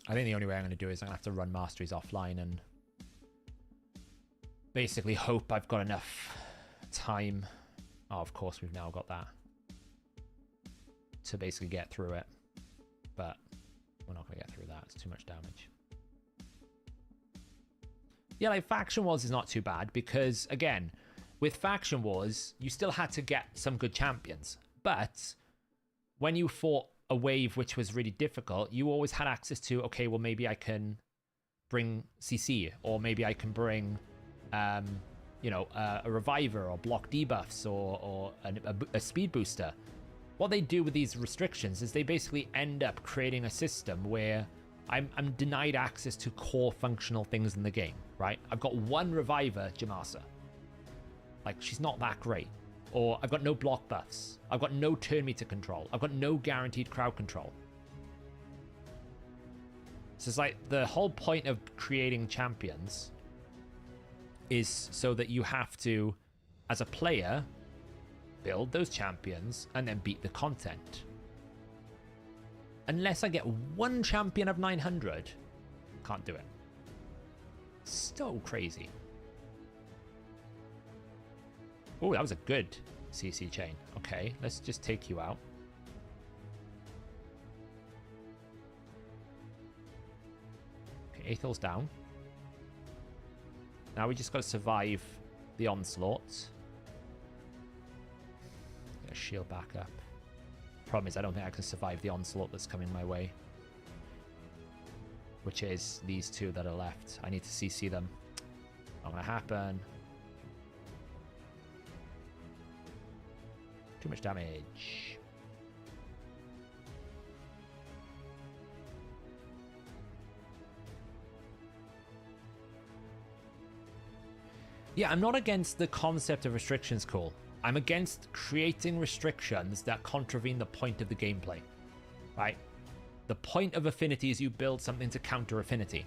I think the only way I'm going to do is I'm going to have to run masteries offline and basically hope I've got enough time. Oh, of course, we've now got that to basically get through it. But we're not going to get through that. It's too much damage. Yeah, like Faction Wars is not too bad because, again, with Faction Wars, you still had to get some good champions. But when you fought a wave which was really difficult, you always had access to, okay, well, maybe I can bring CC, or maybe I can bring, a reviver, or block debuffs, or a speed booster. What they do with these restrictions is they basically end up creating a system where I'm denied access to core functional things in the game, right? I've got 1 reviver, geomancer. Like, she's not that great. Or I've got no block buffs. I've got no turn meter control. I've got no guaranteed crowd control. So it's like the whole point of creating champions is so that you have to, as a player, build those champions and then beat the content. Unless I get 1 champion of 900, can't do it. So crazy. Oh, that was a good CC chain. Okay, let's just take you out. Okay, Aethel's down. Now we just got to survive the onslaught. Get a shield back up. Problem is, I don't think I can survive the onslaught that's coming my way. Which is these two that are left. I need to CC them. Not gonna happen. Too much damage. Yeah, I'm not against the concept of restrictions, cool. I'm against creating restrictions that contravene the point of the gameplay, right? The point of affinity is you build something to counter affinity.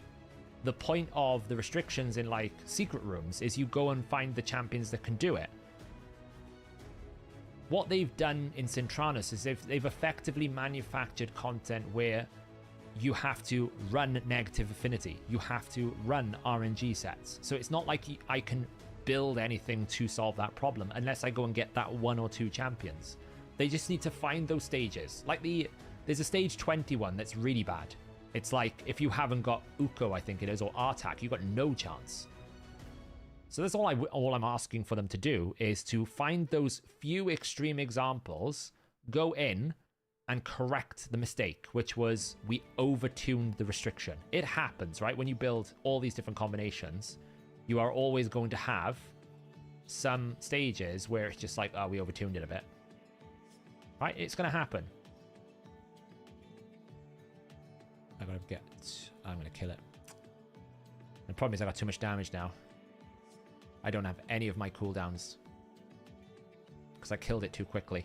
The point of the restrictions in like secret rooms is you go and find the champions that can do it. What they've done in Sintranos is they've effectively manufactured content where you have to run negative affinity. You have to run RNG sets. So it's not like I can build anything to solve that problem unless I go and get that 1 or 2 champions. They just need to find those stages. Like there's a stage 21 that's really bad. It's like if you haven't got Uko, I think it is, or Artak, you've got no chance. So that's all I'm asking for them to do is to find those few extreme examples, go in and correct the mistake, which was we overtuned the restriction. It happens, right? When you build all these different combinations, you are always going to have some stages where it's just like, oh, we overtuned it a bit. Right? It's going to happen. I'm going to kill it. The problem is I got too much damage now. I don't have any of my cooldowns because I killed it too quickly.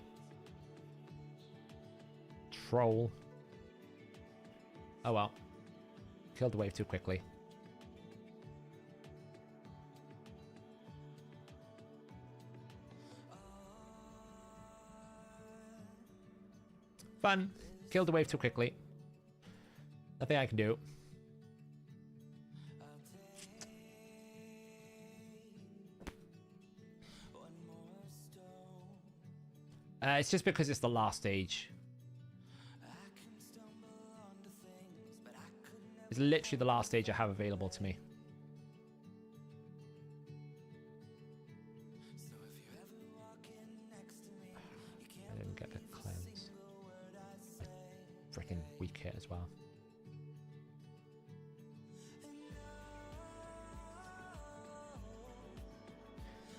Troll. Oh well. Killed the wave too quickly. Fun. Killed the wave too quickly. Nothing I can do. It's just because it's the last stage. It's literally the last stage I have available to me. I didn't get the cleanse. Freaking weak hit as well.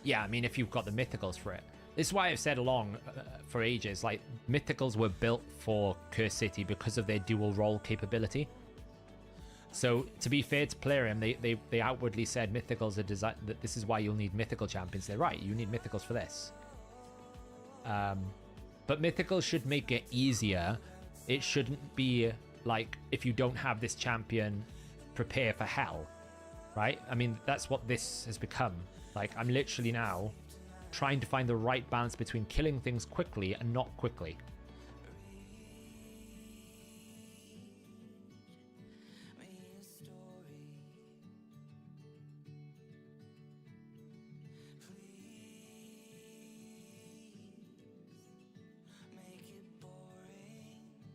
Yeah, I mean, if you've got the mythicals for it. This is why I've said along for ages, like, mythicals were built for Curse City because of their dual role capability. So, to be fair to Plarium, they outwardly said mythicals are designed, that this is why you'll need mythical champions. They're right, you need mythicals for this. But mythicals should make it easier. It shouldn't be like, if you don't have this champion, prepare for hell, right? I mean, that's what this has become. Like, I'm literally now trying to find the right balance between killing things quickly and not quickly.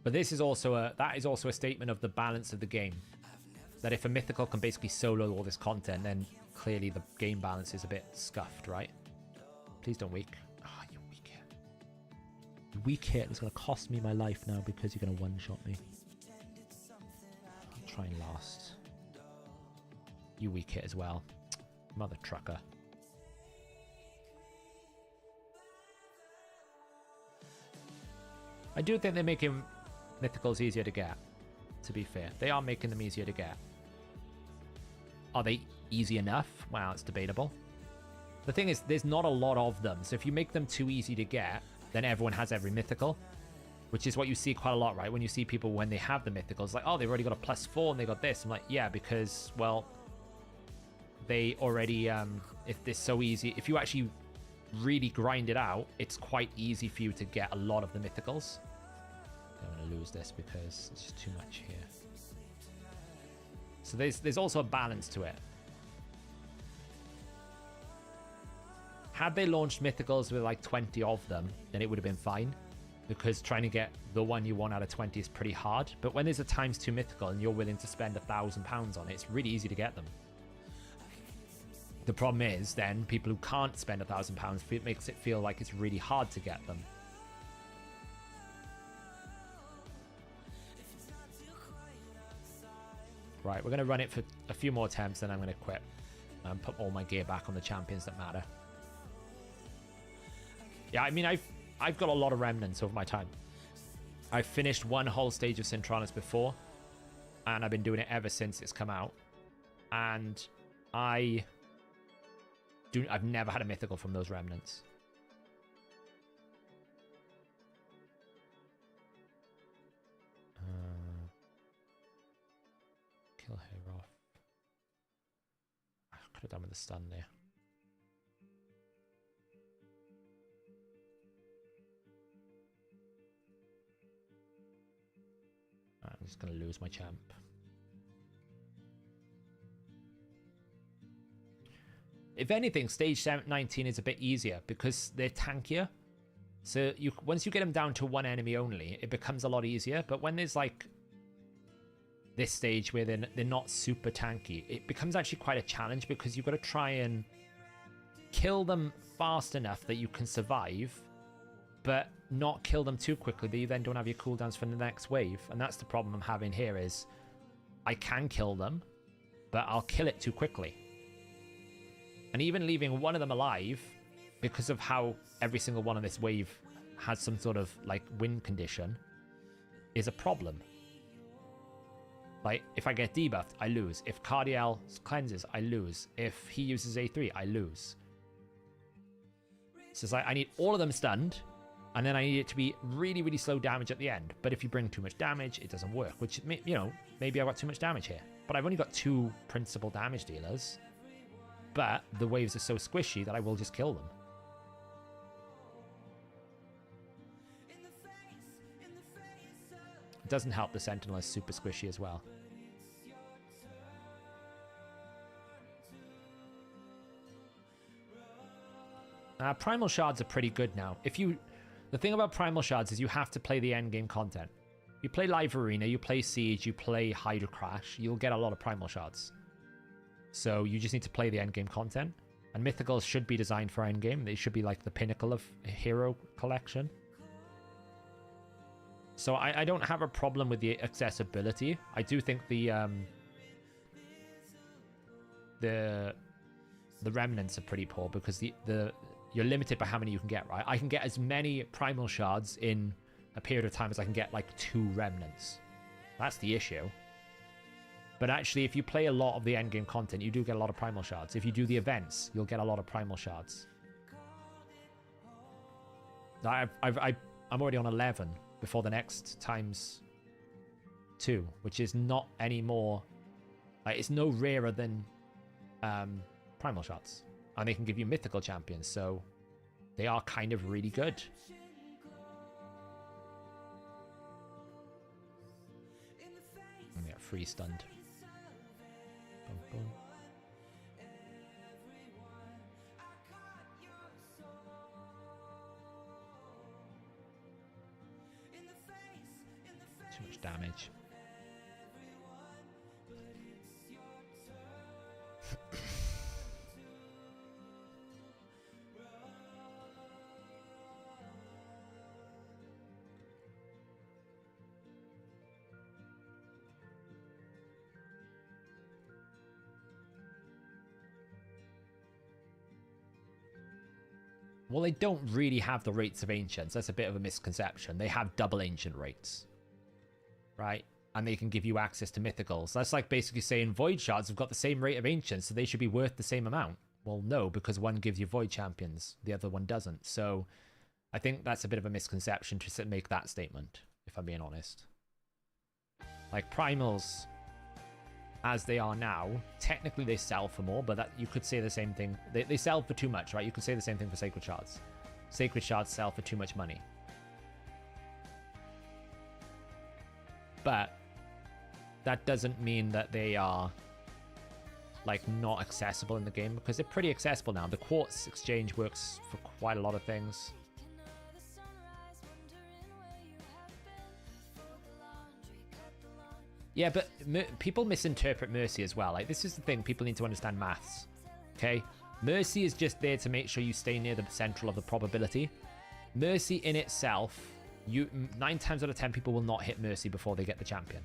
But this is also that is also a statement of the balance of the game. That if a mythical can basically solo all this content, then clearly the game balance is a bit scuffed, right? Please don't weak. Oh, you weak hit. You weak hit. It's going to cost me my life now because you're going to one-shot me. I'll try and last. You weak hit as well. Mother trucker. I do think they're making mythicals easier to get, to be fair. They are making them easier to get. Are they easy enough? Wow, it's debatable. The thing is, there's not a lot of them. So if you make them too easy to get, then everyone has every mythical. Which is what you see quite a lot, right? When you see people, when they have the mythicals, like, oh, they've already got a +4 and they got this. I'm like, yeah, because, well, they already, if it's so easy, if you actually really grind it out, it's quite easy for you to get a lot of the mythicals. I'm going to lose this because it's just too much here. So there's also a balance to it. Had they launched mythicals with like 20 of them, then it would have been fine. because trying to get the one you want out of 20 is pretty hard. But when there's a ×2 mythical and you're willing to spend £1,000 on it, it's really easy to get them. The problem is then people who can't spend £1,000, it makes it feel like it's really hard to get them. Right, we're going to run it for a few more attempts, then I'm going to quit and put all my gear back on the champions that matter. Yeah, I mean, I've got a lot of remnants over my time. I've finished one whole stage of Sintranos before, and I've been doing it ever since it's come out. And I've never had a mythical from those remnants. Kill her off. I could have done with the stun there. I'm just going to lose my champ. If anything, stage 19 is a bit easier because they're tankier. So once you get them down to one enemy only, it becomes a lot easier. But when there's like this stage where they're not super tanky, it becomes actually quite a challenge because you've got to try and kill them fast enough that you can survive, but not kill them too quickly that you then don't have your cooldowns for the next wave. And that's the problem I'm having here is I can kill them, but I'll kill it too quickly. And even leaving one of them alive, because of how every single one of this wave has some sort of like win condition, is a problem. Like, if I get debuffed, I lose. If Cardiel cleanses, I lose. If he uses A3, I lose. So it's like, I need all of them stunned, and then I need it to be really, really slow damage at the end. But if you bring too much damage, it doesn't work, which, you know, maybe I've got too much damage here. But I've only got 2 principal damage dealers. But the waves are so squishy that I will just kill them. It doesn't help the Sentinel is super squishy as well. Primal Shards are pretty good now. The thing about Primal Shards is you have to play the endgame content. You play Live Arena, you play Siege, you play Hydra Crash, you'll get a lot of Primal Shards. So you just need to play the endgame content. And Mythicals should be designed for endgame. They should be like the pinnacle of a hero collection. So I don't have a problem with the accessibility. I do think the remnants are pretty poor because you're limited by how many you can get, right? I can get as many primal shards in a period of time as I can get like 2 remnants. That's the issue. But actually, if you play a lot of the endgame content, you do get a lot of primal shards. If you do the events, you'll get a lot of primal shards. I'm already on 11 before the next ×2, which is not any more... Like, it's no rarer than primal shards. And they can give you mythical champions, so they are kind of really good. And they get free stunned. Boom, boom. Too much damage. Well, they don't really have the rates of ancients. That's a bit of a misconception. They have double ancient rates, right? And they can give you access to mythicals. That's like basically saying void shards have got the same rate of ancients, so they should be worth the same amount. Well, no, because one gives you void champions, the other one doesn't. So I think that's a bit of a misconception to make that statement, if I'm being honest. Like primals, as they are now, technically they sell for more, but that you could say the same thing. They sell for too much, right? You could say the same thing for sacred shards. Sacred shards sell for too much money. But that doesn't mean that they are like not accessible in the game, because they're pretty accessible now. The quartz exchange works for quite a lot of things. Yeah, but people misinterpret Mercy as well. Like, this is the thing. People need to understand maths. Okay? Mercy is just there to make sure you stay near the central of the probability. Mercy in itself, 9 times out of 10 people will not hit Mercy before they get the champion.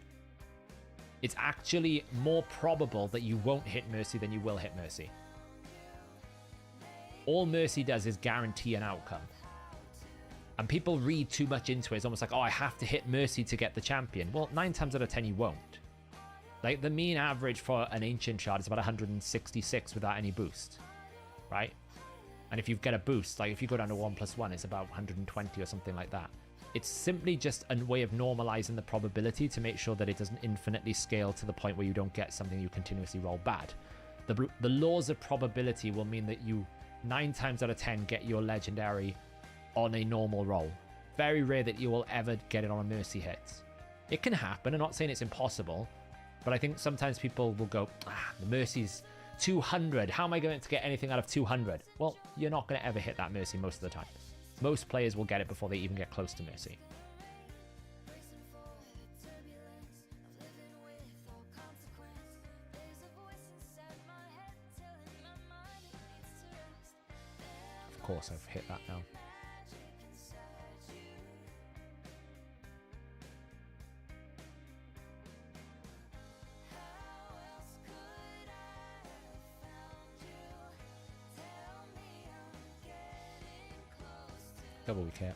It's actually more probable that you won't hit Mercy than you will hit Mercy. All Mercy does is guarantee an outcome. And people read too much into it. It's almost like, oh, I have to hit Mercy to get the champion. Well, 9 times out of 10 you won't. Like, the mean average for an Ancient Shard is about 166 without any boost. Right? And if you get a boost, like if you go down to 1+1, it's about 120 or something like that. It's simply just a way of normalizing the probability to make sure that it doesn't infinitely scale to the point where you don't get something you continuously roll bad. The laws of probability will mean that you 9 times out of 10 get your legendary on a normal roll. Very rare that you will ever get it on a Mercy hit. It can happen. I'm not saying it's impossible, but I think sometimes people will go, the Mercy's 200. How am I going to get anything out of 200? Well, you're not going to ever hit that Mercy most of the time. Most players will get it before they even get close to Mercy. Of course, I've hit that now. Double wicket.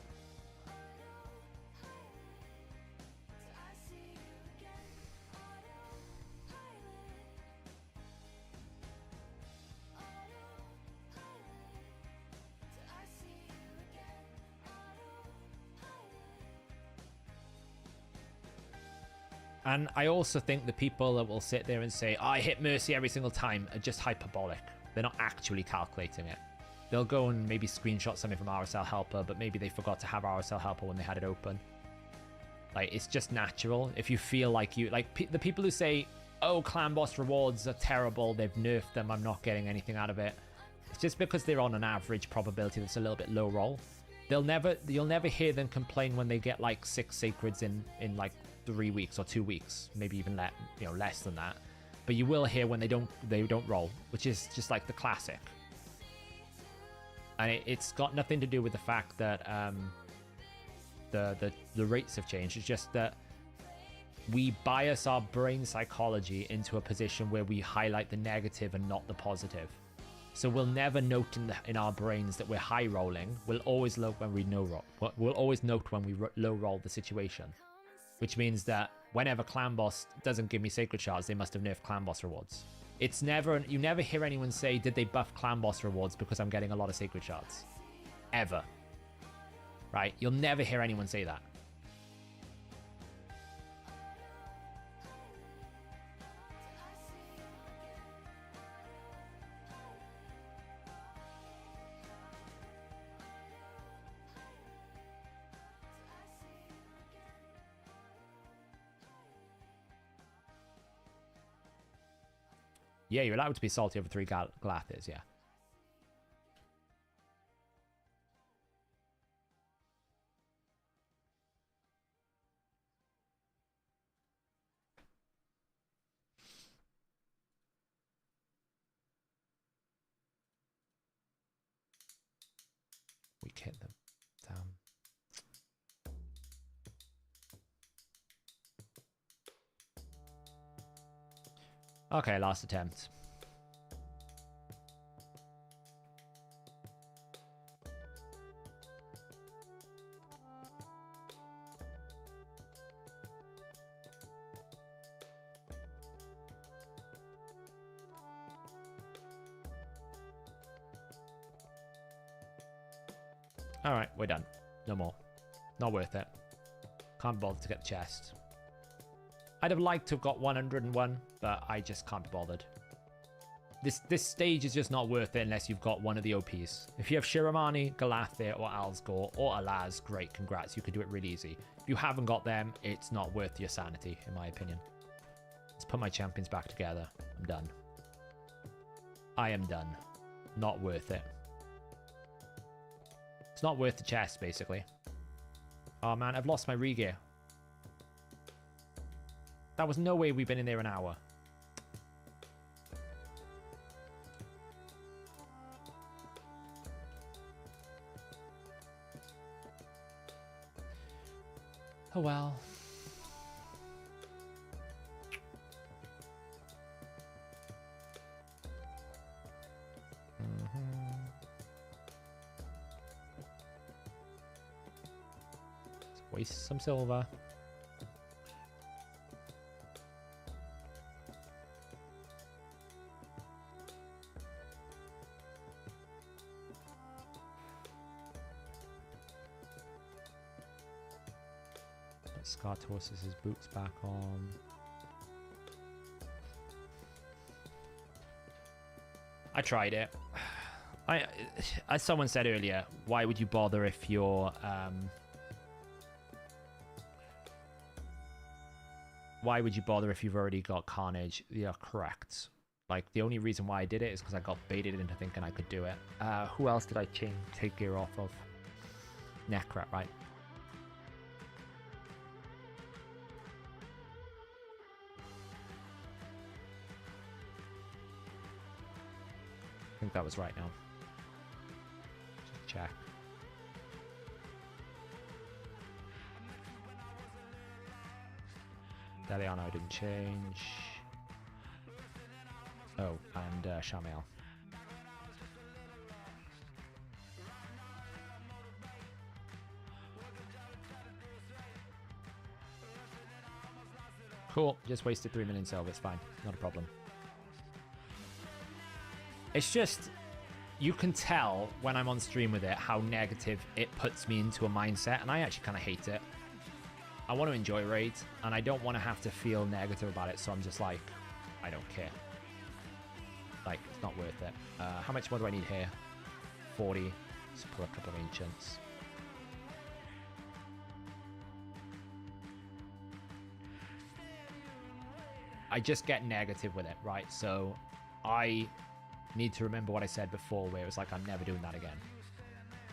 And I also think the people that will sit there and say, oh, I hit Mercy every single time, are just hyperbolic. They're not actually calculating it. They'll go and maybe screenshot something from RSL Helper, but maybe they forgot to have RSL Helper when they had it open. Like, it's just natural. If you feel like you... Like, the people who say, oh, clan boss rewards are terrible, they've nerfed them, I'm not getting anything out of it. It's just because they're on an average probability that's a little bit low roll. You'll never hear them complain when they get, like, 6 Sacreds in like, 3 weeks or 2 weeks. Maybe even less than that. But you will hear when they don't roll, which is just like the classic. And it's got nothing to do with the fact that the rates have changed. It's just that we bias our brain psychology into a position where we highlight the negative and not the positive. So we'll never note in our brains that we're high rolling. We'll always note when we We'll always note when we low roll the situation, which means that whenever Clan Boss doesn't give me Sacred Shards, they must have nerfed Clan Boss rewards. It's never, you never hear anyone say, did they buff Clan Boss rewards because I'm getting a lot of Sacred Shards? Ever. Right? You'll never hear anyone say that. Yeah, you're allowed to be salty over 3 Galathis, yeah. We hit them. Damn. Okay, last attempt. Alright, we're done. No more. Not worth it. Can't bother to get the chest. I'd have liked to have got 101, but I just can't be bothered. This stage is just not worth it unless you've got one of the OPs. If you have Shiramani, Galathir, or Alsgore, or Alaz, great, congrats. You could do it really easy. If you haven't got them, it's not worth your sanity, in my opinion. Let's put my champions back together. I'm done. I am done. Not worth it. It's not worth the chest, basically. Oh man, I've lost my regear. That was no way we've been in there an hour. Oh well. Let's waste some silver. Scartorsus' boots back on. I tried it. As someone said earlier, why would you bother if you're why would you bother if you've already got Carnage? You're correct. Like, the only reason why I did it is because I got baited into thinking I could do it. Who else did I take gear off of? Necrat, right? I think that was right now. Just check. Deliano didn't change. Oh, and Shamiel. Cool. Just wasted 3 million silver. It's fine. Not a problem. It's just, you can tell when I'm on stream with it how negative it puts me into a mindset, and I actually kind of hate it. I want to enjoy raids, and I don't want to have to feel negative about it, so I'm just like, I don't care. Like, it's not worth it. How much more do I need here? 40. Let's pull a couple of ancients. I just get negative with it, right? So I need to remember what I said before, where it was like, I'm never doing that again.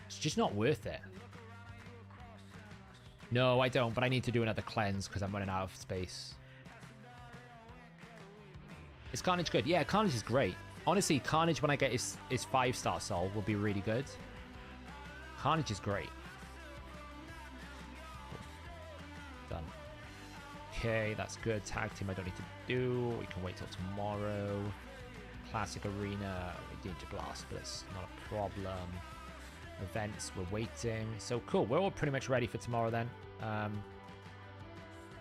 It's just not worth it. No, I don't, but I need to do another cleanse because I'm running out of space. Is Carnage good? Yeah, Carnage is great. Honestly, Carnage, when I get his 5-star soul, will be really good. Carnage is great. Done. Okay, that's good. Tag team I don't need to do. We can wait till tomorrow. Classic arena, we need to blast, but it's not a problem. Events, we're waiting. So cool, we're all pretty much ready for tomorrow then.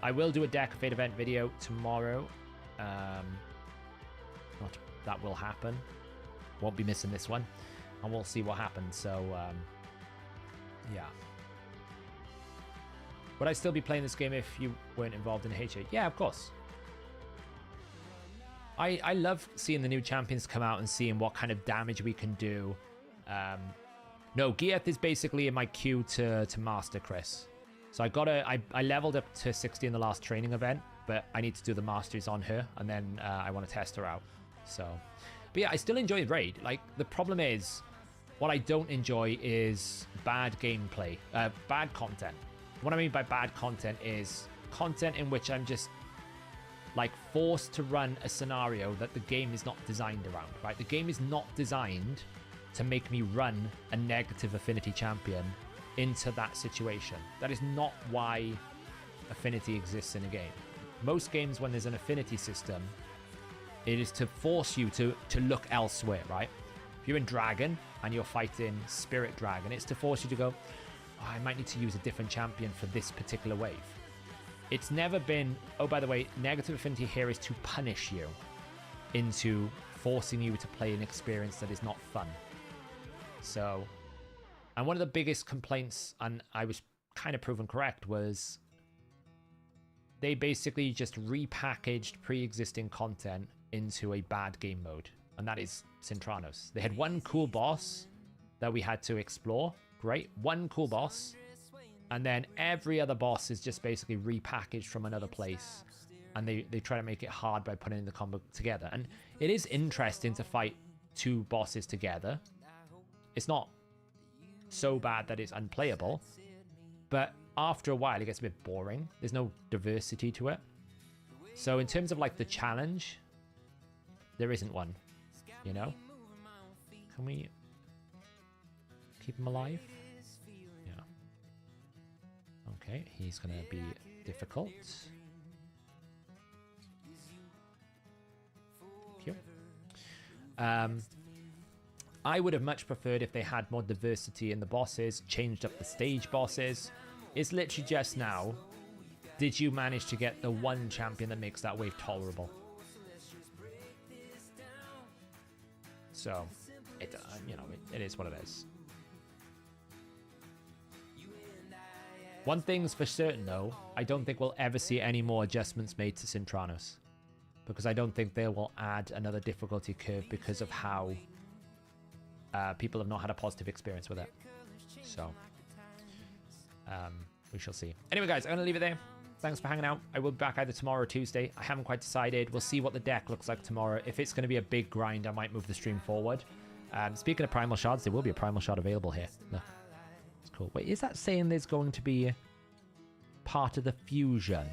I will do a deck fate event video tomorrow. That will happen. Won't be missing this one. And we'll see what happens. So, yeah. Would I still be playing this game if you weren't involved in HA? Yeah, of course. I love seeing the new champions come out and seeing what kind of damage we can do. No, Gieth is basically in my queue to master Chris. So I leveled up to 60 in the last training event, but I need to do the masters on her, and then I want to test her out. So, but yeah, I still enjoy Raid. Like, the problem is, what I don't enjoy is bad gameplay, bad content. What I mean by bad content is content in which I'm just like forced to run a scenario that the game is not designed around, right? The game is not designed to make me run a negative affinity champion into that situation. That is not why affinity exists in a game. Most games, when there's an affinity system, it is to force you to look elsewhere, right? If you're in Dragon and you're fighting Spirit Dragon, it's to force you to go, oh, I might need to use a different champion for this particular wave. It's never been, oh, by the way, negative affinity here is to punish you into forcing you to play an experience that is not fun. So, and one of the biggest complaints, and I was kind of proven correct, was they basically just repackaged pre-existing content into a bad game mode, and that is Sintranos. They had one cool boss that we had to explore, great, one cool boss, and then every other boss is just basically repackaged from another place, and they try to make it hard by putting the combo together. And it is interesting to fight two bosses together. It's not so bad that it's unplayable, but after a while it gets a bit boring. There's no diversity to it. So in terms of like the challenge, there isn't one, you know? Can we keep him alive? Yeah. Okay, he's gonna be difficult. Thank you. I would have much preferred if they had more diversity in the bosses, changed up the stage bosses. It's literally just now, did you manage to get the one champion that makes that wave tolerable? So, it is what it is. One thing's for certain though, I don't think we'll ever see any more adjustments made to Sintranos. Because I don't think they will add another difficulty curve because of how people have not had a positive experience with it. So, we shall see. Anyway, guys, I'm going to leave it there. Thanks for hanging out. I will be back either tomorrow or Tuesday. I haven't quite decided. We'll see what the deck looks like tomorrow. If it's going to be a big grind, I might move the stream forward. Speaking of primal shards, there will be a primal shard available here. Look. It's cool. Wait, is that saying there's going to be part of the fusion?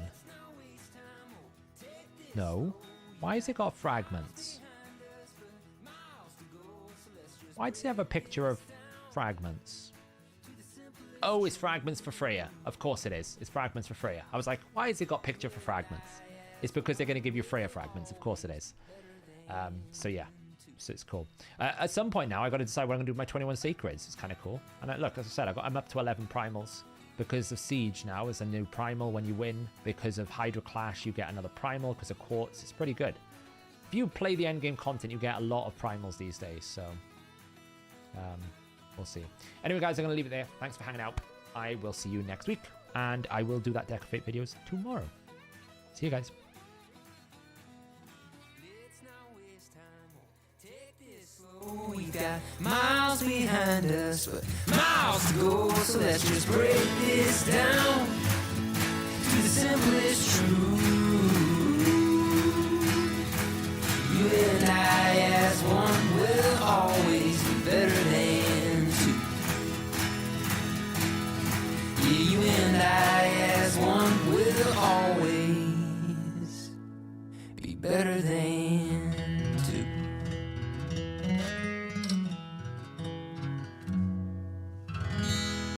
No. Why has it got fragments? Why does it have a picture of fragments? Oh, it's fragments for Freya. Of course it is. It's fragments for Freya. I was like, why has it got picture for fragments? It's because they're going to give you Freya fragments. Of course it is. So yeah. So it's cool. At some point now, I got to decide what I'm going to do with my 21 Sacreds. It's kind of cool. And look, as I said, I'm up to 11 primals. Because of Siege now is a new primal when you win. Because of Hydra Clash, you get another primal. Because of Quartz, it's pretty good. If you play the endgame content, you get a lot of primals these days. So, we'll see. Anyway, guys, I'm going to leave it there. Thanks for hanging out. I will see you next week. And I will do that Deck of Fate videos tomorrow. See you guys. We got miles behind us, but miles to go, so let's just break this down to the simplest truth.